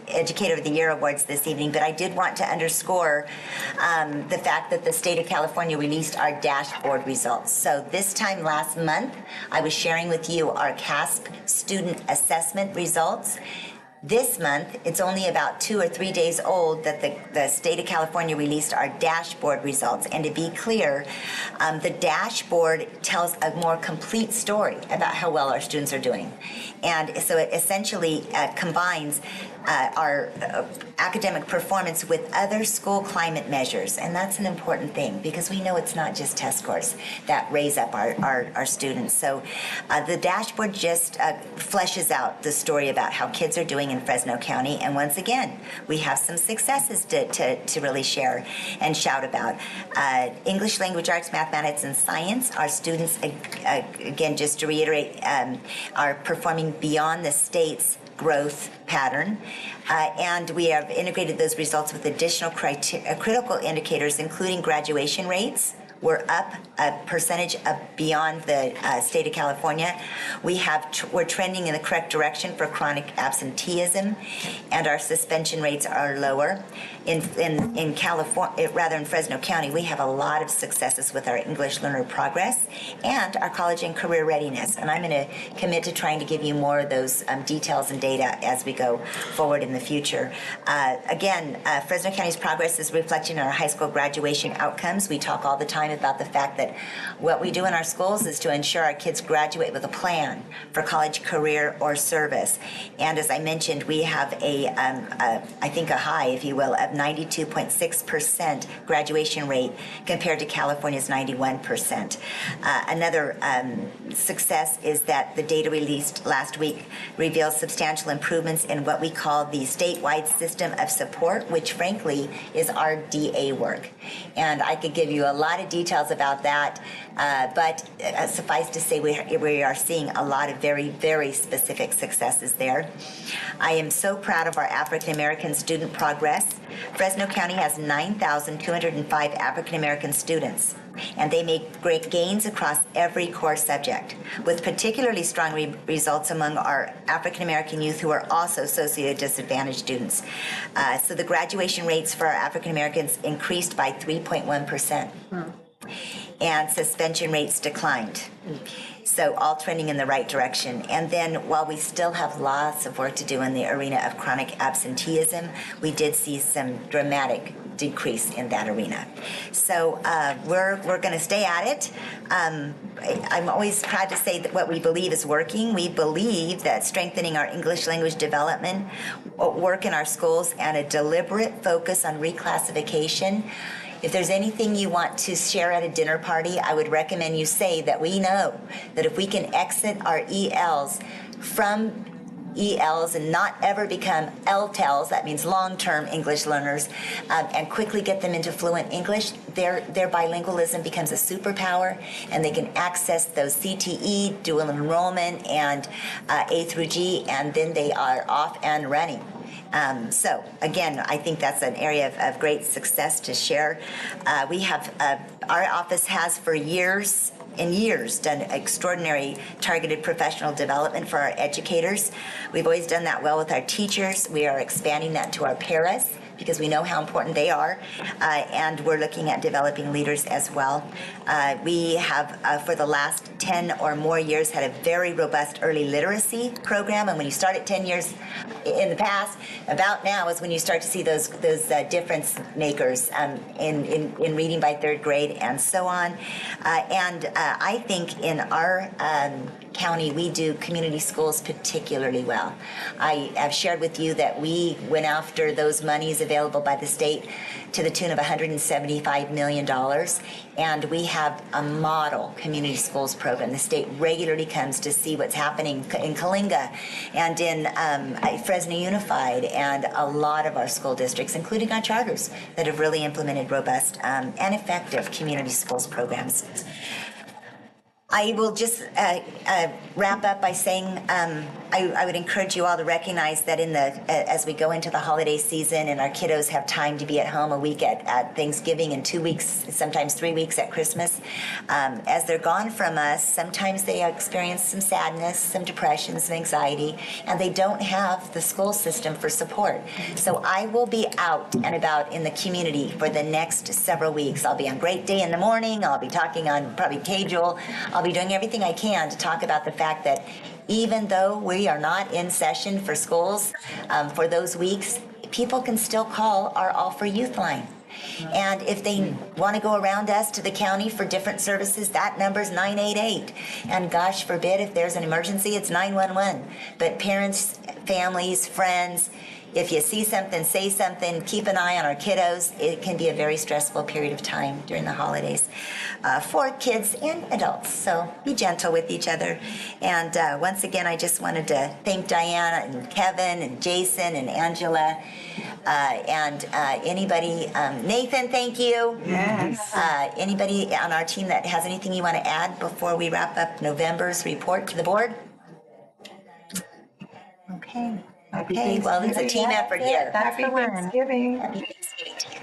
Educator of the Year Awards this evening. But I did want to underscore the fact that the state of California released our dashboard results. So this time last month, I was sharing with you our CASP student assessment results. This month, it's only about 2 or 3 days old that the state of California released our dashboard results. And to be clear, the dashboard tells a more complete story about how well our students are doing. And so it essentially combines our academic performance with other school climate measures. And that's an important thing because we know it's not just test scores that raise up our students. So the dashboard just fleshes out the story about how kids are doing in Fresno County. And once again, we have some successes to really share and shout about. English, language arts, mathematics, and science, our students, again, just to reiterate, are performing beyond the state's growth pattern, and we have integrated those results with additional critical indicators, including graduation rates. We're up a percentage beyond the state of California. We're trending in the correct direction for chronic absenteeism, and our suspension rates are lower. In California, rather in Fresno County, we have a lot of successes with our English learner progress and our college and career readiness. And I'm going to commit to trying to give you more of those details and data as we go forward in the future. Again, Fresno County's progress is reflected in our high school graduation outcomes. We talk all the time about the fact that what we do in our schools is to ensure our kids graduate with a plan for college, career, or service. And as I mentioned, we have I think a high, if you will, of 92.6% graduation rate compared to California's 91%. Another success is that the data released last week reveals substantial improvements in what we call the statewide system of support, which frankly is our DA work. And I could give you a lot of details about that, but suffice to say we are seeing a lot of very, very specific successes there. I am so proud of our African American student progress. Fresno County has 9,205 African American students, and they make great gains across every core subject, with particularly strong results among our African American youth who are also socially disadvantaged students. So the graduation rates for our African Americans increased by 3.1%, and suspension rates declined. So all trending in the right direction. And then while we still have lots of work to do in the arena of chronic absenteeism, we did see some dramatic decrease in that arena. So we're going to stay at it. I'm always proud to say that what we believe is working. We believe that strengthening our English language development work in our schools and a deliberate focus on reclassification. If there's anything you want to share at a dinner party, I would recommend you say that we know that if we can exit our ELs from ELs and not ever become LTELs, that means long-term English learners, and quickly get them into fluent English, their bilingualism becomes a superpower, and they can access those CTE, dual enrollment, and A through G, and then they are off and running. So again, I think that's an area of great success to share. We have, our office has for years and years done extraordinary targeted professional development for our educators. We've always done that well with our teachers. We are expanding that to our paras, because we know how important they are, and we're looking at developing leaders as well. We have, for the last 10 or more years, had a very robust early literacy program, and when you start at 10 years in the past, about now is when you start to see those difference makers in reading by third grade and so on. And I think in our county, we do community schools particularly well. I have shared with you that we went after those monies available by the state to the tune of $175 million, and we have a model community schools program. The state regularly comes to see what's happening in Kalinga and in Fresno Unified and a lot of our school districts, including our charters, that have really implemented robust and effective community schools programs. I will just wrap up by saying I would encourage you all to recognize that as we go into the holiday season and our kiddos have time to be at home a week at Thanksgiving and 2 weeks, sometimes 3 weeks at Christmas, as they're gone from us, sometimes they experience some sadness, some depression, some anxiety, and they don't have the school system for support. So I will be out and about in the community for the next several weeks. I'll be on Great Day in the morning. I'll be talking on probably K-Jewel. I'll be doing everything I can to talk about the fact that even though we are not in session for schools for those weeks, people can still call our All for Youth line. And if they want to go around us to the county for different services, that number's 988. And gosh forbid, if there's an emergency, it's 911. But parents, families, friends, if you see something, say something, keep an eye on our kiddos. It can be a very stressful period of time during the holidays for kids and adults. So be gentle with each other. And once again, I just wanted to thank Diana and Kevin and Jason and Angela and anybody, Nathan, thank you. Yes. Anybody on our team that has anything you want to add before we wrap up November's report to the board? Okay. Okay, well, it's a team effort here. Happy Thanksgiving. Happy Thanksgiving to you.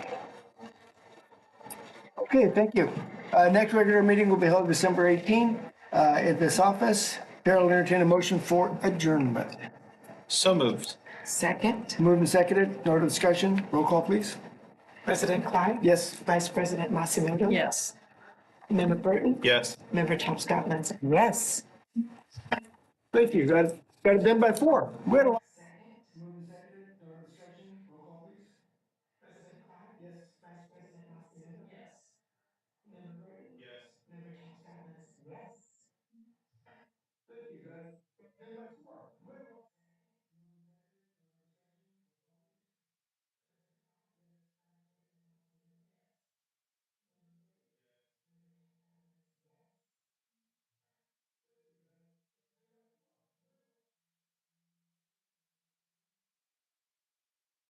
Okay, thank you. Next regular meeting will be held December 18 at this office. Chair will entertain a motion for adjournment. So moved. Second. Moved and seconded. No other discussion. Roll call, please. President Clyde? Yes. Vice President Masimoto? Yes. Member Burton? Yes. Member Topscott-Munson? Yes. Thank you. Got it done by 4. We had a lot. Member Burton? Yes. Member Tom Scotland? Yes. Thank you, guys.